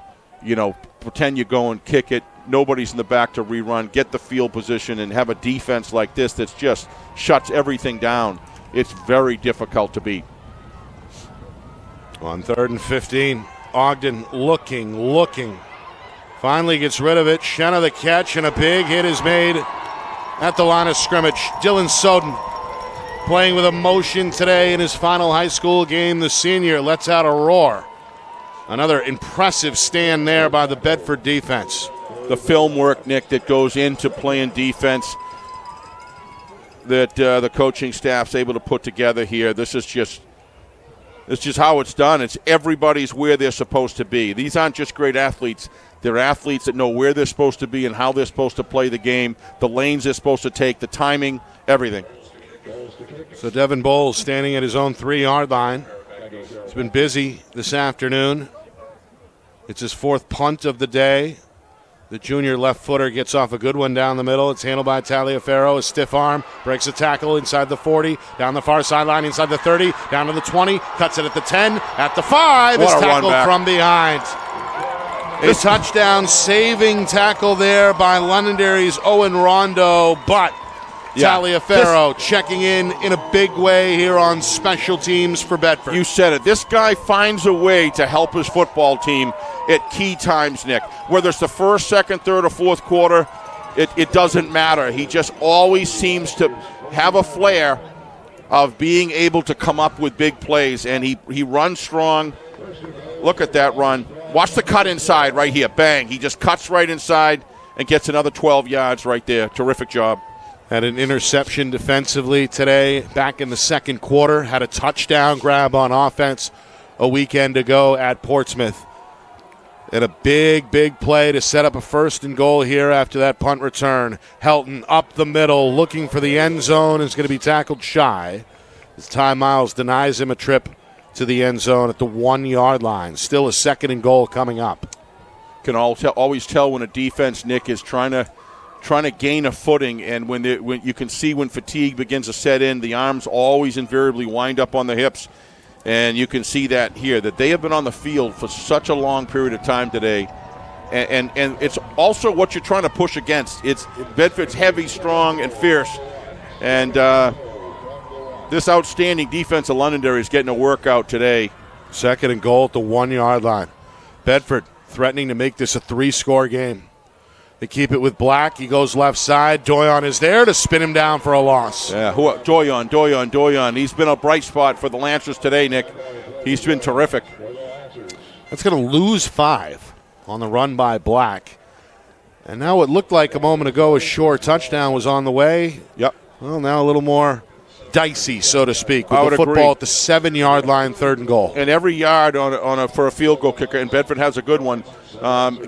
pretend you go and kick it, nobody's in the back to rerun, get the field position, and have a defense like this that just shuts everything down. It's very difficult to beat. On 3rd and 15, Ogden looking. Finally gets rid of it. Shenna the catch, and a big hit is made at the line of scrimmage. Dylan Soden playing with emotion today in his final high school game. The senior lets out a roar. Another impressive stand there by the Bedford defense. The film work, Nick, that goes into playing defense that the coaching staff's able to put together here. This is just how it's done. It's everybody's where they're supposed to be. These aren't just great athletes. They're athletes that know where they're supposed to be and how they're supposed to play the game, the lanes they're supposed to take, the timing, everything. So Devin Bowles standing at his own 3-yard line. He's been busy this afternoon. It's his 4th punt of the day. The junior left footer gets off a good one down the middle. It's handled by Taliaferro. A stiff arm, breaks a tackle inside the 40, down the far sideline, inside the 30, down to the 20, cuts it at the 10, at the 5, is tackled from behind. A touchdown saving tackle there by Londonderry's Owen Rondo, but Taliaferro checking in a big way here on special teams for Bedford. You said it. This guy finds a way to help his football team at key times, Nick. Whether it's the 1st, 2nd, 3rd, or 4th quarter, it doesn't matter. He just always seems to have a flair of being able to come up with big plays, and he runs strong. Look at that run. Watch the cut inside right here. Bang. He just cuts right inside and gets another 12 yards right there. Terrific job. Had an interception defensively today, back in the 2nd quarter. Had a touchdown grab on offense a weekend ago at Portsmouth. And a big play to set up a 1st and goal here after that punt return. Helton up the middle, looking for the end zone, is going to be tackled shy as Ty Miles denies him a trip to the end zone at the 1-yard line. Still a 2nd and goal coming up. Can always tell when a defense, Nick, is trying to gain a footing, and when you can see when fatigue begins to set in, the arms always invariably wind up on the hips, and you can see that here, that they have been on the field for such a long period of time today, and it's also what you're trying to push against. It's Bedford's heavy, strong, and fierce, and this outstanding defense of Londonderry is getting a workout today. 2nd and goal at the 1-yard line. Bedford threatening to make this a 3-score game. They keep it with Black. He goes left side. Doyon is there to spin him down for a loss. Yeah, Doyon. He's been a bright spot for the Lancers today, Nick. He's been terrific. That's going to lose 5 on the run by Black. And now it looked like a moment ago a short touchdown was on the way. Yep. Well, now a little more dicey, so to speak, with the football agree. at the 7-yard line, 3rd and goal. And every yard for a field goal kicker, and Bedford has a good one,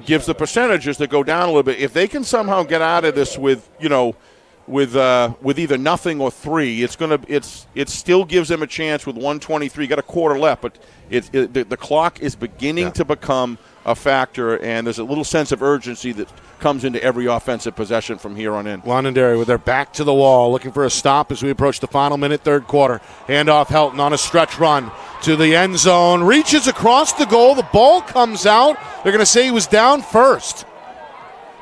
gives the percentages that go down a little bit. If they can somehow get out of this with either nothing or 3, it still gives them a chance with 1:23. Got a quarter left, but the clock is beginning to become a factor, and there's a little sense of urgency that comes into every offensive possession from here on in. Londonderry with their back to the wall, looking for a stop as we approach the final minute, 3rd quarter. Handoff Helton on a stretch run to the end zone, reaches across the goal. The ball comes out. They're going to say he was down first.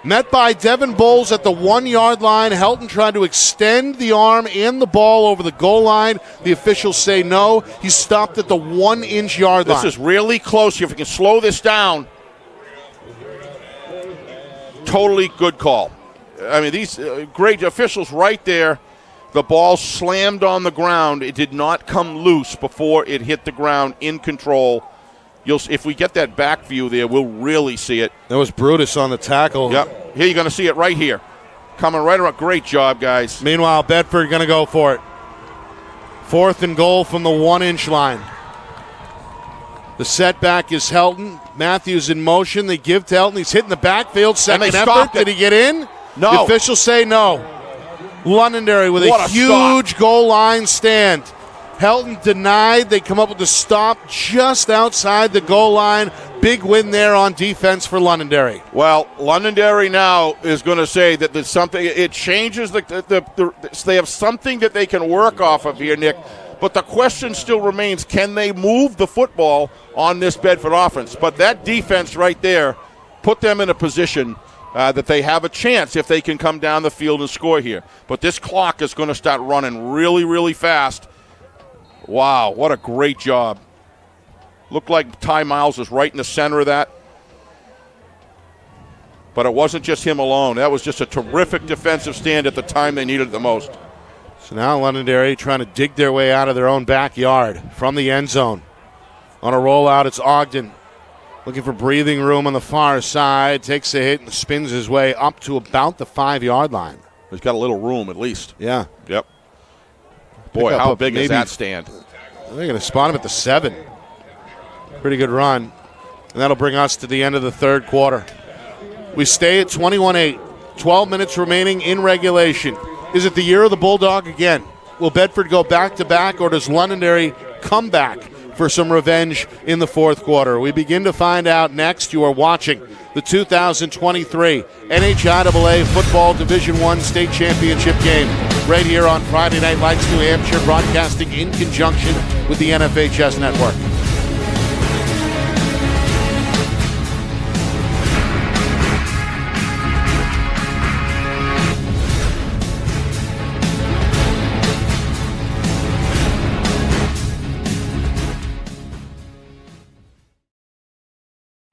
Met by Devin Bowles at the 1-yard line. Helton tried to extend the arm and the ball over the goal line. The officials say no. He stopped at the 1-inch yard line. This is really close. If we can slow this down, totally good call. I mean, these great officials right there. The ball slammed on the ground. It did not come loose before it hit the ground, in control. If we get that back view there, we'll really see it. That was Brutus on the tackle. Yep. Here you're going to see it right here. Coming right around. Great job, guys. Meanwhile, Bedford going to go for it. 4th and goal from the 1-inch line. The setback is Helton. Matthews in motion. They give to Helton. He's hitting the backfield. Second effort. Did he get in? No. The officials say no. Londonderry with a huge goal line stand. Helton denied. They come up with the stop just outside the goal line. Big win there on defense for Londonderry. Well, Londonderry now is going to say that there's something. It changes they have something that they can work off of here, Nick. But the question still remains, can they move the football on this Bedford offense? But that defense right there put them in a position that they have a chance if they can come down the field and score here. But this clock is going to start running really, really fast. Wow, what a great job. Looked like Ty Miles was right in the center of that. But it wasn't just him alone. That was just a terrific defensive stand at the time they needed it the most. So now Londonderry trying to dig their way out of their own backyard from the end zone. On a rollout, it's Ogden looking for breathing room on the far side. Takes a hit and spins his way up to about the 5-yard line. He's got a little room at least. Yeah. Yep. Boy, how big is that stand? They're going to spot him at the 7. Pretty good run. And that'll bring us to the end of the third quarter. We stay at 21-8. 12 minutes remaining in regulation. Is it the year of the Bulldog again? Will Bedford go back-to-back, or does Londonderry come back for some revenge in the fourth quarter? We begin to find out next. You are watching the 2023 NHIAA Football Division I State Championship game right here on Friday Night Lights, New Hampshire, broadcasting in conjunction with the NFHS Network.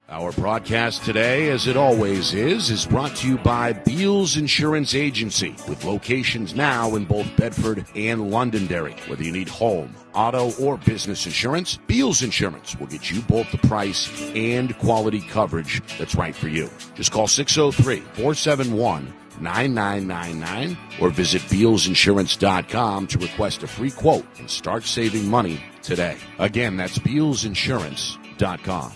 Our broadcast today, as it always is brought to you by Beals Insurance Agency, with locations now in both Bedford and Londonderry. Whether you need home, auto, or business insurance, Beals Insurance will get you both the price and quality coverage that's right for you. Just call 603-471-9999 or visit BealsInsurance.com to request a free quote and start saving money today. Again, that's BealsInsurance.com.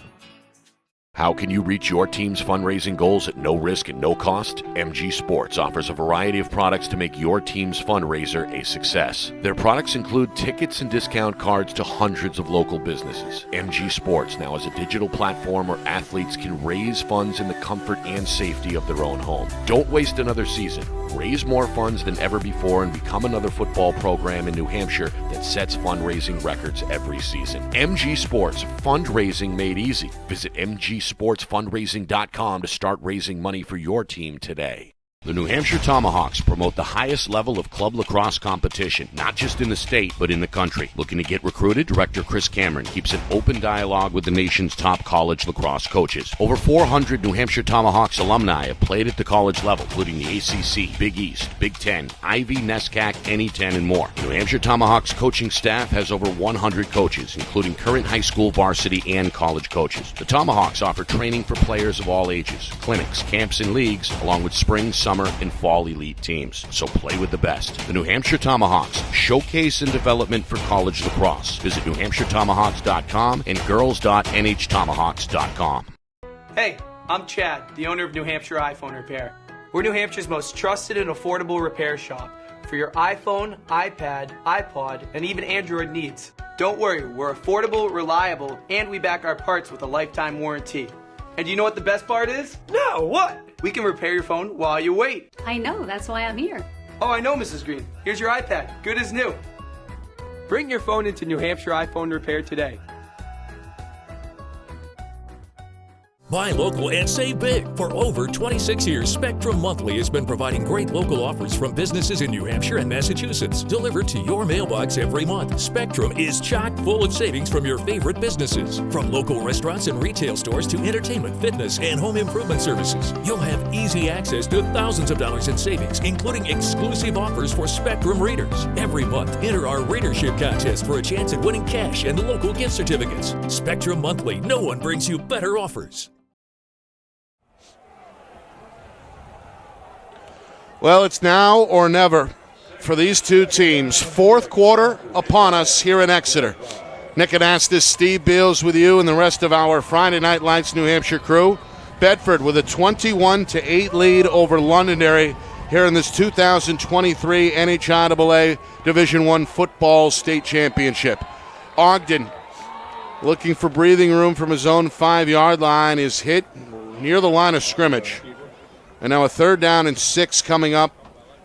How can you reach your team's fundraising goals at no risk and no cost? MG Sports offers a variety of products to make your team's fundraiser a success. Their products include tickets and discount cards to hundreds of local businesses. MG Sports now has a digital platform where athletes can raise funds in the comfort and safety of their own home. Don't waste another season. Raise more funds than ever before and become another football program in New Hampshire that sets fundraising records every season. MG Sports, fundraising made easy. Visit mgsportsfundraising.com to start raising money for your team today. The New Hampshire Tomahawks promote the highest level of club lacrosse competition, not just in the state, but in the country. Looking to get recruited? Director Chris Cameron keeps an open dialogue with the nation's top college lacrosse coaches. Over 400 New Hampshire Tomahawks alumni have played at the college level, including the ACC, Big East, Big Ten, Ivy, NESCAC, NE10, and more. New Hampshire Tomahawks coaching staff has over 100 coaches, including current high school, varsity, and college coaches. The Tomahawks offer training for players of all ages, clinics, camps, and leagues, along with spring, summer, and fall elite teams. So play with the best. The New Hampshire Tomahawks, showcase and development for college lacrosse. Visit NewHampshireTomahawks.com and girls.nhtomahawks.com. Hey, I'm Chad, the owner of New Hampshire iPhone Repair. We're New Hampshire's most trusted and affordable repair shop for your iPhone, iPad, iPod, and even Android needs. Don't worry, we're affordable, reliable, and we back our parts with a lifetime warranty. And you know what the best part is? No, what? We can repair your phone while you wait. I know, that's why I'm here. Oh, I know, Mrs. Green. Here's your iPad, good as new. Bring your phone into New Hampshire iPhone Repair today. Buy local and save big. For over 26 years, Spectrum Monthly has been providing great local offers from businesses in New Hampshire and Massachusetts, delivered to your mailbox every month. Spectrum is chock full of savings from your favorite businesses. From local restaurants and retail stores to entertainment, fitness, and home improvement services. You'll have easy access to thousands of dollars in savings, including exclusive offers for Spectrum readers. Every month, enter our readership contest for a chance at winning cash and local gift certificates. Spectrum Monthly, no one brings you better offers. Well, it's now or never for these two teams. Fourth quarter upon us here in Exeter. Nick Anastas, Steve Beals with you and the rest of our Friday Night Lights New Hampshire crew. Bedford with a 21-8 lead over Londonderry here in this 2023 NHIAA Division I Football State Championship. Ogden, looking for breathing room from his own 5-yard line, is hit near the line of scrimmage. And now a 3rd down and 6 coming up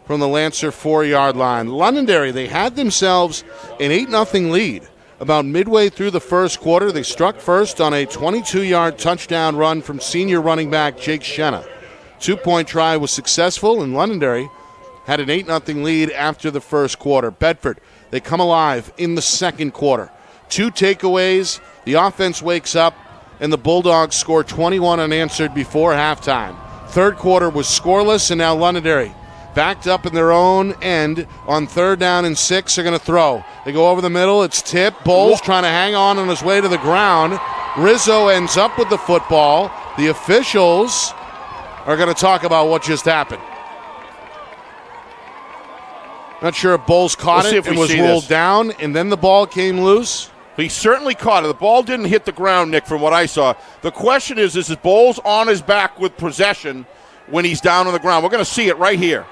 from the Lancer 4-yard line. Londonderry, they had themselves an 8-0 lead. About midway through the first quarter, they struck first on a 22-yard touchdown run from senior running back Jake Shenna. 2-point try was successful, and Londonderry had an 8-0 lead after the first quarter. Bedford, they come alive in the second quarter. 2 takeaways, the offense wakes up, and the Bulldogs score 21 unanswered before halftime. Third quarter was scoreless, and now Londonderry, backed up in their own end on 3rd down and 6, are going to throw. They go over the middle. It's tipped. Bowles trying to hang on his way to the ground. Rizzo ends up with the football. The officials are going to talk about what just happened. Not sure if Bowles caught it and was rolled down, and then the ball came loose. He certainly caught it. The ball didn't hit the ground, Nick, from what I saw. The question is Bowles on his back with possession when he's down on the ground? We're going to see it right here.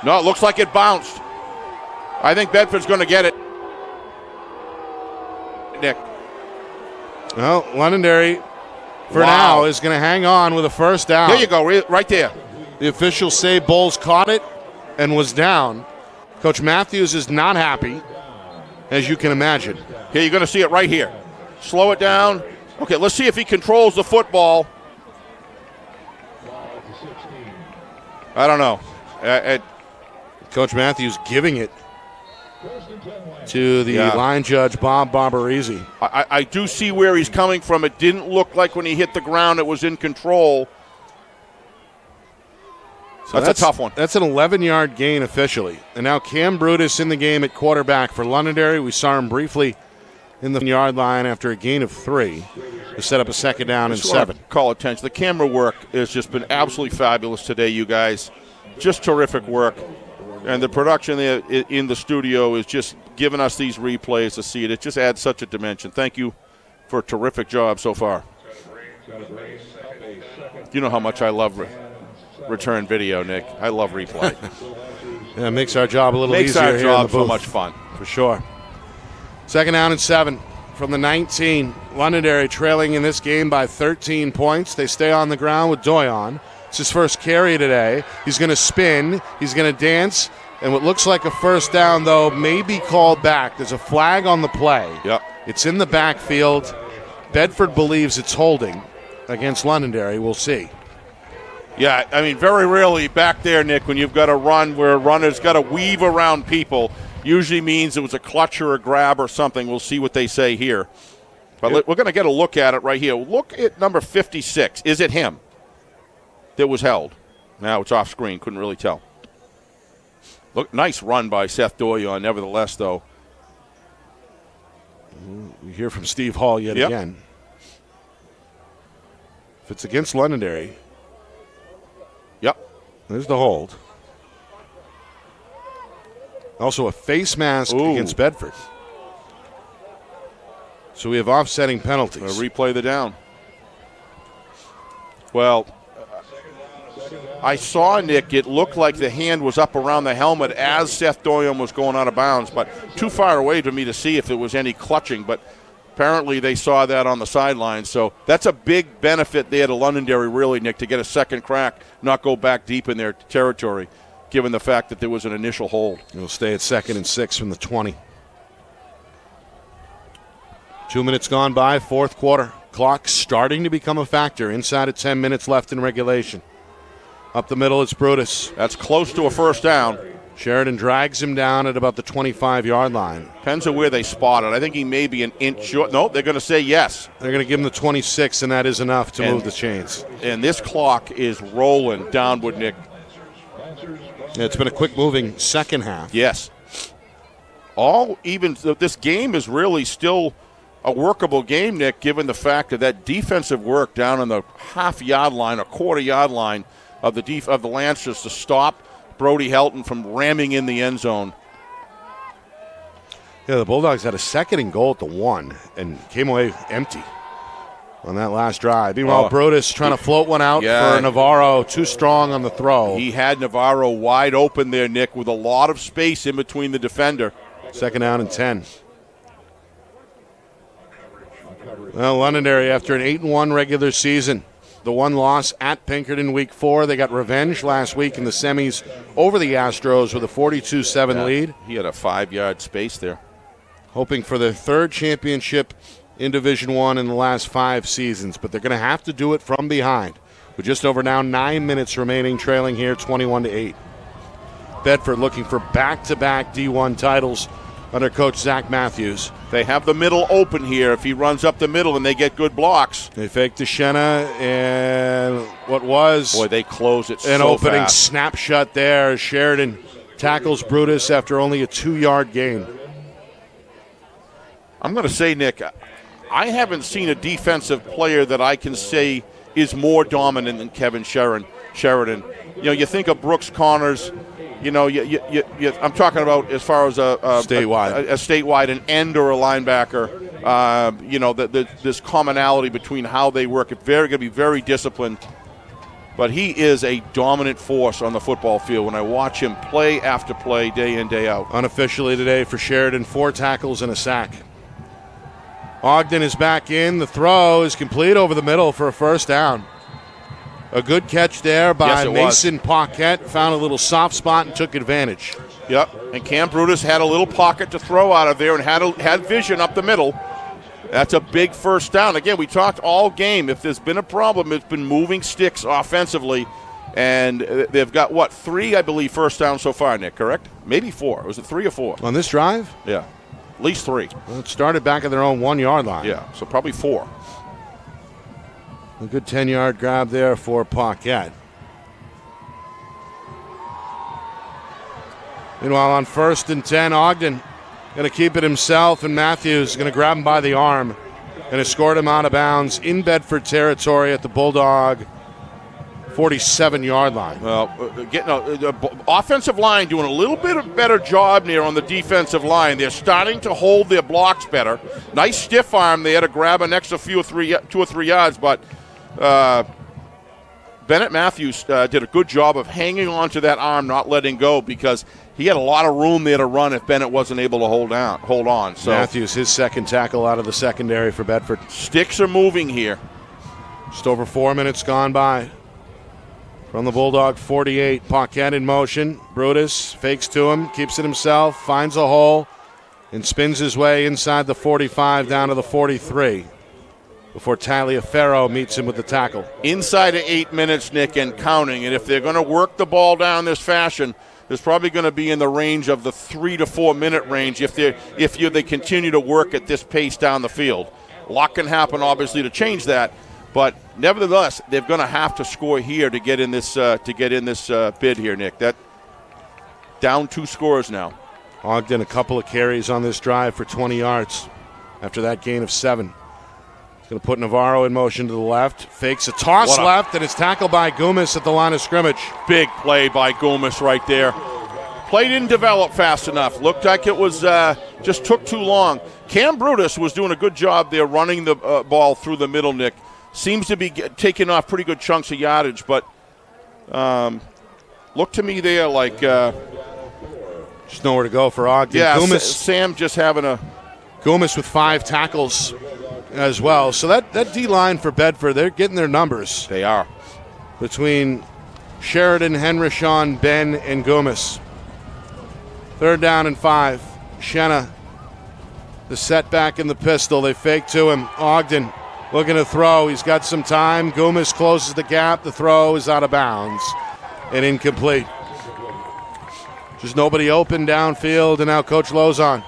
No, it looks like it bounced. I think Bedford's going to get it. Nick. Well, Londonderry, for now, is going to hang on with a first down. There you go, right there. The officials say Bowles caught it and was down. Coach Matthews is not happy, as you can imagine. Here, you're going to see it right here. Slow it down. Okay, let's see if he controls the football. I don't know. Coach Matthews giving it to the line judge, Bob Barbarese. I do see where he's coming from. It didn't look like when he hit the ground it was in control. So that's a tough one. That's an 11-yard gain officially. And now Cam Brutus in the game at quarterback for Londonderry. We saw him briefly in the yard line after a gain of 3 to set up a 2nd down and 7. Call attention. The camera work has just been absolutely fabulous today, you guys. Just terrific work. And the production there in the studio is just giving us these replays to see it. It just adds such a dimension. Thank you for a terrific job so far. You know how much I love return video, Nick. I love replay. Yeah, it makes our job a little easier. Makes our job so much fun. For sure. 2nd down and 7 from the 19. Londonderry trailing in this game by 13 points. They stay on the ground with Doyon. It's his first carry today. He's going to spin. He's going to dance. And what looks like a first down, though, may be called back. There's a flag on the play. Yep. It's in the backfield. Bedford believes it's holding against Londonderry. We'll see. Yeah, I mean, very rarely back there, Nick, when you've got a run where a runner's got to weave around people, usually means it was a clutch or a grab or something. We'll see what they say here. But we're going to get a look at it right here. Look at number 56. Is it him that was held? Now it's off screen. Couldn't really tell. Look, nice run by Seth Doyon, nevertheless, though. We hear from Steve Hall yet again. If it's against Londonderry. Yep. There's the hold. Also a face mask against Bedford. So we have offsetting penalties. Replay the down. Well, I saw, Nick, it looked like the hand was up around the helmet as Seth Doyon was going out of bounds, but too far away for me to see if there was any clutching. But apparently they saw that on the sideline. So that's a big benefit there to Londonderry, really, Nick, to get a second crack, not go back deep in their territory, given the fact that there was an initial hold. It'll stay at 2nd and 6 from the 20. 2 minutes gone by, 4th quarter. Clock starting to become a factor. Inside of 10 minutes left in regulation. Up the middle, it's Brutus. That's close to a first down. Sheridan drags him down at about the 25-yard line. Depends on where they spot it. I think he may be an inch short. No, they're going to say yes. They're going to give him the 26, and that is enough to move the chains. And this clock is rolling downward, Nick. Yeah, it's been a quick-moving second half. Yes. This game is really still a workable game, Nick, given the fact that defensive work down on the half-yard line, a quarter-yard line of the Lancers to stop Brody Helton from ramming in the end zone. Yeah, the Bulldogs had a 2nd and goal at the 1 and came away empty on that last drive. Meanwhile, Brutus trying to float one out for Navarro, too strong on the throw. He had Navarro wide open there, Nick, with a lot of space in between the defender. 2nd down and 10. Well, Londonderry, after an 8-1 regular season, the one loss at Pinkerton week 4. They got revenge last week in the semis over the Astros with a 42-7 lead. He had a 5-yard space there. Hoping for their 3rd championship in Division I in the last 5 seasons, but they're going to have to do it from behind. With just over now 9 minutes remaining, trailing here 21-8. Bedford looking for back-to-back D1 titles under Coach Zach Matthews. They have the middle open here if he runs up the middle and they get good blocks. They fake to Shenna, and what was they close it an so opening fast. snapshot there. Sheridan tackles Brutus after only a 2-yard gain. I'm going to say, Nick, I haven't seen a defensive player that I can say is more dominant than Kevin Sheridan. You think of Brooks Connors. I'm talking about as far as a statewide, an end or a linebacker. This commonality between how they work. It's going to be very disciplined. But he is a dominant force on the football field when I watch him play after play, day in, day out. Unofficially today for Sheridan, 4 tackles and a sack. Ogden is back in. The throw is complete over the middle for a first down. A good catch there by Mason Paquette. Found a little soft spot and took advantage. Yep, and Cam Brutus had a little pocket to throw out of there and had vision up the middle. That's a big first down. Again, we talked all game. If there's been a problem, it's been moving sticks offensively. And they've got, 3, I believe, first down so far, Nick, correct? Maybe 4. Was it 3 or 4? On this drive? Yeah, at least 3. Well, it started back at their own 1-yard line. Yeah, so probably 4. A good 10-yard grab there for Paquette. Meanwhile, on 1st and 10, Ogden going to keep it himself, and Matthews going to grab him by the arm and escort him out of bounds in Bedford territory at the Bulldog 47-yard line. Well, the offensive line doing a little bit of better job there on the defensive line. They're starting to hold their blocks better. Nice stiff arm there to grab an extra 2 or 3 yards, but Bennett Matthews did a good job of hanging on to that arm, not letting go, because he had a lot of room there to run if Bennett wasn't able to hold on. So Matthews, his second tackle out of the secondary for Bedford. Sticks are moving here. Just over 4 minutes gone by. From the Bulldog 48, Paquette in motion. Brutus fakes to him, keeps it himself, finds a hole, and spins his way inside the 45 down to the 43 before Taliaferro meets him with the tackle. Inside of 8 minutes, Nick, and counting. And if they're going to work the ball down this fashion, there's probably going to be in the range of the 3 to 4 minute range if they continue to work at this pace down the field. A lot can happen, obviously, to change that. But nevertheless, they're going to have to score here to get in this bid here, Nick. That down 2 scores now. Ogden a couple of carries on this drive for 20 yards after that gain of 7. He's going to put Navarro in motion to the left. Fakes a toss left, and it's tackled by Goomis at the line of scrimmage. Big play by Goomis right there. Play didn't develop fast enough. Looked like it was just took too long. Cam Brutus was doing a good job there running the ball through the middle, Nick. Seems to be taking off pretty good chunks of yardage, but looked to me there like just nowhere to go for Ogden. Yeah, Goomis, Sam just having a Goomis with 5 tackles as well. So that D-line for Bedford, they're getting their numbers. They are. Between Sheridan, Henrishon, Ben, and Goomis. 3rd down and 5. Shenna, the setback in the pistol. They fake to him. Ogden looking to throw. He's got some time. Goomis closes the gap. The throw is out of bounds and incomplete. Just nobody open downfield, and now Coach Lozon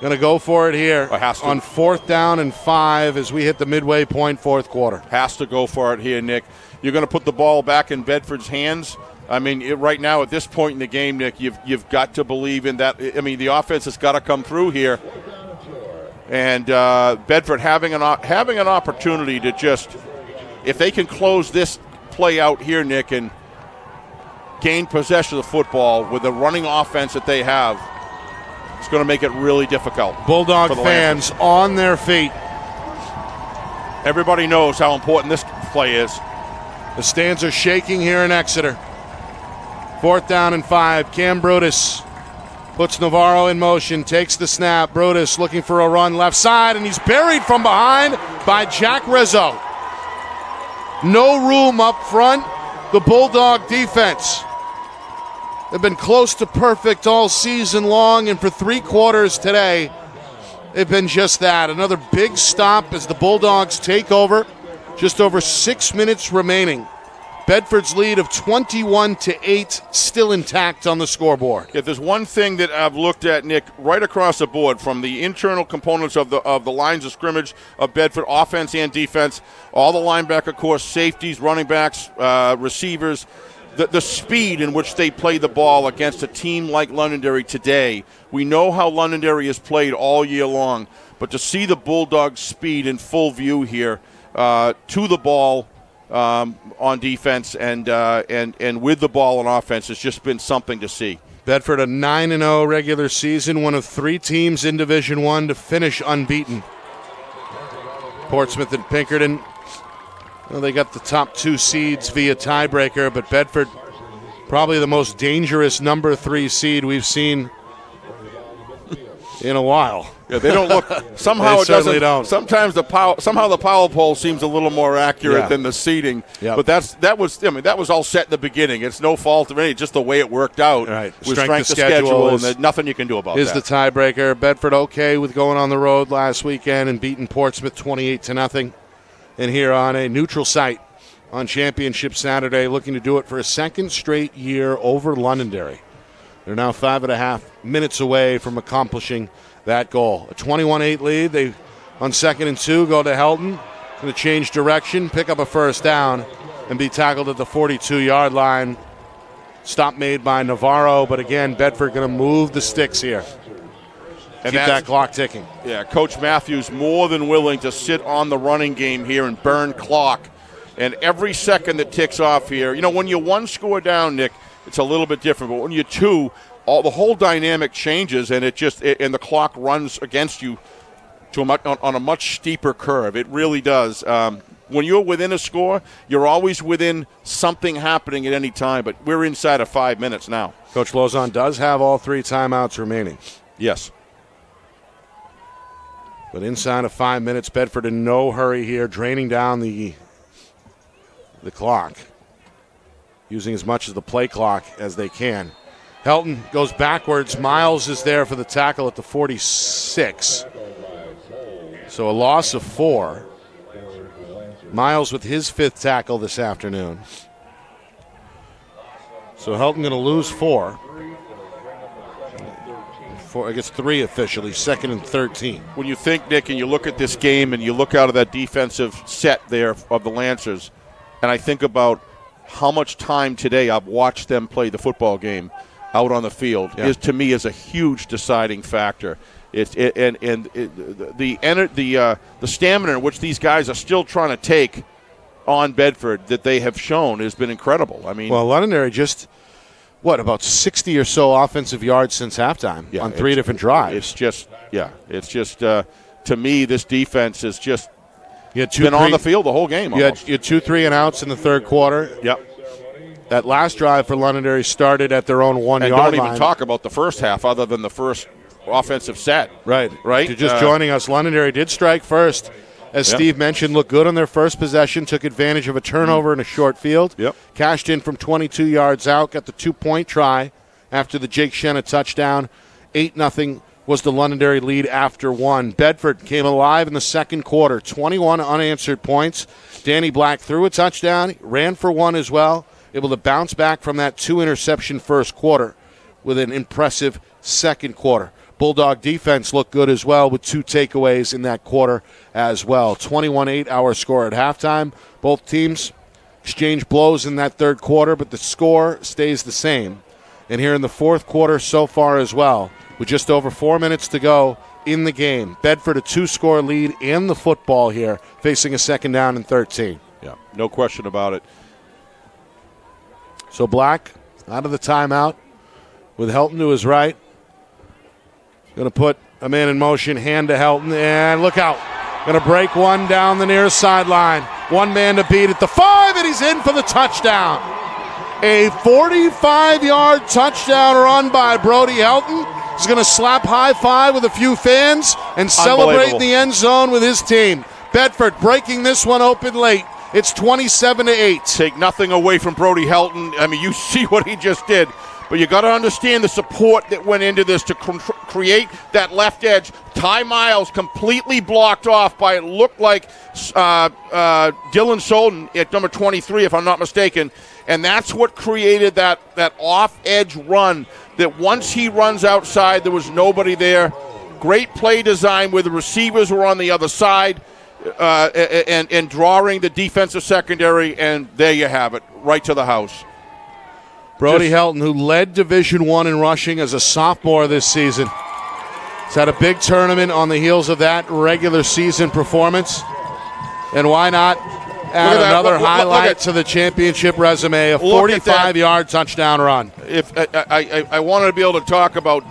going to go for it here on 4th down and 5 as we hit the midway point, 4th quarter. Has to go for it here, Nick. You're going to put the ball back in Bedford's hands. I mean, right now at this point in the game, Nick, you've got to believe in that. I mean, the offense has got to come through here. And Bedford having an opportunity to just, if they can close this play out here, Nick, and gain possession of the football with the running offense that they have, it's going to make it really difficult. Bulldog fans on their feet. Everybody knows how important this play is. The stands are shaking here in Exeter. 4th down and 5. Cam Brutus puts Navarro in motion, takes the snap. Brutus looking for a run left side, and he's buried from behind by Jack Rizzo. No room up front. The Bulldog defense. They've been close to perfect all season long, and for 3 quarters today, They've been just that. Another big stop as the Bulldogs take over. Just over 6 minutes remaining. Bedford's lead of 21-8 still intact on the scoreboard. If there's one thing that I've looked at, Nick, right across the board, from the internal components of the lines of scrimmage of Bedford, offense and defense, all the linebacker core, safeties, running backs, receivers, the speed in which they play the ball against a team like Londonderry today. We know how Londonderry has played all year long, but to see the Bulldogs' speed in full view here to the ball, on defense and with the ball on offense has just been something to see. Bedford a 9-0 regular season, one of 3 teams in Division I to finish unbeaten. Portsmouth and Pinkerton, well, they got the top 2 seeds via tiebreaker, but Bedford probably the most dangerous number 3 seed we've seen in a while. Yeah, they don't look. Somehow They it doesn't. don't. Sometimes the power poll seems a little more accurate than the seeding. Yep. But that was all set in the beginning. It's no fault of any, just the way it worked out. Right. With strength of schedule, and there's nothing you can do about is that. the tiebreaker. Bedford okay with going on the road last weekend and beating Portsmouth 28-0, and here on a neutral site on Championship Saturday, looking to do it for a second straight year over Londonderry. They're now 5.5 minutes away from accomplishing that goal. A 21-8 lead. They, on 2nd and 2, go to Helton. Going to change direction, pick up a first down, and be tackled at the 42-yard line. Stop made by Navarro, but again, Bedford going to move the sticks here. And keep that clock ticking. Yeah, Coach Matthews more than willing to sit on the running game here and burn clock. And every second that ticks off here, when you're 1 score down, Nick, it's a little bit different. But when you're 2, the whole dynamic changes, and and the clock runs against you on a much steeper curve. It really does. When you're within a score, you're always within something happening at any time. But we're inside of 5 minutes now. Coach Lozon does have all 3 timeouts remaining. Yes. But inside of 5 minutes, Bedford in no hurry here, draining down the clock, using as much of the play clock as they can. Helton goes backwards. Miles is there for the tackle at the 46. So a loss of 4. Miles with his 5th tackle this afternoon. So Helton going to lose 4. I guess 3 officially, 2nd and 13. When you think, Nick, and you look at this game and you look out of that defensive set there of the Lancers, and I think about how much time today I've watched them play the football game out on the field, to me is a huge deciding factor. The stamina in which these guys are still trying to take on Bedford that they have shown has been incredible. I mean, well, Londonderry just about 60 or so offensive yards since halftime on 3 different drives. It's just to me, this defense has just been on the field the whole game. You had 2 3 and outs in the third quarter. Yep. That last drive for Londonderry started at their own 1 yard line. And don't even talk about the first half other than the first offensive set. Right. Right? If you're just joining us, Londonderry did strike first. As Steve mentioned, looked good on their first possession, took advantage of a turnover in a short field. Yep. Cashed in from 22 yards out, got the 2-point try after the Jake Shenna touchdown. 8-0 was the Londonderry lead after 1. Bedford came alive in the second quarter, 21 unanswered points. Danny Black threw a touchdown, ran for 1 as well, able to bounce back from that 2-interception first quarter with an impressive second quarter. Bulldog defense looked good as well with 2 takeaways in that quarter as well. 21-8 our score at halftime. Both teams exchange blows in that third quarter, but the score stays the same. And here in the fourth quarter so far as well, with just over 4 minutes to go in the game, Bedford a 2-score lead and the football here, facing a 2nd down and 13. Yeah, no question about it. So Black out of the timeout with Helton to his right. Going to put a man in motion, hand to Helton, and look out. Going to break one down the near sideline. 1 man to beat at the 5, and he's in for the touchdown. A 45-yard touchdown run by Brody Helton. He's going to slap high five with a few fans and celebrate in the end zone with his team. Bedford breaking this one open late. It's 27-8. Take nothing away from Brody Helton. I mean, you see what he just did. But you got to understand the support that went into this to create that left edge. Ty Miles completely blocked off by, it looked like Dylan Solden at number 23, if I'm not mistaken. And that's what created that off-edge run, that once he runs outside, there was nobody there. Great play design where the receivers were on the other side and drawing the defensive secondary, and there you have it, right to the house. Brody Helton, who led Division I in rushing as a sophomore this season, has had a big tournament on the heels of that regular season performance. And why not add another highlight to the championship resume, a 45-yard touchdown run. If I wanted to be able to talk about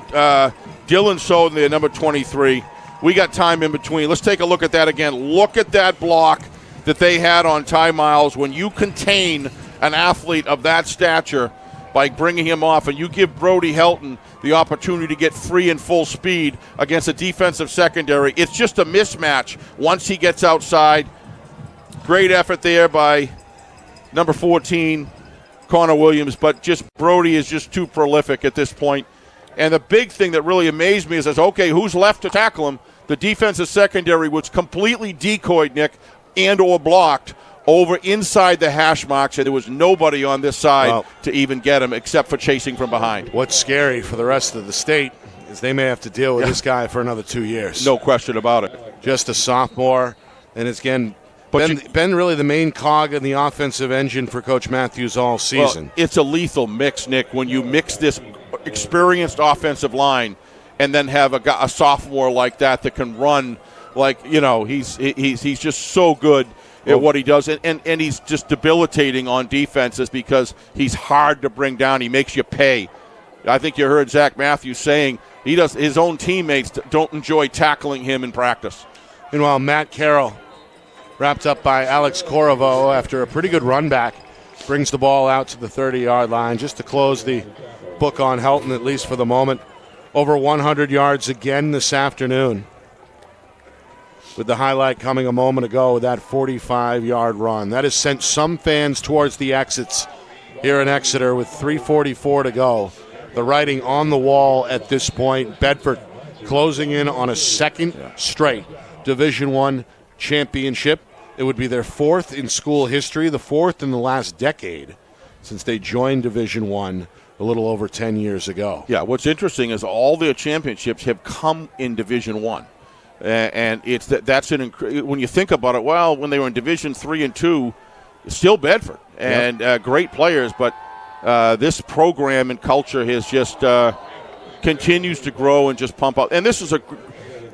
Dylan Soden there, number 23. We got time in between. Let's take a look at that again. Look at that block that they had on Ty Miles. When you contain an athlete of that stature by bringing him off, and you give Brody Helton the opportunity to get free and full speed against a defensive secondary, it's just a mismatch once he gets outside. Great effort there by number 14, Connor Williams, but just Brody is just too prolific at this point. And the big thing that really amazed me is, okay, who's left to tackle him? The defensive secondary was completely decoyed, Nick, and or blocked over inside the hash marks, and there was nobody on this side to even get him except for chasing from behind. What's scary for the rest of the state is they may have to deal with this guy for another 2 years. No question about it. Just a sophomore, and it's been really the main cog in the offensive engine for Coach Matthews all season. Well, it's a lethal mix, Nick, when you mix this experienced offensive line and then have a sophomore like that can run like, he's just so good at what he does, and he's just debilitating on defenses because he's hard to bring down. He makes you pay. I think you heard Zach Matthews saying his own teammates don't enjoy tackling him in practice. Meanwhile, Matt Carroll, wrapped up by Alex Corriveau after a pretty good run back, brings the ball out to the 30-yard line just to close the book on Helton, at least for the moment. Over 100 yards again this afternoon, with the highlight coming a moment ago with that 45-yard run. That has sent some fans towards the exits here in Exeter with 3:44 to go. The writing on the wall at this point. Bedford closing in on a second straight Division I championship. It would be their fourth in school history, the fourth in the last decade since they joined Division I a little over 10 years ago. Yeah, what's interesting is all their championships have come in Division I. And when you think about it, well, when they were in Division 3 and 2, still Bedford and great players, but this program and culture has just continues to grow and just pump up. And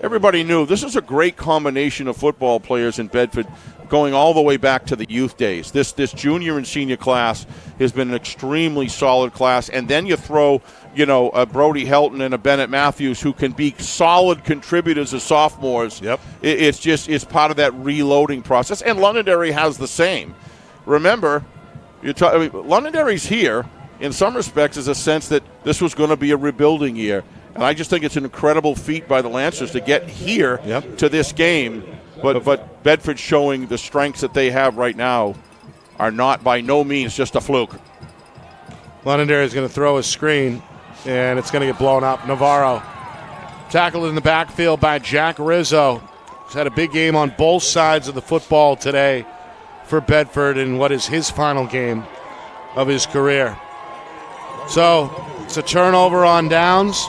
everybody knew this is a great combination of football players in Bedford, going all the way back to the youth days. This junior and senior class has been an extremely solid class, and then you throw a Brody Helton and a Bennett Matthews who can be solid contributors as sophomores. Yep. It's part of that reloading process, and Londonderry has the same. Remember, Londonderry's here in some respects as a sense that this was going to be a rebuilding year, and I just think it's an incredible feat by the Lancers to get here to this game. But Bedford showing the strengths that they have right now are not by no means just a fluke. Londonderry is going to throw a screen, and it's going to get blown up. Navarro tackled in the backfield by Jack Rizzo. He's had a big game on both sides of the football today for Bedford in what is his final game of his career. So it's a turnover on downs.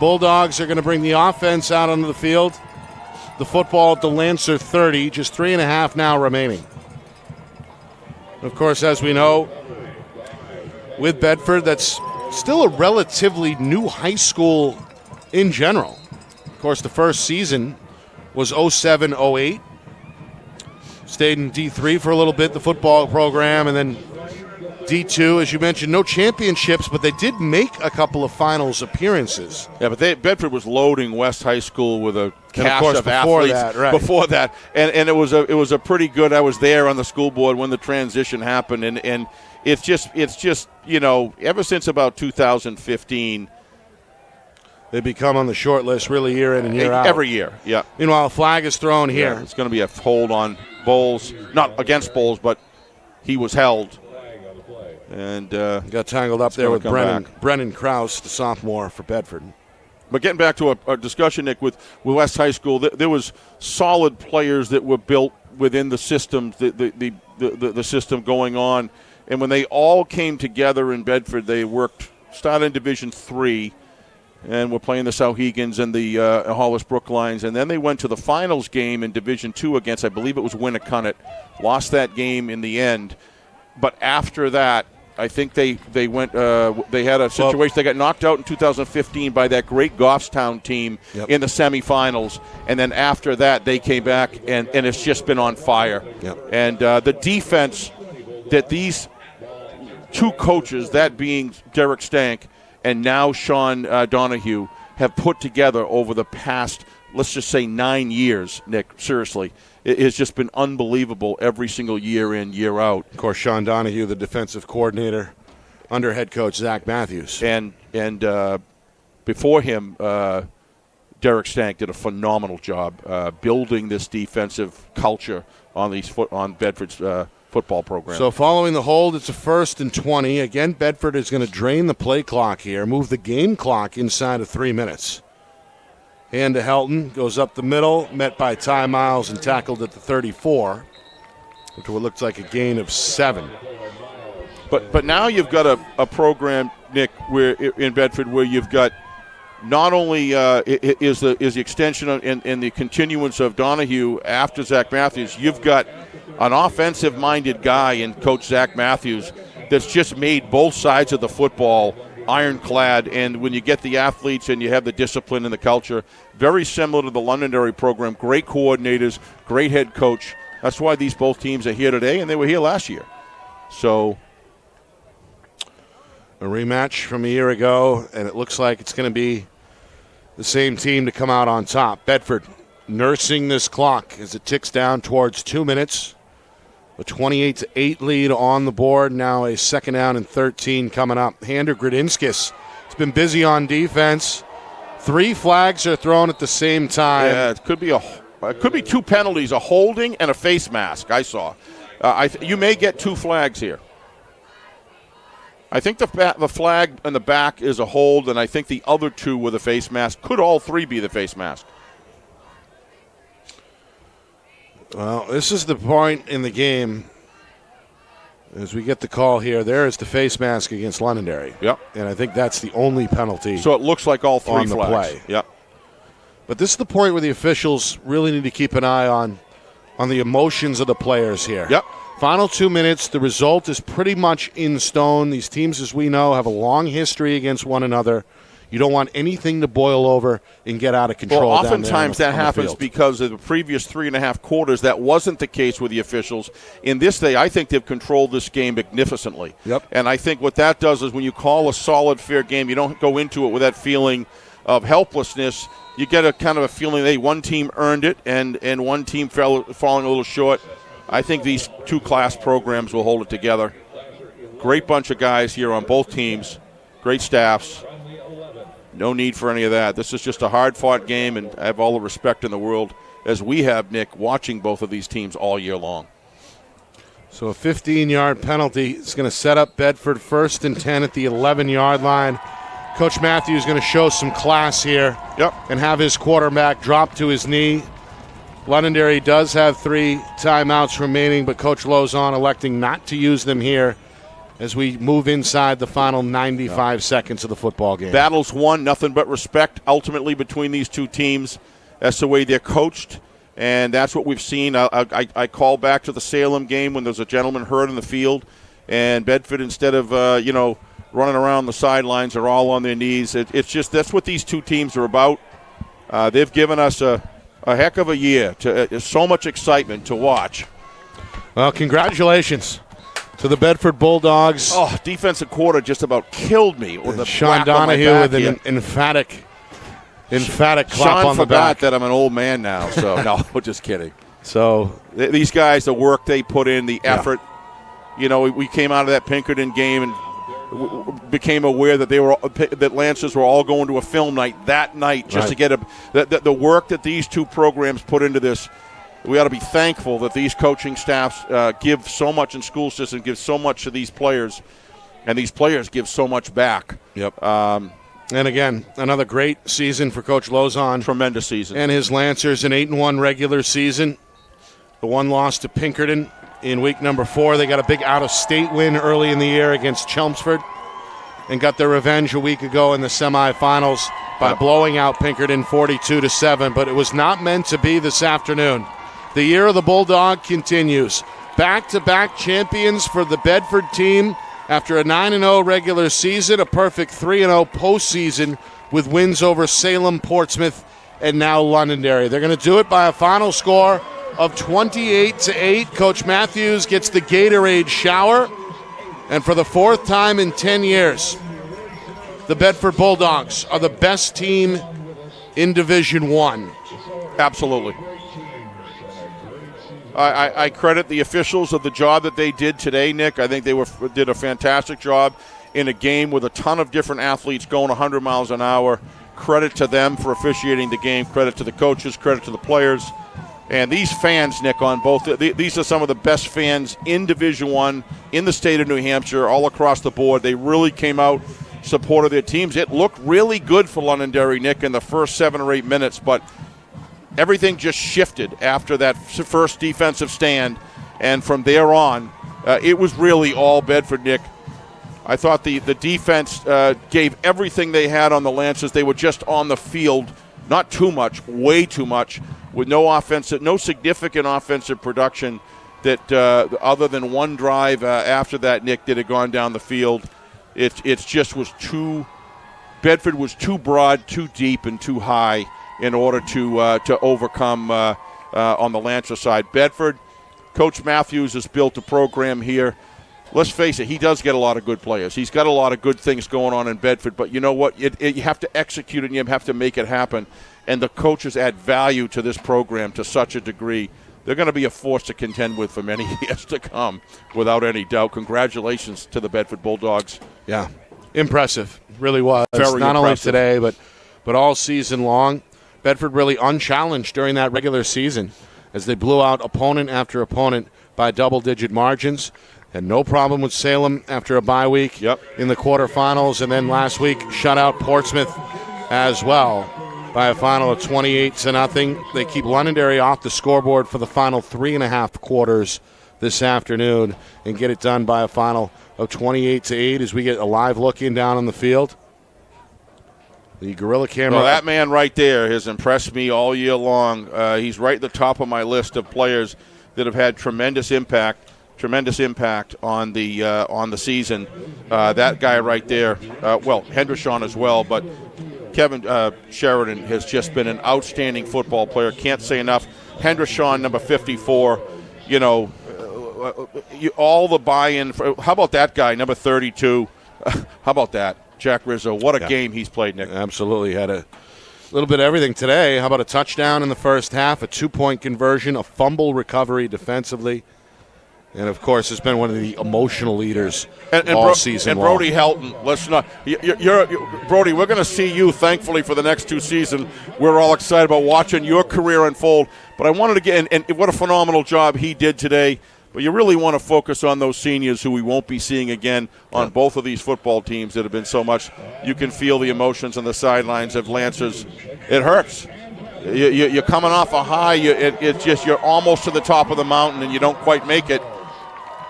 Bulldogs are going to bring the offense out onto the field. The football at the Lancer 30, just 3.5 now remaining. Of course, as we know, with Bedford, that's still a relatively new high school in general. Of course, the first season was 07-08. Stayed in D3 for a little bit, the football program, and then D2, as you mentioned, no championships, but they did make a couple of finals appearances. Yeah, but Bedford was loading West High School with a cast of before athletes that, right. before that, and it was a pretty good. I was there on the school board when the transition happened, and it's just ever since about 2015. They become on the short list really year in and year out. Every year, yeah. Meanwhile, a flag is thrown here. Yeah, it's going to be a hold on Bowles, not against Bowles, but he was held. And got tangled up there with Brennan Krause, the sophomore for Bedford. But getting back to a discussion, Nick, with West High School, there was solid players that were built within the system, the system going on. And when they all came together in Bedford, they started in Division III, and were playing the Sauhegans and the Hollis Brooklynes. And then they went to the finals game in Division II against, I believe it was Winnicunnet. Lost that game in the end. But after that, I think they went. They had a situation. They got knocked out in 2015 by that great Goffstown team in the semifinals, and then after that they came back, and it's just been on fire. Yep. And the defense that these two coaches, that being Derek Stank and now Sean Donahue, have put together over the past, let's just say, 9 years, Nick, seriously. It has just been unbelievable every single year in, year out. Of course, Sean Donahue, the defensive coordinator under head coach Zach Matthews. And before him, Derek Stank did a phenomenal job building this defensive culture on Bedford's football program. So following the hold, it's a 1st and 20. Again, Bedford is going to drain the play clock here, move the game clock inside of 3 minutes. Hand to Helton, goes up the middle, met by Ty Miles and tackled at the 34, which looks like a gain of 7. But now you've got a program, Nick, where in Bedford where you've got not only is the extension and the continuance of Donahue after Zach Matthews, you've got an offensive-minded guy in Coach Zach Matthews that's just made both sides of the football ironclad, and when you get the athletes and you have the discipline and the culture, very similar to the Londonderry program, great coordinators, great head coach. That's why these both teams are here today, and they were here last year. So a rematch from a year ago, and it looks like it's going to be the same team to come out on top. Bedford nursing this clock as it ticks down towards 2 minutes. A 28-8 lead on the board. Now a 2nd down and 13 coming up. Hander Gradinskis has been busy on defense. 3 flags are thrown at the same time. Yeah, it could be 2 penalties, a holding and a face mask. I saw. You may get 2 flags here. I think the flag in the back is a hold, and I think the other 2 were the face mask. Could all 3 be the face mask? Well, this is the point in the game as we get the call here. There is the face mask against Londonderry. Yep. And I think that's the only penalty. So it looks like all 3 on the flags. Play. Yep. But this is the point where the officials really need to keep an eye on the emotions of the players here. Yep. Final 2 minutes, the result is pretty much in stone. These teams, as we know, have a long history against one another. You don't want anything to boil over and get out of control. Well, down there oftentimes that happens because of the previous 3.5 quarters. That wasn't the case with the officials. In this day, I think they've controlled this game magnificently. Yep. And I think what that does is when you call a solid, fair game, you don't go into it with that feeling of helplessness. You get a kind of a feeling, hey, one team earned it and one team falling a little short. I think these 2 class programs will hold it together. Great bunch of guys here on both teams. Great staffs. No need for any of that. This is just a hard-fought game, and I have all the respect in the world, as we have, Nick, watching both of these teams all year long. So a 15-yard penalty is going to set up Bedford 1st and 10 at the 11-yard line. Coach Matthews is going to show some class here and have his quarterback drop to his knee. Londonderry does have 3 timeouts remaining, but Coach Lozon electing not to use them here as we move inside the final 95 seconds of the football game. Battles won, nothing but respect ultimately between these 2 teams. That's the way they're coached, and that's what we've seen. I call back to the Salem game when there's a gentleman hurt in the field, and Bedford, instead of running around the sidelines, are all on their knees. It's just that's what these 2 teams are about. They've given us a heck of a year. So much excitement to watch. Well, congratulations to the Bedford Bulldogs. Oh, defensive quarter just about killed me. With the Sean Donahue with an emphatic clap Sean on the forgot back. that I'm an old man now, so no, just kidding. So these guys, the work they put in, the effort. You know, we came out of that Pinkerton game and became aware that that Lancers were all going to a film night that night just to get the work that these 2 programs put into this. We ought to be thankful that these coaching staffs give so much in school systems, give so much to these players. And these players give so much back. Yep. And again, another great season for Coach Lozon. Tremendous season. And his Lancers, an 8-1 regular season. The one loss to Pinkerton in week number 4. They got a big out-of-state win early in the year against Chelmsford and got their revenge a week ago in the semifinals by blowing out Pinkerton 42-7. But it was not meant to be this afternoon. The year of the Bulldog continues. Back-to-back champions for the Bedford team after a 9-0 regular season, a perfect 3-0 postseason with wins over Salem, Portsmouth, and now Londonderry. They're going to do it by a final score of 28-8. Coach Matthews gets the Gatorade shower. And for the 4th time in 10 years, the Bedford Bulldogs are the best team in Division 1. Absolutely. I credit the officials of the job that they did today, Nick. I think they did a fantastic job in a game with a ton of different athletes going 100 miles an hour. Credit to them for officiating the game. Credit to the coaches. Credit to the players. And these fans, Nick, on both, these are some of the best fans in Division I in the state of New Hampshire, all across the board. They really came out, supported their teams. It looked really good for Londonderry, Nick, in the first 7 or 8 minutes, but everything just shifted after that first defensive stand, and from there on, it was really all Bedford, Nick. I thought the defense gave everything they had on the Lancers. They were just on the field, not too much, way too much, with no significant offensive production that other than one drive after that, Nick, that had gone down the field. It just was Bedford was too broad, too deep, and too high in order to overcome on the Lancer side. Bedford, Coach Matthews has built a program here. Let's face it, he does get a lot of good players. He's got a lot of good things going on in Bedford, but you know what? You have to execute it and you have to make it happen. And the coaches add value to this program to such a degree. They're going to be a force to contend with for many years to come, without any doubt. Congratulations to the Bedford Bulldogs. Yeah, impressive. Really was. Very Not impressive. only today, but all season long. Bedford really unchallenged during that regular season as they blew out opponent after opponent by double-digit margins. And no problem with Salem after a bye week in the quarterfinals. And then last week shut out Portsmouth as well by a final of 28-0. They keep Londonderry off the scoreboard for the final 3.5 quarters this afternoon and get it done by a final of 28-8 as we get a live look in down on the field. The Gorilla camera. Well, that man right there has impressed me all year long. He's right at the top of my list of players that have had tremendous impact on the season. That guy right there, Henderson as well, but Kevin Sheridan has just been an outstanding football player. Can't say enough. Henderson, number 54, all the buy-in. How about that guy, number 32? How about that? Jack Rizzo. What a game he's played, Nick. Absolutely. Had a little bit of everything today. How about a touchdown in the first half, a 2-point conversion, a fumble recovery defensively, and, of course, has been one of the emotional leaders all season long. And Brody Helton, let's not Brody, we're going to see you, thankfully, for the next 2 seasons. We're all excited about watching your career unfold. But I wanted to get, and what a phenomenal job he did today. But you really want to focus on those seniors who we won't be seeing again on both of these football teams that have been so much. You can feel the emotions on the sidelines of Lancers. It hurts. You're coming off a high. It's just you're almost to the top of the mountain and you don't quite make it.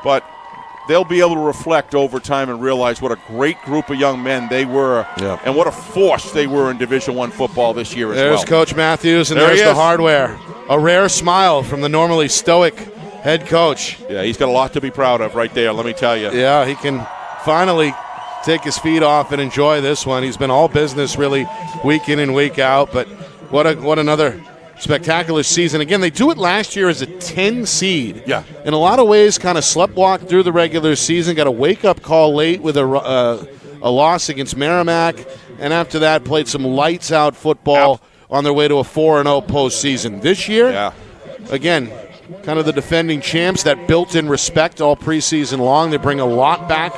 But they'll be able to reflect over time and realize what a great group of young men they were and what a force they were in Division I football this year as well. There's Coach Matthews, and there's the hardware. A rare smile from the normally stoic head coach. Yeah, he's got a lot to be proud of right there, let me tell you. Yeah, he can finally take his feet off and enjoy this one. He's been all business really week in and week out, but what another spectacular season. Again, they do it last year as a 10 seed. Yeah. In a lot of ways, kind of sleptwalked through the regular season, got a wake-up call late with a loss against Merrimack, and after that played some lights-out football on their way to a 4-0 postseason. This year, again, kind of the defending champs, that built-in respect all preseason long. They bring a lot back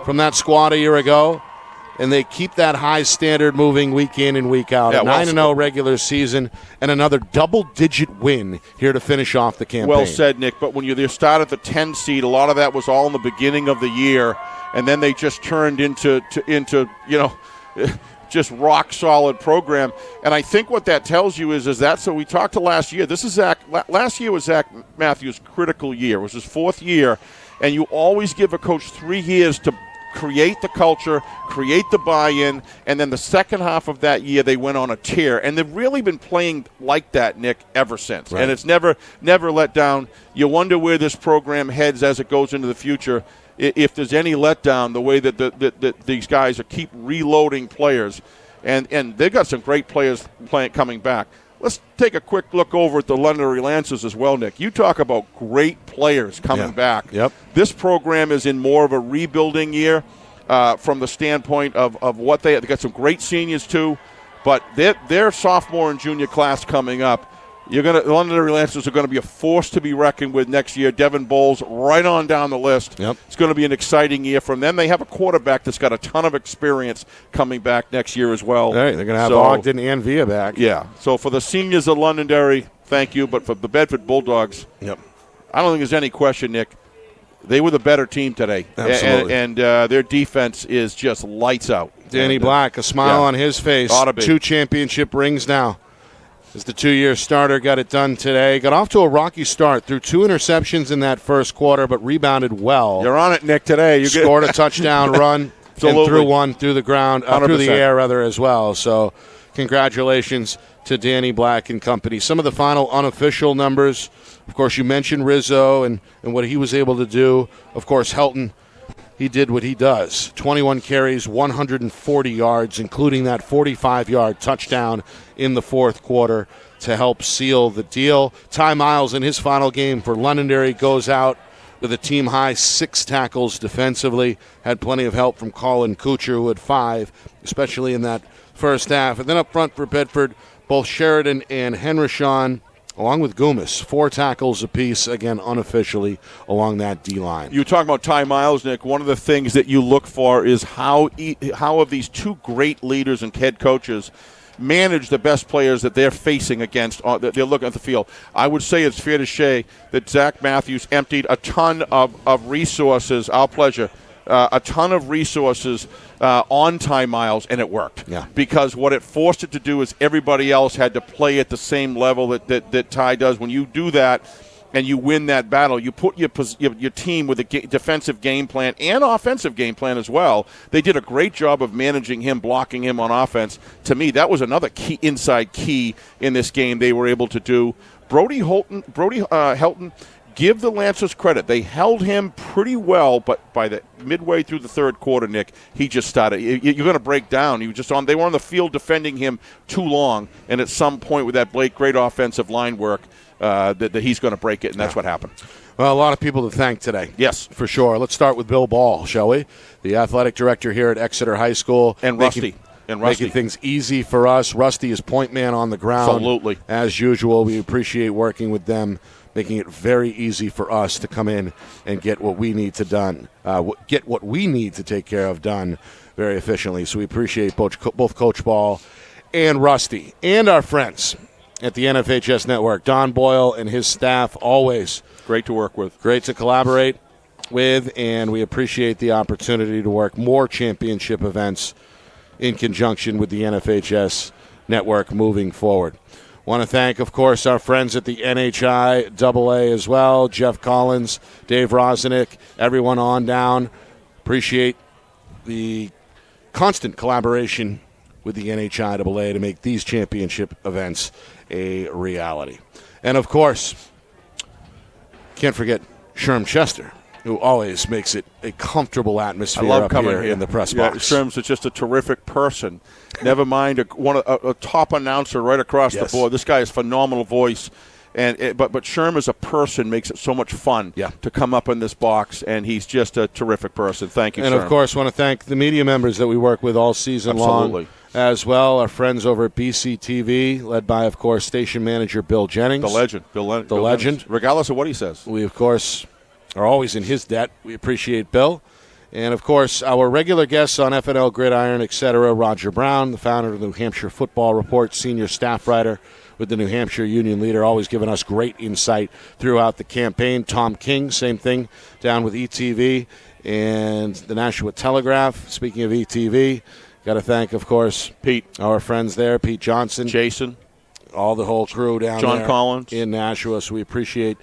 from that squad a year ago. and they keep that high standard moving week in and week out. Yeah, A 9-0 regular season and another double-digit win here to finish off the campaign. Well said, Nick. But when you start at the 10 seed, a lot of that was all in the beginning of the year, and then they just turned into just rock solid program. And I think what that tells you is that. So we talked to last year. This is Zach. Last year was Zach Matthews' critical year. It was his 4th year, and you always give a coach 3 years to create the culture, create the buy-in, and then the second half of that year they went on a tear. And they've really been playing like that, Nick, ever since. Right. And it's never let down. You wonder where this program heads as it goes into the future. If there's any letdown, the way that these guys are keep reloading players. And they've got some great players coming back. Let's take a quick look over at the Londonderry Lancers as well, Nick. You talk about great players coming back. Yep. This program is in more of a rebuilding year from the standpoint of what they've got some great seniors too, but their sophomore and junior class coming up. The Londonderry Lancers are going to be a force to be reckoned with next year. Devin Bowles right on down the list. Yep. It's going to be an exciting year from them. They have a quarterback that's got a ton of experience coming back next year as well. Right, they're going to have Ogden and Via back. Yeah. So for the seniors of Londonderry, thank you. But for the Bedford Bulldogs, yep, I don't think there's any question, Nick. They were the better team today. Absolutely. And their defense is just lights out. Danny Black, a smile on his face. 2 championship rings now. As the 2-year starter got it done today. Got off to a rocky start. Threw 2 interceptions in that first quarter, but rebounded well. You're on it, Nick, today. You scored a touchdown run and threw one through the ground, through the air rather as well. So congratulations to Danny Black and company. Some of the final unofficial numbers, of course, you mentioned Rizzo and what he was able to do. Of course, Helton, he did what he does. 21 carries, 140 yards, including that 45-yard touchdown in the fourth quarter to help seal the deal. Ty Miles in his final game for Londonderry goes out with a team-high 6 tackles defensively. Had plenty of help from Colin Kuchar, who had 5, especially in that first half. And then up front for Bedford, both Sheridan and Henrishon, along with Goomis, 4 tackles apiece, again, unofficially, along that D-line. You were talking about Ty Miles, Nick. One of the things that you look for is how have these 2 great leaders and head coaches manage the best players that they're facing against, that they're looking at the field. I would say it's fair to say that Zach Matthews emptied a ton of resources, our pleasure, a ton of resources on Ty Miles, and it worked. Yeah. Because what it forced it to do is everybody else had to play at the same level that Ty does. When you do that and you win that battle, you put your team with a defensive game plan and offensive game plan as well. They did a great job of managing him, blocking him on offense. To me, that was another key inside key in this game they were able to do. Brody Helton, give the Lancers credit. They held him pretty well, but by the midway through the third quarter, Nick, he just started. You're going to break down. They were on the field defending him too long, and at some point with that great offensive line work, that he's going to break it, and that's what happened. Well, a lot of people to thank today. Yes. For sure. Let's start with Bill Ball, shall we? The athletic director here at Exeter High School. And Rusty. Making things easy for us. Rusty is point man on the ground. Absolutely. As usual, we appreciate working with them, making it very easy for us to come in and get what we need to take care of done very efficiently. So we appreciate both Coach Ball and Rusty and our friends at the NFHS Network. Don Boyle and his staff, always great to work with. Great to collaborate with, and we appreciate the opportunity to work more championship events in conjunction with the NFHS Network moving forward. Want to thank, of course, our friends at the NHIAA as well, Jeff Collins, Dave Rosenick, everyone on down. Appreciate the constant collaboration with the NHIAA to make these championship events a reality. And, of course, can't forget Sherm Chester, who always makes it a comfortable atmosphere up here in the press box. Sherm's just a terrific person. Never mind a top announcer right across the board. This guy has phenomenal voice. But Sherm as a person makes it so much fun to come up in this box, and he's just a terrific person. Thank you, and Sherm. Of course, want to thank the media members that we work with all season long as well. Our friends over at BCTV, led by, of course, station manager Bill Jennings. The legend. The legend. Regardless of what he says. We, of course, are always in his debt. We appreciate Bill. And, of course, our regular guests on FNL Gridiron, etc., Roger Brown, the founder of the New Hampshire Football Report, senior staff writer with the New Hampshire Union Leader, always giving us great insight throughout the campaign. Tom King, same thing, down with ETV and the Nashua Telegraph. Speaking of ETV, got to thank, of course, Pete, our friends there, Pete Johnson, Jason, all the whole crew down John there Collins in Nashua, so we appreciate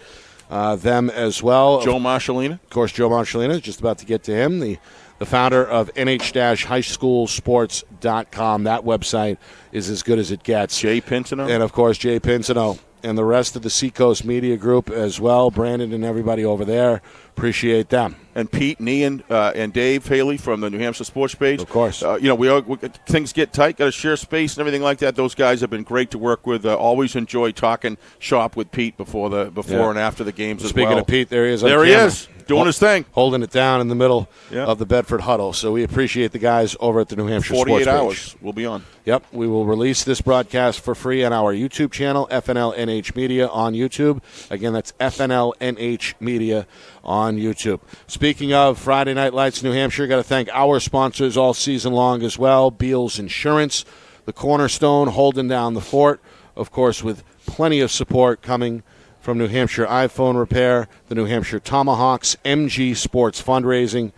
them as well. Joe Marshallina. Of course, Joe Marshallina, just about to get to him, the founder of NH-highschoolsports.com. That website is as good as it gets. Jay Pinsino. And, of course, Jay Pinsino and the rest of the Seacoast Media Group as well. Brandon and everybody over there. Appreciate them. And Pete and Ian and Dave Haley from the New Hampshire Sports Page. Of course. Things get tight, got to share space and everything like that. Those guys have been great to work with. Always enjoy talking shop with Pete before and after the games as well. Speaking of Pete, there he is on camera. He is, doing his thing. Holding it down in the middle of the Bedford huddle. So we appreciate the guys over at the New Hampshire Sports Page. 48 hours, we'll be on. Yep, we will release this broadcast for free on our YouTube channel, FNLNH Media on YouTube. Again, that's FNLNH Media on YouTube. Speaking of Friday Night Lights New Hampshire, got to thank our sponsors all season long as well. Beals Insurance, the cornerstone, holding down the fort, of course, with plenty of support coming from New Hampshire iPhone Repair, the New Hampshire Tomahawks, MG Sports Fundraising,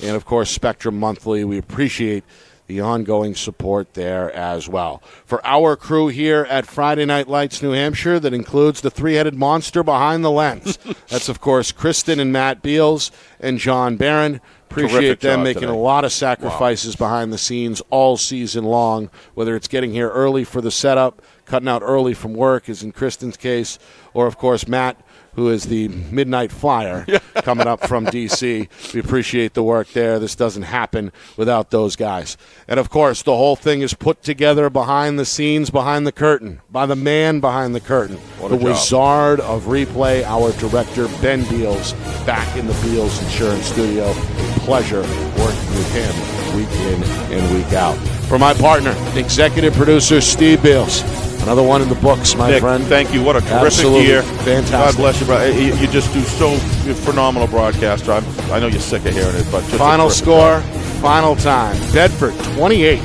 and, of course, Spectrum Monthly. We appreciate the ongoing support there as well. For our crew here at Friday Night Lights New Hampshire, that includes the three-headed monster behind the lens. That's, of course, Kristen and Matt Beals and John Barron. Appreciate them making a lot of sacrifices behind the scenes all season long, whether it's getting here early for the setup, cutting out early from work, as in Kristen's case, or, of course, Matt, who is the midnight flyer coming up from D.C. We appreciate the work there. This doesn't happen without those guys. And, of course, the whole thing is put together behind the scenes, behind the curtain, by the man behind the curtain, the wizard of replay, our director, Ben Beals, back in the Beals Insurance Studio. A pleasure working with him week in and week out. For my partner, executive producer Steve Beals. Another one in the books, my Nick, friend. Thank you. What a terrific year. Fantastic. God bless you, bro. You just do you're a phenomenal broadcaster. I know you're sick of hearing it, but just final score, final time. Bedford 28,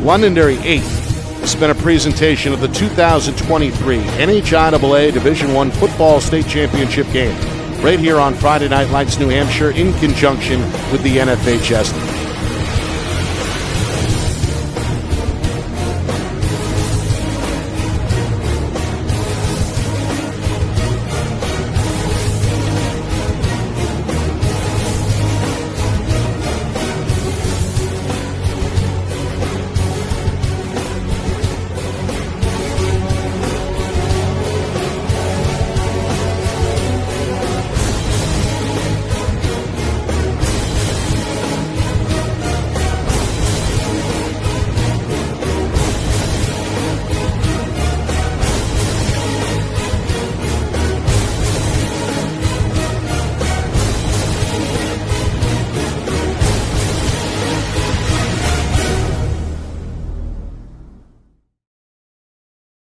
Londonderry 8. This has been a presentation of the 2023 NHIAA Division I Football State Championship game right here on Friday Night Lights New Hampshire in conjunction with the NFHS.